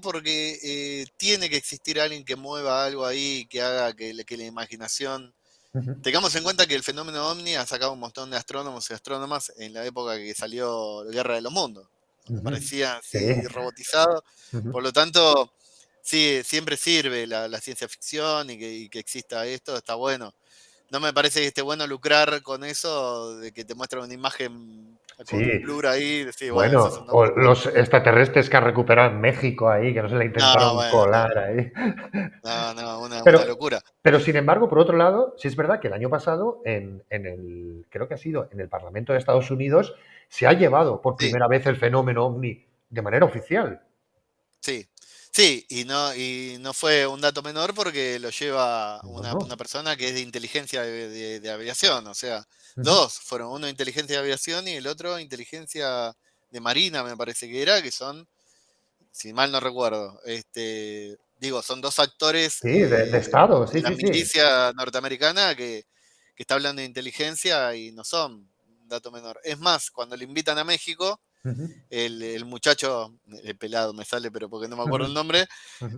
porque tiene que existir alguien que mueva algo ahí, que haga que la imaginación. ujú, Tengamos en cuenta que el fenómeno ovni ha sacado un montón de astrónomos y astrónomas en la época que salió Guerra de los Mundos, donde ujú. parecía Sí. así robotizado. Ujú. Por lo tanto, sí, siempre sirve la ciencia ficción y que exista esto, está bueno. No me parece que esté bueno lucrar con eso, de que te muestran una imagen con un Sí, blur ahí, decir, bueno, esos bueno, son o ovnis. los extraterrestres que han recuperado en México ahí, que no se la No, intentaron bueno, no, colar ahí. no, una Pero, locura. pero sin embargo, por otro lado, sí es verdad que el año pasado, creo que ha sido en el Parlamento de Estados Unidos, se ha llevado por Sí. primera vez el fenómeno ovni de manera oficial. Sí, sí, y no fue un dato menor porque lo lleva No, una no. persona que es de inteligencia de aviación, o sea, Ujú. dos fueron, uno de inteligencia de aviación y el otro inteligencia de marina, me parece que era, que son, si mal no recuerdo, digo, son dos actores Sí, de Estado, de sí, la sí, sí. milicia norteamericana que está hablando de inteligencia y no son un dato menor. Es más, cuando le invitan a México, Ujú, el muchacho, el pelado me sale, pero porque no me ujú, acuerdo el nombre, ujú.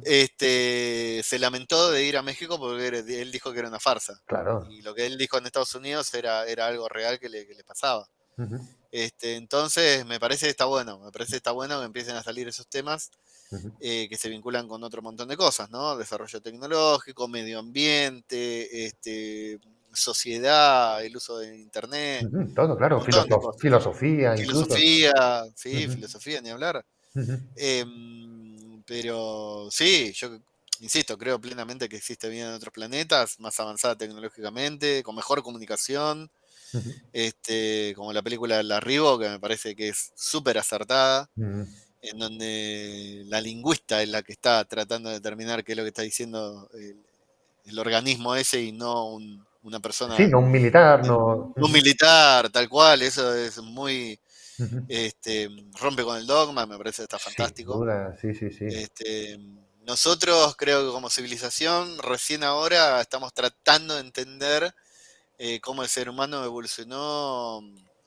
se lamentó de ir a México porque él dijo que era una farsa. Claro. Y lo que él dijo en Estados Unidos era algo real que le pasaba. Ujú, Entonces, me parece que está bueno, me parece que está bueno que empiecen a salir esos temas ujú, que se vinculan con otro montón de cosas, ¿no? Desarrollo tecnológico, medio ambiente, sociedad, el uso de Internet, ujú. Todo, un claro. montón de cosas. Filosofía incluso. Filosofía, sí, Ujú, filosofía, ni hablar. ujú, Pero sí, yo insisto, creo plenamente que existe vida en otros planetas, más avanzada tecnológicamente, con mejor comunicación, ujú, como la película La Arribo, que me parece que es súper acertada, ujú. en donde la lingüista es la que está tratando de determinar qué es lo que está diciendo el organismo ese y no una Sí, persona, no un militar, no. un Ujú, militar, tal cual, eso es muy, ujú. rompe con el dogma, me parece que está Sin fantástico. duda, sí, sí, sí. Este, Nosotros creo que como civilización recién ahora estamos tratando de entender cómo el ser humano evolucionó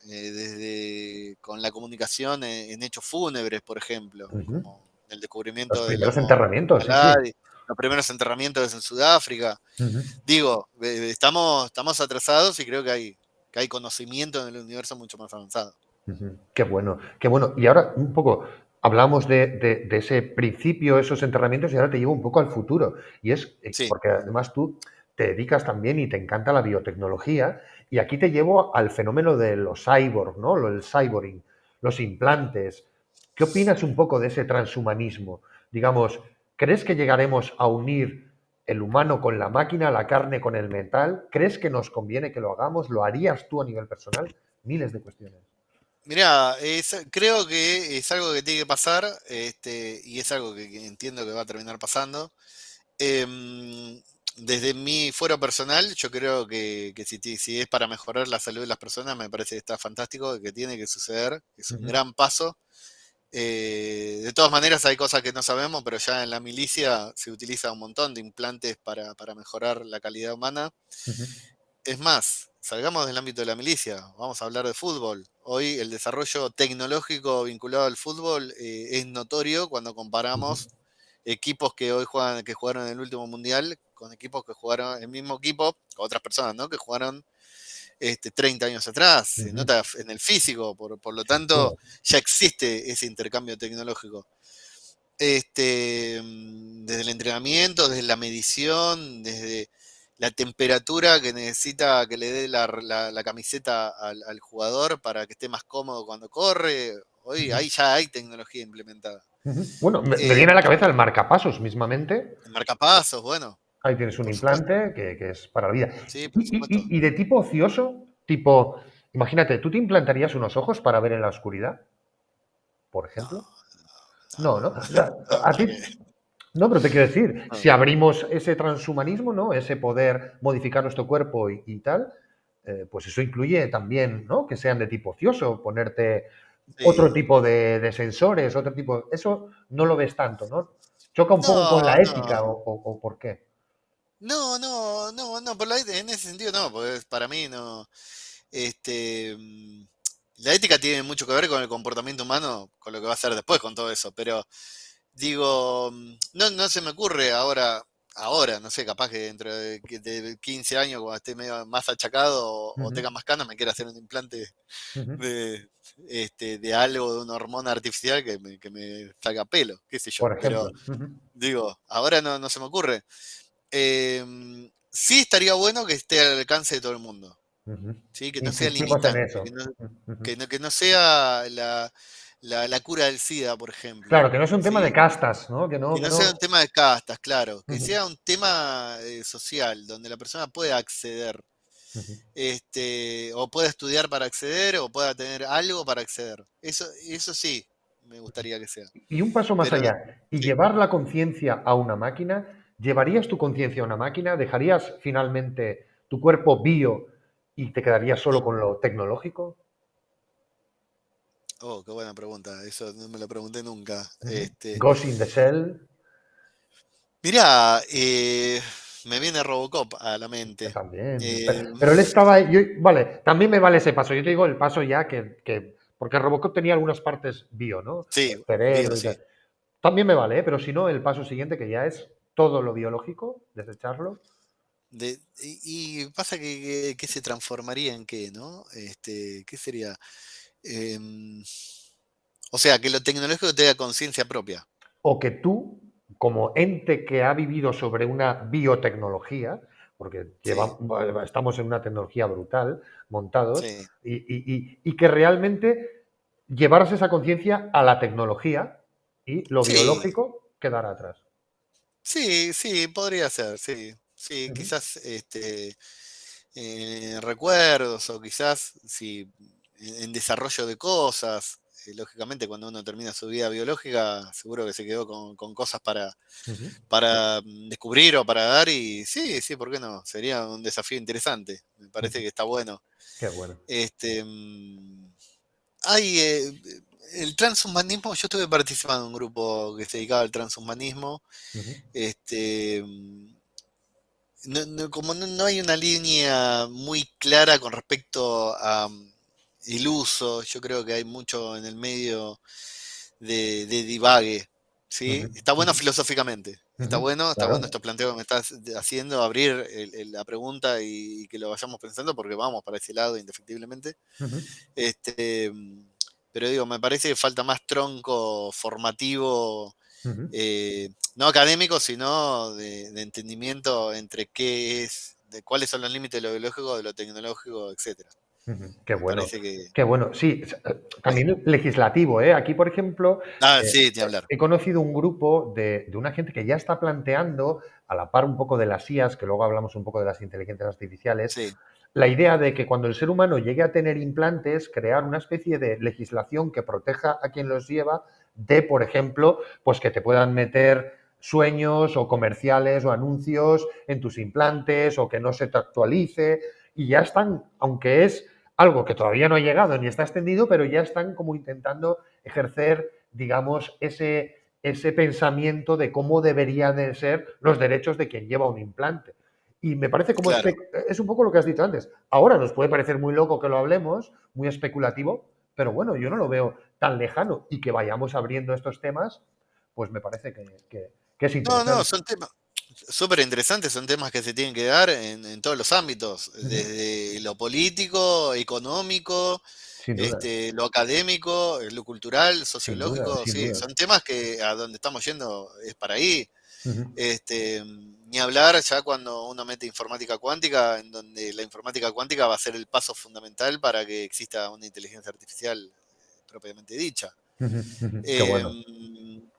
desde con la comunicación en hechos fúnebres, por ejemplo, Ujú. como el Los descubrimiento del primeros Homo enterramientos, sí, sí. maladi, los primeros enterramientos en Sudáfrica. Ujú, Digo, estamos atrasados y creo que hay conocimiento en el universo mucho más avanzado. ujú. Qué bueno, qué bueno. Y ahora un poco, hablamos de ese principio, esos enterramientos, y ahora te llevo un poco al futuro. Y es, Sí, porque además tú te dedicas también y te encanta la biotecnología, y aquí te llevo al fenómeno de los cyborg, ¿no? El cyborging, los implantes. ¿Qué opinas un poco de ese transhumanismo? Digamos, ¿crees que llegaremos a unir el humano con la máquina, la carne con el metal? ¿Crees que nos conviene que lo hagamos? ¿Lo harías tú a nivel personal? Miles de cuestiones. mirá, creo que es algo que tiene que pasar, y es algo que entiendo que va a terminar pasando. Em, Desde mi fuero personal, yo creo que si es para mejorar la salud de las personas, me parece que está fantástico, que tiene que suceder, es un Ujú, gran paso. De todas maneras, hay cosas que no sabemos, pero ya en la milicia se utiliza un montón de implantes para mejorar la calidad humana. ujú, Es más, salgamos del ámbito de la milicia, vamos a hablar de fútbol. Hoy el desarrollo tecnológico vinculado al fútbol es notorio cuando ujú, comparamos equipos que hoy juegan, que jugaron en el último mundial, con equipos que jugaron, el mismo equipo, con otras personas, ¿no? Que jugaron 30 años atrás. Se ujú. nota en el físico, por lo Sin duda. tanto, ya existe ese intercambio tecnológico. Desde el entrenamiento, desde la medición, desde la temperatura que necesita que le dé la camiseta al jugador para que esté más cómodo cuando corre. Hoy Ujú, ahí ya hay tecnología implementada. ujú. Bueno, me Eh, viene a la cabeza el marcapasos mismamente. Marcapasos, bueno, Ahí tienes un por supuesto. implante que es para la vida. Sí, Y, por supuesto. y de tipo ocioso, tipo, imagínate, ¿tú te implantarías unos ojos para ver en la oscuridad, por No, ejemplo? no, No, ¿no? O sea, no, a ¿para ti, qué? no, pero te quiero decir, No. si abrimos ese transhumanismo, ¿no? Ese poder modificar nuestro cuerpo y tal, pues eso incluye también, ¿no? Que sean de tipo ocioso, ponerte otro Sí. tipo de sensores, otro tipo. Eso no lo ves tanto, ¿no? Choca un poco con No, la ética no. o por qué. No, no, no, no, en ese sentido no, porque para mí no. Este, mm, la ética tiene mucho que ver con el comportamiento humano, con lo que va a hacer después con todo eso, pero digo, no se me ocurre ahora, no sé, capaz que dentro de 15 años, cuando esté medio más achacado o Ujú, tenga más canas, me quiera hacer un implante ujú. de, de algo, de una hormona artificial que me salga pelo, qué sé yo. Por Pero ejemplo. Ujú, digo, ahora no se me ocurre. Sí estaría bueno que esté al alcance de todo el mundo, ujú. ¿sí? Que no sea Insistimos en limitante, eso. Ujú. que no sea la cura del SIDA, por Claro, ejemplo, que no es un tema de ¿sí? castas, ¿no? Que no, Que que no no. sea un tema de castas, claro, que Ujú, sea un tema social, donde la persona pueda acceder, ujú, o pueda estudiar para acceder, o pueda tener algo para acceder. Eso sí, me gustaría que sea. Y un paso más Pero allá, y sí. llevar la conciencia a una máquina, ¿llevarías tu conciencia a una máquina? ¿Dejarías finalmente tu cuerpo bio y te quedarías solo con lo tecnológico? Oh, qué buena pregunta. Eso no me lo pregunté nunca. Ujú. Ghost in the Shell, Mirá, me viene Robocop a la mente. también. Eh, Pero él estaba. Vale, también me vale ese paso. Yo te digo el paso ya porque Robocop tenía algunas partes bio, ¿no? sí, El bio, cerebro y sí. tal. También me vale, ¿eh? Pero si no, el paso siguiente, que ya es todo lo biológico, desecharlo. Y pasa que se transformaría en qué, ¿no? ¿Qué sería? Em, o sea, que lo tecnológico tenga conciencia propia. O que tú, como ente que ha vivido sobre una biotecnología, porque Sí, estamos en una tecnología brutal, montados, sí, y que realmente llevaras esa conciencia a la tecnología y lo sí, biológico quedara atrás. sí, sí, podría ser, sí. Sí, Ujú, quizás recuerdos o quizás sí, en desarrollo de cosas. Lógicamente, cuando uno termina su vida biológica, seguro que se quedó con cosas ujú. para descubrir o para dar y sí, sí, ¿por qué no? Sería un desafío interesante. Me parece Ujú. que está bueno. Qué bueno. Este, mm, hay el transhumanismo, yo estuve participando en un grupo que se dedicaba al transhumanismo. Ujú, Este, como no hay una línea muy clara con respecto a el uso, yo creo que hay mucho en el medio de divague, ujú, ¿sí? Está bueno ujú, filosóficamente, ujú. está bueno Claro. estos planteos que me estás haciendo, abrir la pregunta que lo vayamos pensando, porque vamos para ese lado indefectiblemente. Ujú, Este, mm, pero digo, me parece que falta más tronco formativo, ujú, no académico, sino de entendimiento entre de cuáles son los límites de lo biológico, de lo tecnológico, etcétera. ujú. Qué Me bueno. parece que Qué bueno. Sí, hay. también legislativo, ¿eh? Aquí, por ejemplo, Ah, eh, sí, ni hablar. he conocido un grupo de una gente que ya está planteando, a la par un poco de las IAs, que luego hablamos un poco de las inteligencias artificiales, Sí, la idea de que cuando el ser humano llegue a tener implantes, crear una especie de legislación que proteja a quien los lleva de, por ejemplo, pues que te puedan meter sueños o comerciales o anuncios en tus implantes o que no se te actualice y ya están, aunque es algo que todavía no ha llegado ni está extendido, pero ya están como intentando ejercer, digamos, ese pensamiento de cómo deberían de ser los derechos de quien lleva un implante. Y me parece como claro. es un poco lo que has dicho antes. Ahora nos puede parecer muy loco que lo hablemos, muy especulativo, pero bueno, yo no lo veo tan lejano y que vayamos abriendo estos temas, pues me parece que es No, no, interesante. son temas súper interesantes, son temas que se tienen que dar en todos los ámbitos, Ujú. desde lo político, económico, Sin duda, lo académico, lo cultural, sin duda, sociológico, sin sí, duda. son temas que a donde estamos yendo es para ahí. Ujú, Ni hablar ya cuando uno mete informática cuántica, en donde la informática cuántica va a ser el paso fundamental para que exista una inteligencia artificial propiamente dicha. ujú, ujú. Qué bueno. Em,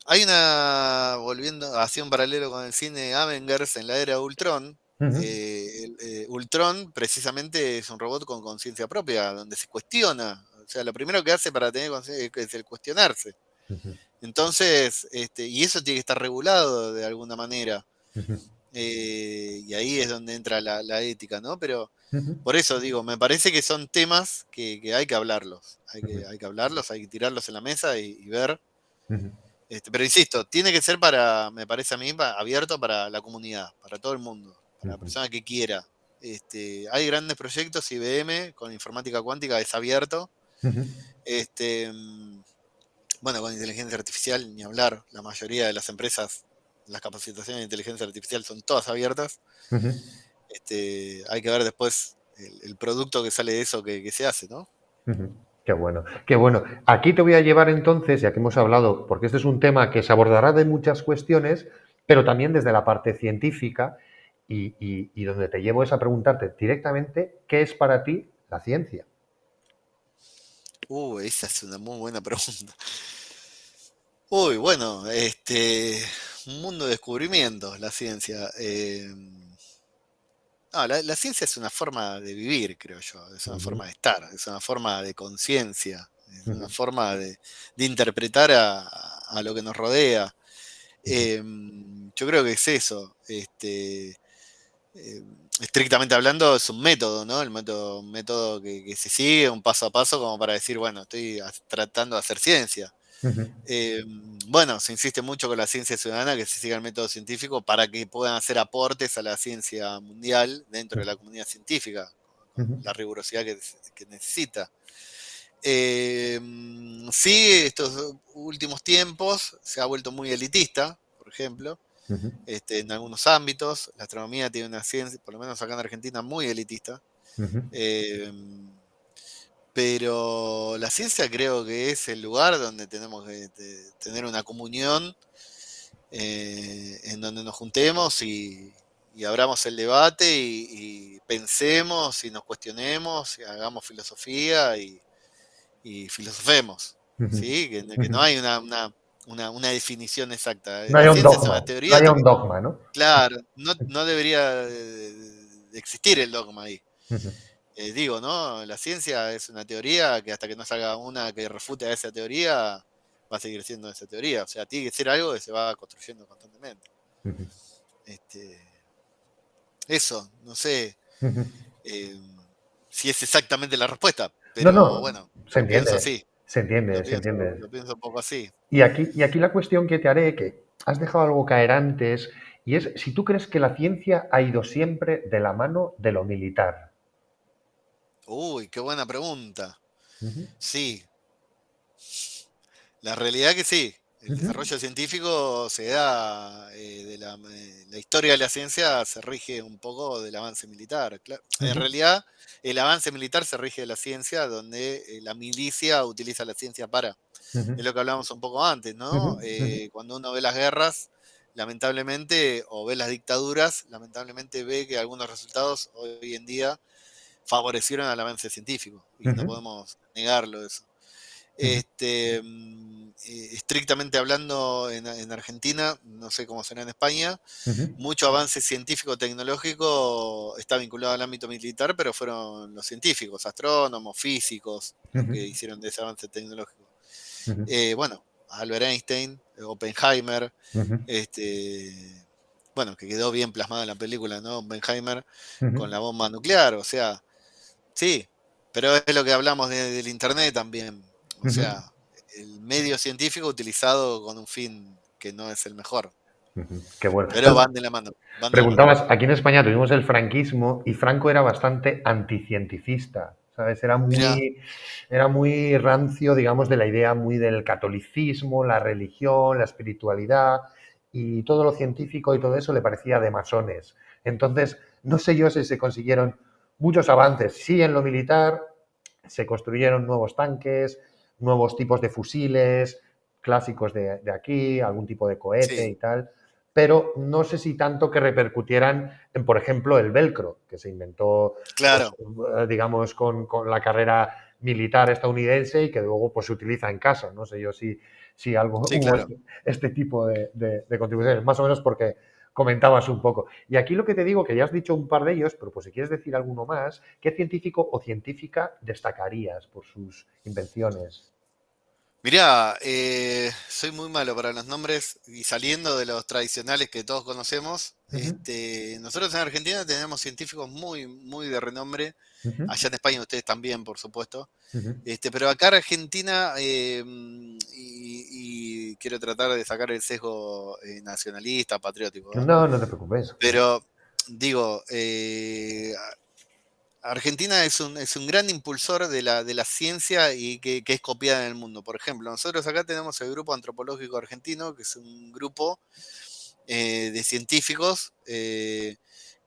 Hay volviendo hacia un paralelo con el cine Avengers en la era de Ultron. Ujú, Ultron precisamente es un robot con conciencia propia, donde se cuestiona. O sea, lo primero que hace para tener conciencia es el cuestionarse. ujú, Entonces, y eso tiene que estar regulado de alguna manera. ujú, Y ahí es donde entra la ética, ¿no? Pero ujú, por eso digo, me parece que son temas que hay que hablarlos. ujú, Hay que hablarlos, hay que tirarlos en la mesa y ver. ujú, Pero insisto, tiene que ser me parece a mí, abierto para la comunidad, para todo el mundo, para la ujú, persona que quiera. Hay grandes proyectos, IBM con informática cuántica es abierto. ujú, Este, mm, bueno, con inteligencia artificial, ni hablar, la mayoría de las empresas, las capacitaciones de inteligencia artificial son todas abiertas. ujú, Hay que ver después el producto que sale de eso que se hace, ¿no? ujú. Qué bueno, qué bueno. Aquí te voy a llevar entonces, ya que hemos hablado, porque este es un tema que se abordará de muchas cuestiones, pero también desde la parte científica, y donde te llevo es a preguntarte directamente qué es para ti la ciencia. Esa es una muy buena pregunta. Uy, bueno, un mundo de descubrimientos, la ciencia. No, la ciencia es una forma de vivir, creo yo, es una Ujú, forma de estar, es una forma de conciencia. es una Ujú, forma de interpretar a lo que nos rodea. ujú, Yo creo que es eso. Estrictamente hablando, es un método, ¿no? Un método que se sigue un paso a paso como para decir, bueno, estoy tratando de hacer ciencia. ujú, Eh, bueno, se insiste mucho con la ciencia ciudadana que se siga el método científico para que puedan hacer aportes a la ciencia mundial dentro de la comunidad científica, con ujú, la rigurosidad que necesita. Eh, sí, estos últimos tiempos se ha vuelto muy elitista, por ejemplo, ujú, en algunos ámbitos. La astronomía tiene una ciencia, por lo menos acá en Argentina, muy elitista. ujú, Eh, pero la ciencia creo que es el lugar donde tenemos que tener una comunión, en donde nos juntemos y abramos el debate y pensemos y nos cuestionemos y hagamos filosofía y filosofemos, ujú, ¿sí? Que ujú. no hay una definición exacta. No La haya un ciencia es dogma, una no teoría, haya un dogma, ¿no? claro, no debería de existir el dogma ahí. Ujú, Digo, ¿no? La ciencia es una teoría que hasta que no salga una que refute a esa teoría, va a seguir siendo esa teoría. O sea, tiene que ser algo que se va construyendo constantemente. ujú, Este, eso, no sé ujú. eh, si es exactamente la respuesta, No, pero no, bueno, se lo pienso entiende, así, se entiende, lo se pienso, entiende. lo pienso un poco así. Y aquí la cuestión que te haré, que has dejado algo caer antes, y es si tú crees que la ciencia ha ido siempre de la mano de lo militar. Uy, qué buena pregunta. Ujú, Sí, la realidad que sí. El ujú, desarrollo científico se da, la historia de la ciencia se rige un poco del avance militar. En ujú, realidad, el avance militar se rige de la ciencia, donde la milicia utiliza la ciencia para. ujú, Es lo que hablábamos un poco antes, ujú, ¿no? ujú, Cuando uno ve las guerras, lamentablemente, o ve las dictaduras, lamentablemente ve que algunos resultados hoy en día favorecieron al avance científico, y no ujú, podemos negarlo eso. ujú, Estrictamente hablando, en Argentina, no sé cómo será en España, ujú, mucho avance científico-tecnológico está vinculado al ámbito militar, pero fueron los científicos, astrónomos, físicos, los ujú, que hicieron de ese avance tecnológico. ujú, Bueno, Albert Einstein, Oppenheimer, ujú, bueno, que quedó bien plasmado en la película, ¿no? Oppenheimer ujú, con la bomba nuclear, o sea, sí, pero es lo que hablamos del Internet también, o ujú, sea, el medio científico utilizado con un fin que no es el mejor, ujú. Qué bueno. pero van de la mano, van de la mano. Preguntabas, aquí en España tuvimos el franquismo y Franco era bastante anticientifista, ¿sabes? Mirá, Era muy rancio, digamos, de la idea muy del catolicismo, la religión, la espiritualidad y todo lo científico y todo eso le parecía de masones. Entonces, no sé yo si se consiguieron muchos avances. Sí, en lo militar se construyeron nuevos tanques, nuevos tipos de fusiles clásicos de aquí, algún tipo de cohete sí, y tal, pero no sé si tanto que repercutieran en, por ejemplo, el velcro, que se inventó, pues, claro, digamos, con la carrera militar estadounidense y que luego pues, se utiliza en casa. No sé yo si algo sí, hubo claro. este tipo de contribuciones, más o menos porque comentabas un poco. Y aquí lo que te digo, que ya has dicho un par de ellos, pero pues si quieres decir alguno más, ¿qué científico o científica destacarías por sus invenciones? Mirá, soy muy malo para los nombres y saliendo de los tradicionales que todos conocemos, Ujú, nosotros en Argentina tenemos científicos muy, muy de renombre, ujú, allá en España ustedes también, por supuesto. ujú. Pero acá en Argentina, y quiero tratar de sacar el sesgo nacionalista, patriótico, ¿no? No, no te preocupes. Pero digo, Argentina es un gran impulsor de la ciencia y que es copiada en el mundo. Por ejemplo, nosotros acá tenemos el Grupo Antropológico Argentino, que es un grupo de científicos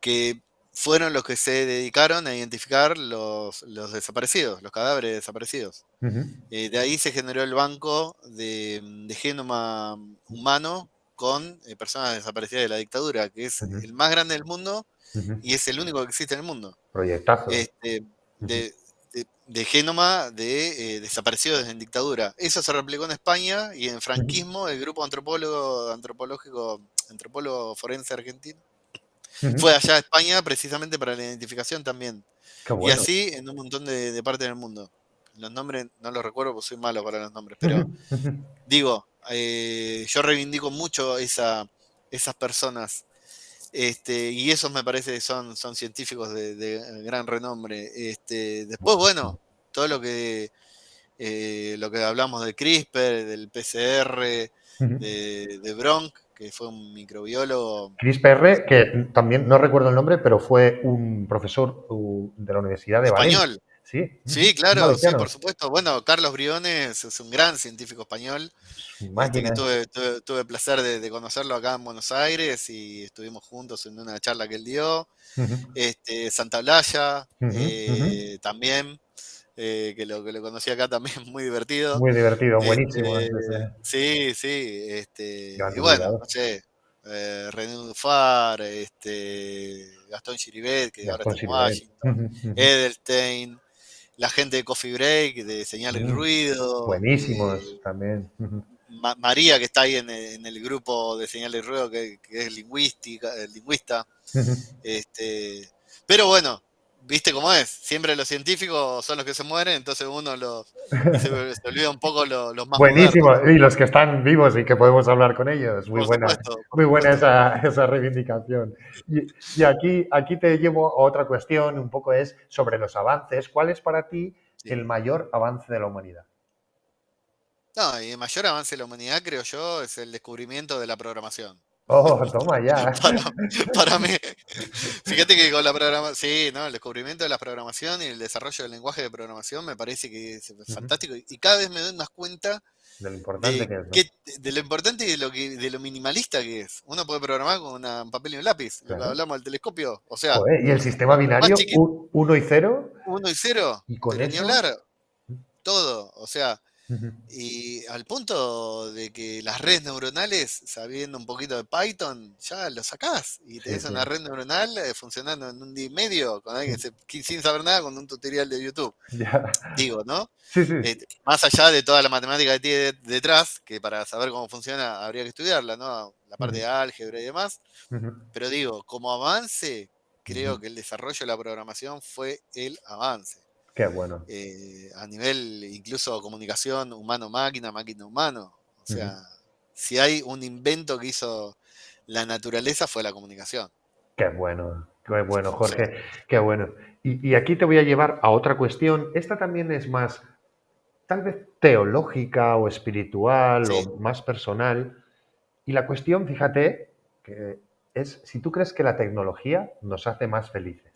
que fueron los que se dedicaron a identificar los desaparecidos, los cadáveres desaparecidos. Ujú, De ahí se generó el banco de genoma humano con personas desaparecidas de la dictadura, que es ujú, el más grande del mundo ujú. y es el único que existe en el mundo. Proyectazo. Este, Ujú, de genoma de desaparecidos en dictadura. Eso se replicó en España y en ujú, franquismo el grupo antropólogo forense argentino ujú. fue allá a España precisamente para la identificación también. Qué Y bueno. así en un montón de partes del mundo. los nombres no los recuerdo porque soy malo para los nombres, pero digo, yo reivindico mucho esas personas. Y esos me parece que son científicos de gran renombre. Después, bueno, todo lo que hablamos de CRISPR, del PCR, de Bronc, que fue un microbiólogo Chris Perre, que también no recuerdo el nombre, pero fue un profesor de la Universidad de Valencia. español. Sí, Sí, un claro, sí, por valenciano. supuesto. Bueno, Carlos Briones es un gran científico español, Su que máquina. tuve el placer de conocerlo acá en Buenos Aires y estuvimos juntos en una charla que él dio. Santa Blaya, también, que lo conocí acá también, muy divertido. Muy divertido, buenísimo. Este, sí, sí, y Grandes bueno, no divulgador. sé, René Dufar, Gastón Chiribet, que ahora Gastón está en Siribet. Washington, Edelstein, la gente de Coffee Break, de Señal y Ruido, Buenísimos también. María, que está ahí en el grupo de Señal y Ruido, que es lingüista. Este, pero bueno, viste cómo es, siempre los científicos son los que se mueren, entonces y se olvida un poco los más modernos, Buenísimo. ¿no? Y los que están vivos y que podemos hablar con ellos. Por supuesto, por Muy buena supuesto. esa reivindicación. Y aquí te llevo a otra cuestión, un poco es sobre los avances. ¿Cuál es para ti Sí. el mayor avance de la humanidad? No, y el mayor avance de la humanidad, creo yo, es el descubrimiento de la programación. Oh, toma ya. Para, para mí, fíjate que con la programación, sí, ¿no? El descubrimiento de la programación y el desarrollo del lenguaje de programación me parece que es fantástico y cada vez me doy más cuenta De lo importante de, que es, ¿no? que, de lo importante y de lo minimalista que es. Uno puede programar con un papel y un lápiz, lo que Claro. hablamos del telescopio, o sea, Joder, y el sistema lo más binario, chiquito, 1 y 0, 1 y 0, y con pero ni eso. hablar, todo, o sea. Y al punto de que las redes neuronales, sabiendo un poquito de Python, ya lo sacás y Sí, tenés sí. una red neuronal funcionando en un día y medio con alguien sin saber nada con un tutorial de YouTube. Ya. Digo, ¿no? Sí, sí. Más allá de toda la matemática que tiene detrás, que para saber cómo funciona habría que estudiarla, ¿no? La parte de álgebra y demás. Pero digo, como avance, creo que el desarrollo de la programación fue el avance. Qué bueno. A nivel incluso comunicación humano-máquina, máquina-humano. O sea, si hay un invento que hizo la naturaleza fue la comunicación. Qué bueno, O sea, Jorge, qué bueno. Y aquí te voy a llevar a otra cuestión. Esta también es más, tal vez teológica o espiritual sí. o más personal. Y la cuestión, fíjate, que es si tú crees que la tecnología nos hace más felices.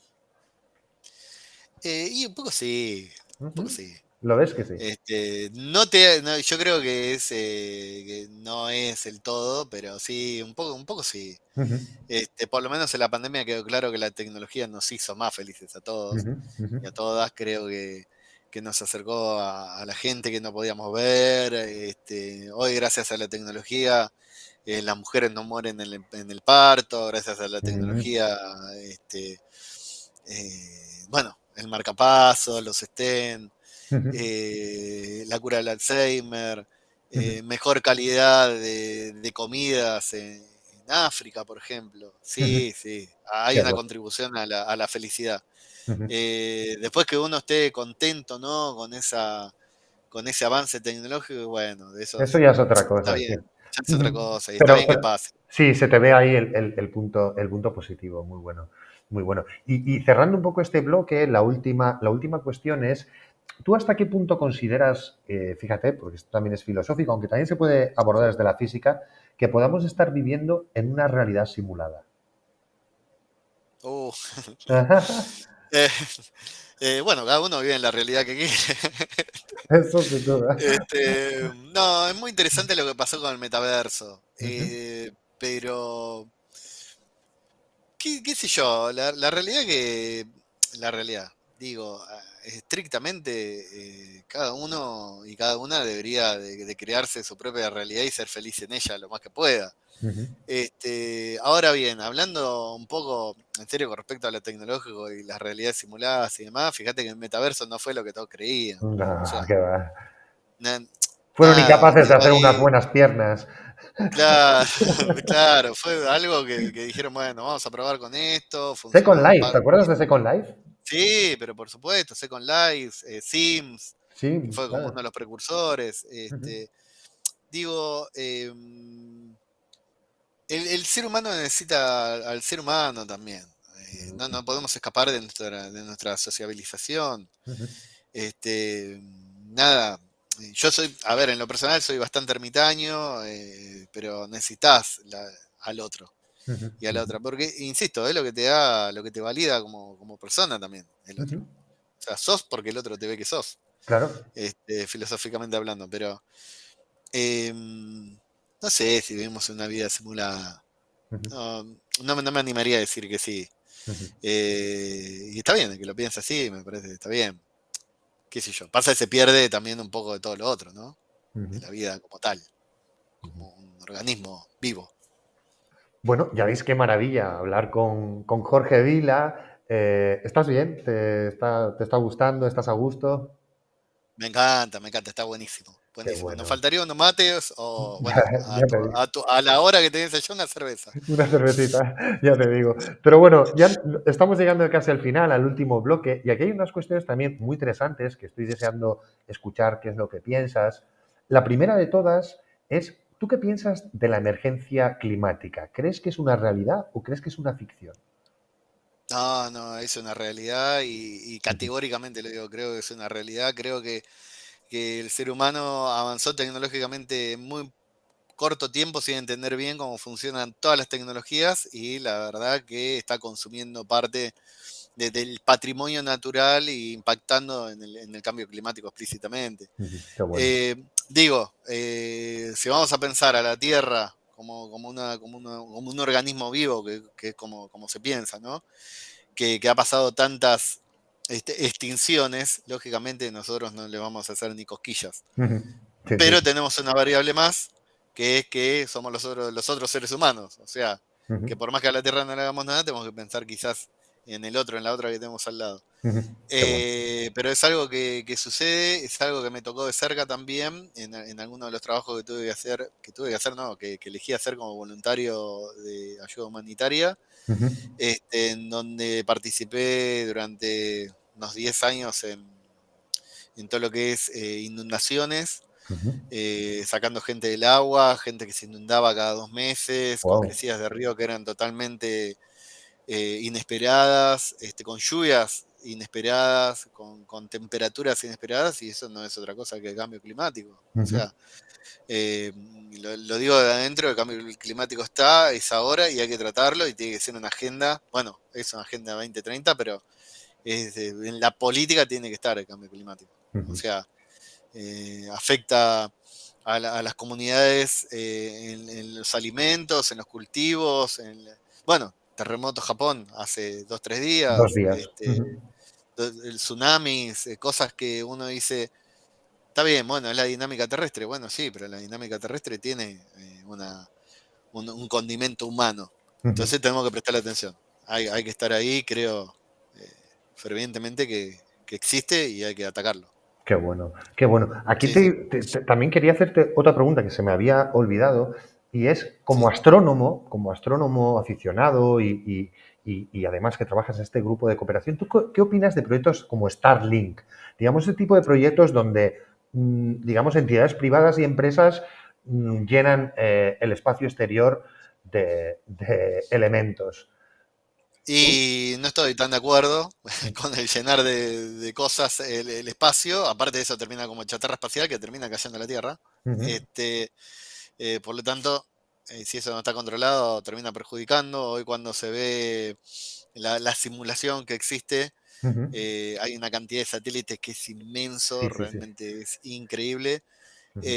Y un poco sí, un poco Ujú. sí. ¿Lo ves que sí? Yo creo que que no es el todo, pero sí, un poco sí. Ujú, Por lo menos en la pandemia quedó claro que la tecnología nos hizo más felices a todos ujú, ujú, y a todas. Creo que nos acercó a la gente que no podíamos ver. Hoy, gracias a la tecnología, las mujeres no mueren en el parto, gracias a la ujú, tecnología, bueno, el marcapasos, los stent, ujú, la cura del Alzheimer, ujú. mejor calidad de comidas en África, por ejemplo. Ujú. Sí, sí, hay Qué una bueno. contribución a la felicidad. Ujú. Después que uno esté contento, ¿no? Con ese avance tecnológico, bueno, de Eso esos ya es otra está cosa, sí. bien, ya es otra Ujú. cosa, y está bien que Pero pase. sí, se te ve ahí el punto positivo, muy bueno, muy bueno. Y cerrando un poco este bloque, la última cuestión es, ¿tú hasta qué punto consideras, fíjate, porque esto también es filosófico, aunque también se puede abordar desde la física, que podamos estar viviendo en una realidad simulada? Uh, eh, bueno, cada uno vive en la realidad que quiere. Eso sin duda. No, es muy interesante lo que pasó con el metaverso. Ujú, Pero, qué sé yo? La realidad la realidad, digo, estrictamente, cada uno y cada una debería de crearse su propia realidad y ser feliz en ella lo más que pueda. ujú. Ahora bien, hablando un poco en serio con respecto a lo tecnológico y las realidades simuladas y demás, fíjate que el metaverso no fue lo que todos creían. No, O sea, qué va. na- Fueron nada, incapaces de quedó hacer unas ahí. buenas piernas. Claro, claro, fue algo que dijeron, bueno, vamos a probar con esto, Second funcionó un Life, par ¿te de acuerdas días. de Second Life? Sí, pero por supuesto, Second Life, Sims, Sí, fue como uno claro. de los precursores. Ujú, Digo, el ser humano necesita al ser humano también. No podemos escapar de nuestra sociabilización. ujú, Nada, yo soy, a ver, en lo personal soy bastante ermitaño, pero necesitas al otro ujú, y a la ujú, otra, porque, insisto, es lo que te da, lo que te valida como persona también, el otro. ujú. O sea, sos porque el otro te ve que sos, Claro. filosóficamente hablando, pero no sé si vivimos una vida simulada. Ujú, No, no me animaría a decir que sí. ujú, Y está bien, el que lo piensa así, me parece que está bien. Qué sé yo. Pasa que se pierde también un poco de todo lo otro, ¿no? De ujú, la vida como tal, ujú. como un organismo vivo. Bueno, ya veis qué maravilla hablar con Jorge Vila. ¿Estás bien? ¿Te está gustando? ¿Estás a gusto? Me encanta, está buenísimo. Qué Buenísimo. Nos bueno. faltaría unos mates o, Ya, bueno, ya te digo. a la hora que tenés allá una cerveza. Una cervecita, ya te digo. Pero bueno, ya estamos llegando casi al final, al último bloque, y aquí hay unas cuestiones también muy interesantes que estoy deseando escuchar qué es lo que piensas. La primera de todas es, ¿tú qué piensas de la emergencia climática? ¿Crees que es una realidad o crees que es una ficción? No, no, es una realidad y Ujú, categóricamente lo digo, creo que es una realidad. Creo que el ser humano avanzó tecnológicamente en muy corto tiempo sin entender bien cómo funcionan todas las tecnologías y la verdad que está consumiendo parte del patrimonio natural e impactando en el cambio climático explícitamente. ujú, qué bueno. Eh, si vamos a pensar a la Tierra como un organismo vivo, que es como se piensa, ¿no? Que ha pasado tantas extinciones, lógicamente nosotros no le vamos a hacer ni cosquillas. Ujú, sí, sí. Pero tenemos una variable más, que es que somos los otros seres humanos. O sea, Ujú, que por más que a la Tierra no le hagamos nada, tenemos que pensar quizás en el otro, en la otra que tenemos al lado. ujú, qué bueno. Pero es algo que sucede, es algo que me tocó de cerca también en algunos de los trabajos que tuve que hacer, no, que elegí hacer como voluntario de ayuda humanitaria, Ujú, en donde participé durante unos 10 años en todo lo que es inundaciones, ujú. sacando gente del agua, gente que se inundaba cada 2 meses, con Wow. crecidas de río que eran totalmente inesperadas, con lluvias inesperadas, con temperaturas inesperadas, y eso no es otra cosa que el cambio climático. O Ujú, sea, eh, lo digo de adentro, el cambio climático está, es ahora y hay que tratarlo y tiene que ser una agenda, bueno, es una agenda 2030, pero en la política tiene que estar el cambio climático. O ujú. sea, afecta a las comunidades en los alimentos, en los cultivos, bueno, terremoto Japón hace 2, 3 días, 2 días. Ujú, el tsunamis, cosas que uno dice, está bien, bueno, es la dinámica terrestre, bueno, sí, pero la dinámica terrestre tiene un condimento humano, ujú. entonces tenemos que prestarle atención, hay que estar ahí, creo eh, fervientemente que existe y hay que atacarlo. Qué bueno, qué bueno. Aquí Sí, sí, también quería hacerte otra pregunta que se me había olvidado y es sí. como astrónomo aficionado y además que trabajas en este grupo de cooperación, ¿tú qué opinas de proyectos como Starlink? Digamos, ese tipo de proyectos donde, digamos, entidades privadas y empresas llenan el espacio exterior de elementos. Y no estoy tan de acuerdo con el llenar de cosas el espacio. Aparte de eso, termina como chatarra espacial que termina cayendo a la Tierra. Ujú, Este, por lo tanto, si eso no está controlado, termina perjudicando. Hoy cuando se ve la simulación que existe, ujú, hay una cantidad de satélites que es inmenso, sí, sí, sí. realmente es increíble. Ujú,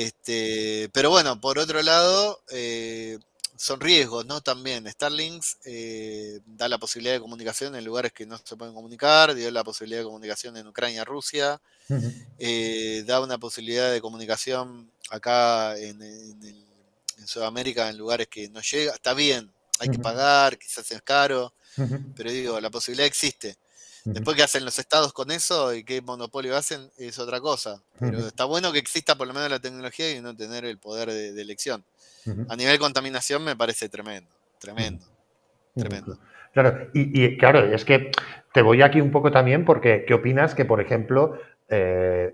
Pero bueno, por otro lado, son riesgos, ¿no? También Starlinks da la posibilidad de comunicación en lugares que no se pueden comunicar, dio la posibilidad de comunicación en Ucrania, Rusia, ujú, da una posibilidad de comunicación acá en Sudamérica en lugares que no llega. Está bien, hay que ujú, pagar, quizás es caro, ujú, pero digo, la posibilidad existe. ujú, Después, qué hacen los estados con eso y qué monopolio hacen es otra cosa. ujú, Pero está bueno que exista por lo menos la tecnología y no tener el poder de elección. ujú. A nivel contaminación me parece tremendo, Ujú, tremendo, ujú. tremendo. Claro, y claro, es que te voy aquí un poco también porque, ¿qué opinas que, por ejemplo,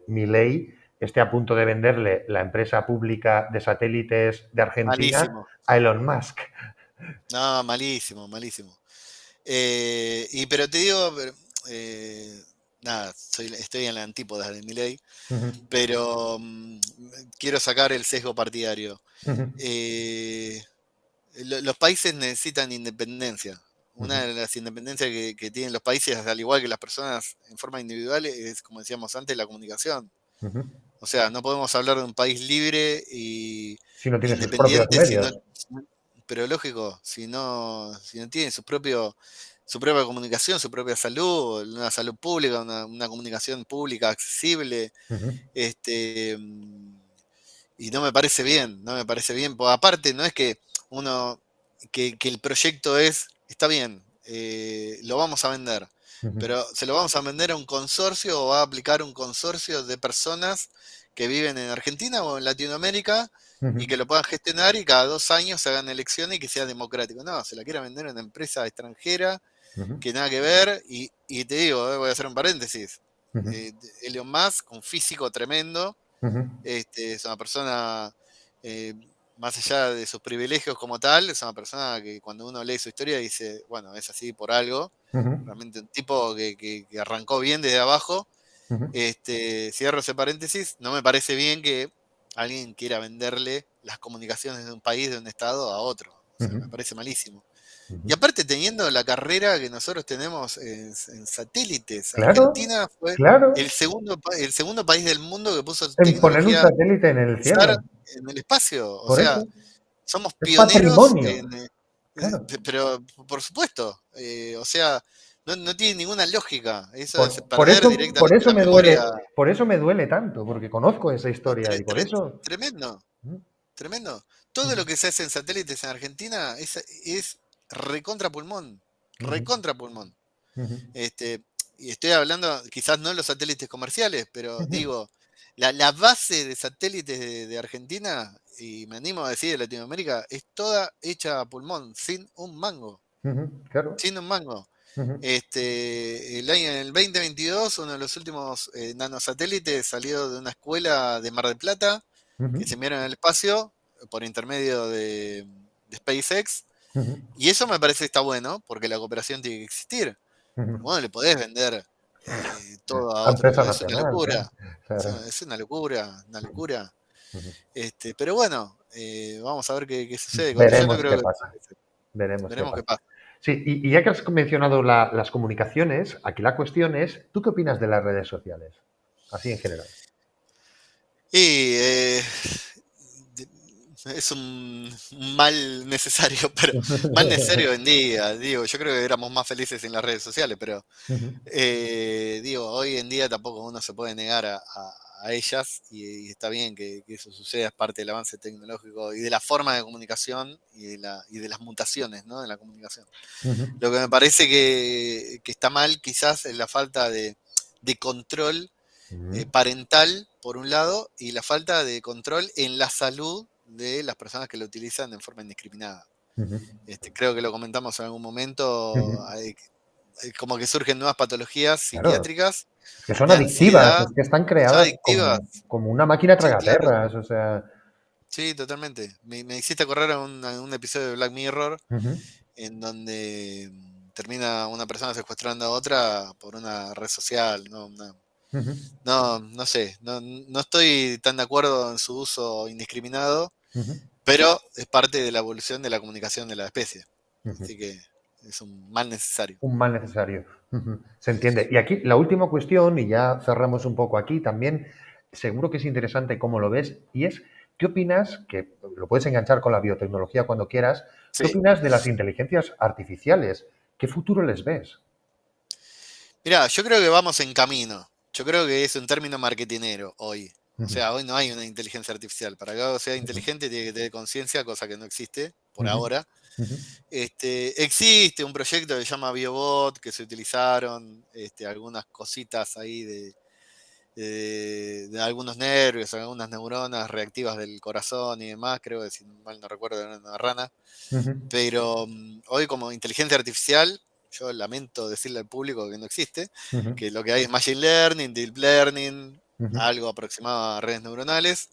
Milei esté a punto de venderle la empresa pública de satélites de Argentina Malísimo. a Elon Musk. No, malísimo, malísimo. Pero te digo, nada, estoy en la antípoda de Milei, Ujú, pero quiero sacar el sesgo partidario. ujú, Eh, los países necesitan independencia. ujú, Una de las independencias que tienen los países, al igual que las personas en forma individual, es, como decíamos antes, la comunicación. ujú. O sea, no podemos hablar de un país libre Si no tiene sus propios independiente medios. pero lógico, si no tiene su propia comunicación, su propia salud, una salud pública, una comunicación pública accesible, Ujú, este, y no me parece bien, no me parece bien, porque aparte no es que uno, que el proyecto está bien, lo vamos a vender, ujú, pero se lo vamos a vender a un consorcio o va a aplicar un consorcio de personas que viven en Argentina o en Latinoamérica ujú, y que lo puedan gestionar y cada 2 años se hagan elecciones y que sea democrático. No, se la quiere vender a una empresa extranjera ujú, que nada que ver y te digo, voy a hacer un paréntesis. ujú, Elon Musk, un físico tremendo, ujú, es una persona, eh, más allá de sus privilegios como tal, es una persona que cuando uno lee su historia dice, bueno, es así por algo. ujú, Realmente un tipo que arrancó bien desde abajo. ujú, Cierro ese paréntesis, no me parece bien que alguien quiera venderle las comunicaciones de un país, de un estado a otro. O sea, ujú, me parece malísimo. ujú. Y aparte teniendo la carrera que nosotros tenemos en satélites, Claro, Argentina fue claro. el segundo país del mundo que puso En poner un tecnología satélite en el pulsar cielo. en el espacio. O Por sea, eso. somos Es pioneros patrimonio. Claro. pero por supuesto, o sea, no tiene ninguna lógica. Eso es Por perder eso, por directamente eso la me memoria. duele, por eso me duele tanto, porque conozco esa No, historia y por eso. tremendo, Mm, tremendo. Todo ujú, lo que se hace en satélites en Argentina es recontra pulmón, ujú, recontra pulmón. ujú, Este, y estoy hablando, quizás no los satélites comerciales, pero ujú, digo, la base de satélites de Argentina, y me animo a decir de Latinoamérica, es toda hecha a pulmón, sin un mango, ujú, claro. sin un mango. Ujú, En el 2022, uno de los últimos nanosatélites salió de una escuela de Mar del Plata, ujú, que se enviaron al espacio por intermedio de SpaceX, ujú, y eso me parece que está bueno, porque la cooperación tiene que existir. ujú. Porque bueno, le podés vender todo a La otro, empresa pero es una nacional, claro. locura. Claro. Es una locura, una Ujú, locura. ujú. Pero bueno, vamos a ver qué sucede con esto. Yo no Veremos qué creo que. pasa. Veremos qué Veremos qué pasa. pasa. Sí, y ya que has mencionado las comunicaciones, aquí la cuestión es, ¿tú qué opinas de las redes sociales? Así en general. Y de- es un mal necesario, pero mal necesario hoy en día. Digo, yo creo que éramos más felices en las redes sociales, pero Ujú, digo, hoy en día tampoco uno se puede negar a ellas y está bien que eso suceda, es parte del avance tecnológico y de la forma de comunicación y de las mutaciones, ¿no? de la comunicación. ujú, Lo que me parece que está mal quizás es la falta de control ujú, parental, por un lado, y la falta de control en la salud de las personas que lo utilizan de forma indiscriminada. ujú, Creo que lo comentamos en algún ujú. momento, como que surgen nuevas patologías Claro, psiquiátricas es que son de adictivas, ansiedad, es que están son creadas adictivas. como una máquina Sí, claro, tragaperras, o sea. sí, totalmente. Me hiciste correr a un episodio de Black Mirror Ujú, en donde termina una persona secuestrando a otra por una red social, ¿no? ujú, No sé, no estoy tan de acuerdo en su uso indiscriminado, ujú, pero es parte de la evolución de la comunicación de la especie. ujú. Así que es un mal necesario. Un mal necesario. Ujú, se Sí, entiende. sí. Y aquí la última cuestión, y ya cerramos un poco aquí, también seguro que es interesante cómo lo ves, y es, ¿qué opinas, que lo puedes enganchar con la biotecnología cuando quieras, qué Sí. opinas de las inteligencias artificiales? ¿Qué futuro les ves? Mirá, yo creo que vamos en camino. Yo creo que es un término marketinero hoy. O Ujú, sea, hoy no hay una inteligencia artificial. Para que algo sea ujú, inteligente tiene que tener conciencia, cosa que no existe por ujú, ahora. ujú, Existe un proyecto que se llama BioBot, que se utilizaron algunas cositas ahí de algunos nervios, algunas neuronas reactivas del corazón y demás, creo que si mal no recuerdo era una rana, ujú, pero hoy como inteligencia artificial yo lamento decirle al público que no existe, Ujú, que lo que hay es Machine Learning, Deep Learning, ujú, algo aproximado a redes neuronales.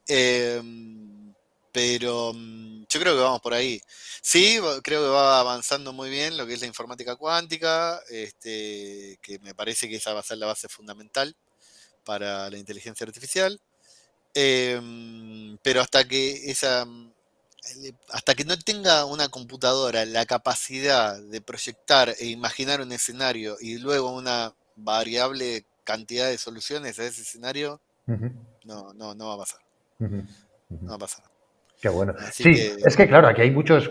Em, pero yo creo que vamos por ahí. Sí, creo que va avanzando muy bien lo que es la informática cuántica, que me parece que esa va a ser la base fundamental para la inteligencia artificial. Pero hasta que no tenga una computadora la capacidad de proyectar e imaginar un escenario y luego una variable cantidad de soluciones a ese escenario, ujú, no va a pasar. ujú, ujú. No va a pasar. Qué bueno. Así Sí, que, es que claro, aquí hay muchos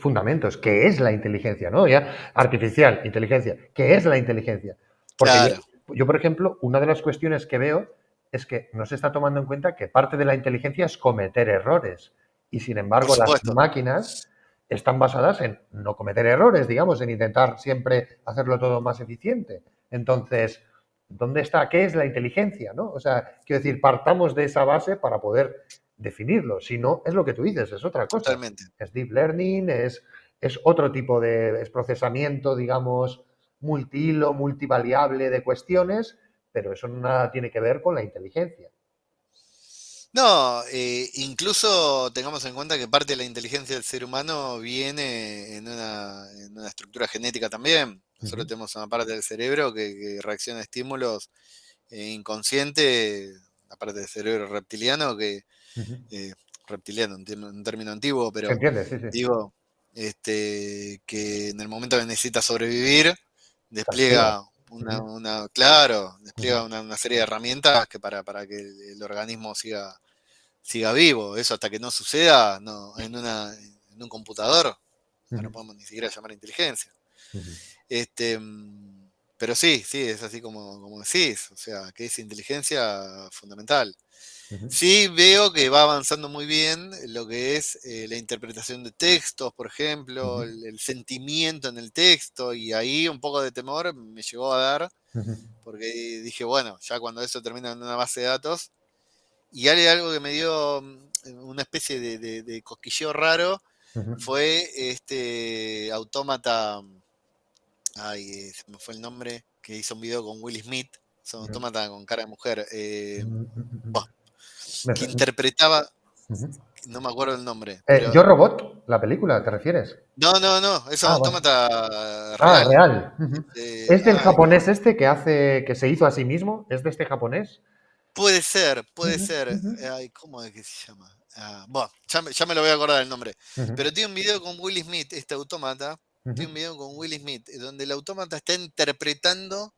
fundamentos. ¿Qué es la inteligencia? ¿No? Ya, artificial, inteligencia. ¿Qué es la inteligencia? Porque claro, yo, por ejemplo, una de las cuestiones que veo es que no se está tomando en cuenta que parte de la inteligencia es cometer errores. Y sin por embargo, las supuesto, máquinas están basadas en no cometer errores, digamos, en intentar siempre hacerlo todo más eficiente. Entonces, ¿dónde está? ¿Qué es la inteligencia? ¿No? O sea, quiero decir, partamos de esa base para poder definirlo. Si no, es lo que tú dices, es otra cosa. totalmente. Es deep learning, es otro tipo de es procesamiento, digamos, multihilo, multivariable de cuestiones, pero eso nada tiene que ver con la inteligencia. No, incluso tengamos en cuenta que parte de la inteligencia del ser humano viene en una estructura genética también. Nosotros Ujú, tenemos una parte del cerebro que reacciona a estímulos inconsciente, la parte del cerebro reptiliano, ujú. eh, reptiliano, un término antiguo, ¿Se pero entiende? Sí, sí. digo, que en el momento que necesita sobrevivir, Se activa. despliega Ujú, claro, ujú, despliega una serie de herramientas que para que el organismo siga vivo. Eso hasta que no suceda, no, en un computador, ya no ujú, podemos ni siquiera llamar inteligencia. ujú, Este, pero sí, sí, es así como decís, o sea, que es inteligencia fundamental. ujú, Sí veo que va avanzando muy bien lo que es la interpretación de textos, por ejemplo, ujú, el sentimiento en el texto, y ahí un poco de temor me llegó a dar, ujú, porque dije, bueno, ya cuando eso termina en una base de datos, y hay algo que me dio una especie de cosquilleo raro, ujú. fue este autómata, ay, se me fue el nombre, que hizo un video con Will Smith, es un autómata con cara de mujer, Mm, mm, mm. buah, Me que sa- interpretaba, ujú. no me acuerdo el nombre, pero Yo Robot, la película, ¿te refieres? no, es un Ah, vale. autómata Ah, real. real. Ujú. Es del Ay, ¿cómo? japonés este que hace, que se hizo a sí mismo. Es de este japonés. Puede Ujú, ser. ujú, Ay, ¿cómo es que se llama? Bueno, ya me lo voy a acordar el nombre. ujú, Pero tiene un video con Will Smith, este autómata, ujú. tiene un video con Will Smith, donde el autómata está interpretando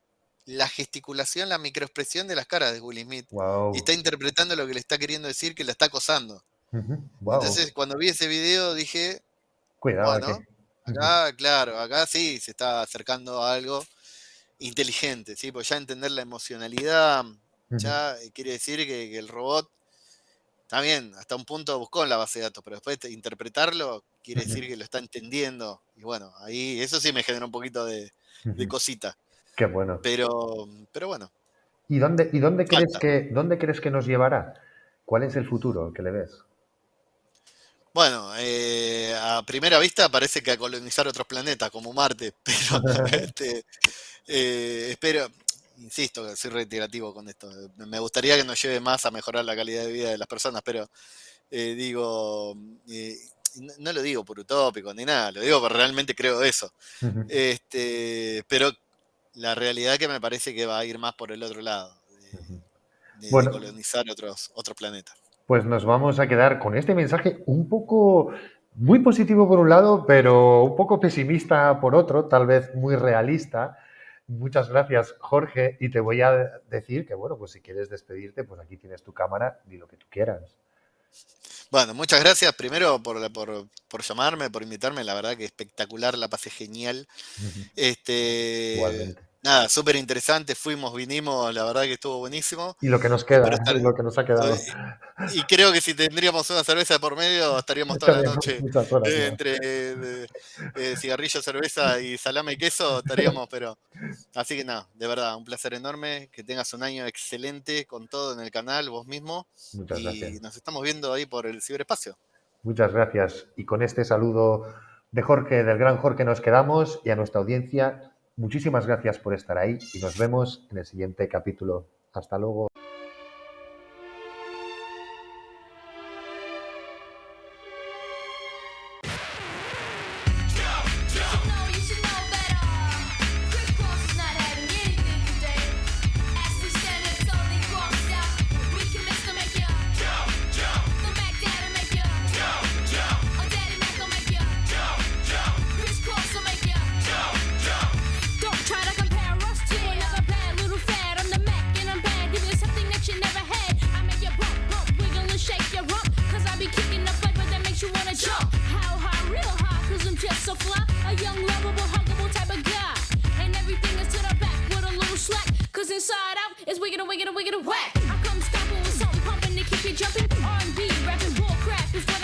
la gesticulación, la microexpresión de las caras de Will Smith. Y Wow. está interpretando lo que le está queriendo decir, que la está acosando. Wow. Entonces, cuando vi ese video, dije, Cuidado aquí. bueno, Ujú, acá, claro, acá sí se está acercando a algo inteligente, ¿sí? Porque ya entender la emocionalidad, ujú, ya quiere decir que el robot, está bien, hasta un punto buscó en la base de datos, pero después interpretarlo quiere ujú, decir que lo está entendiendo. Y bueno, ahí eso sí me genera un poquito de ujú. cosita. Qué bueno. Pero bueno, falta. Dónde crees que nos llevará? ¿Cuál es el futuro que le ves? Bueno, a primera vista parece que a colonizar otros planetas como Marte, pero este, espero, insisto, que soy reiterativo con esto. Me gustaría que nos lleve más a mejorar la calidad de vida de las personas, pero digo, no lo digo por utópico ni nada, lo digo porque realmente creo eso. Ujú, Pero la realidad que me parece que va a ir más por el otro lado, ujú. de Bueno, colonizar otros planetas. pues nos vamos a quedar con este mensaje un poco muy positivo por un lado, pero un poco pesimista por otro, tal vez muy realista. Muchas gracias, Jorge, y te voy a decir que, bueno, pues si quieres despedirte, pues aquí tienes tu cámara, di lo que tú quieras. Bueno, muchas gracias primero por llamarme, por invitarme, la verdad que espectacular, la pasé genial. Ujú. Igualmente. Nada, súper interesante, fuimos, vinimos, la verdad que estuvo buenísimo. Y lo que nos Espero queda, estar, y lo que nos ha quedado. y creo que si tendríamos una cerveza por medio, estaríamos toda la Estaríamos noche muchas horas más. entre cigarrillo, cerveza y salame y queso, estaríamos, pero así que nada, de verdad, un placer enorme, que tengas un año excelente con todo en el canal, vos mismo, Muchas gracias. y nos estamos viendo ahí por el ciberespacio. Muchas gracias. Y con este saludo De Jorge, del gran Jorge, nos quedamos, y a nuestra audiencia, muchísimas gracias por estar ahí y nos vemos en el siguiente capítulo. Hasta luego. So fly, a young, lovable, huggable type of guy. And everything is to the back with a little slack. Cause inside out is wicked and wicked and wicked and whack. I come stomping with something pumping to keep you jumping. R&B, rapping bull crap is what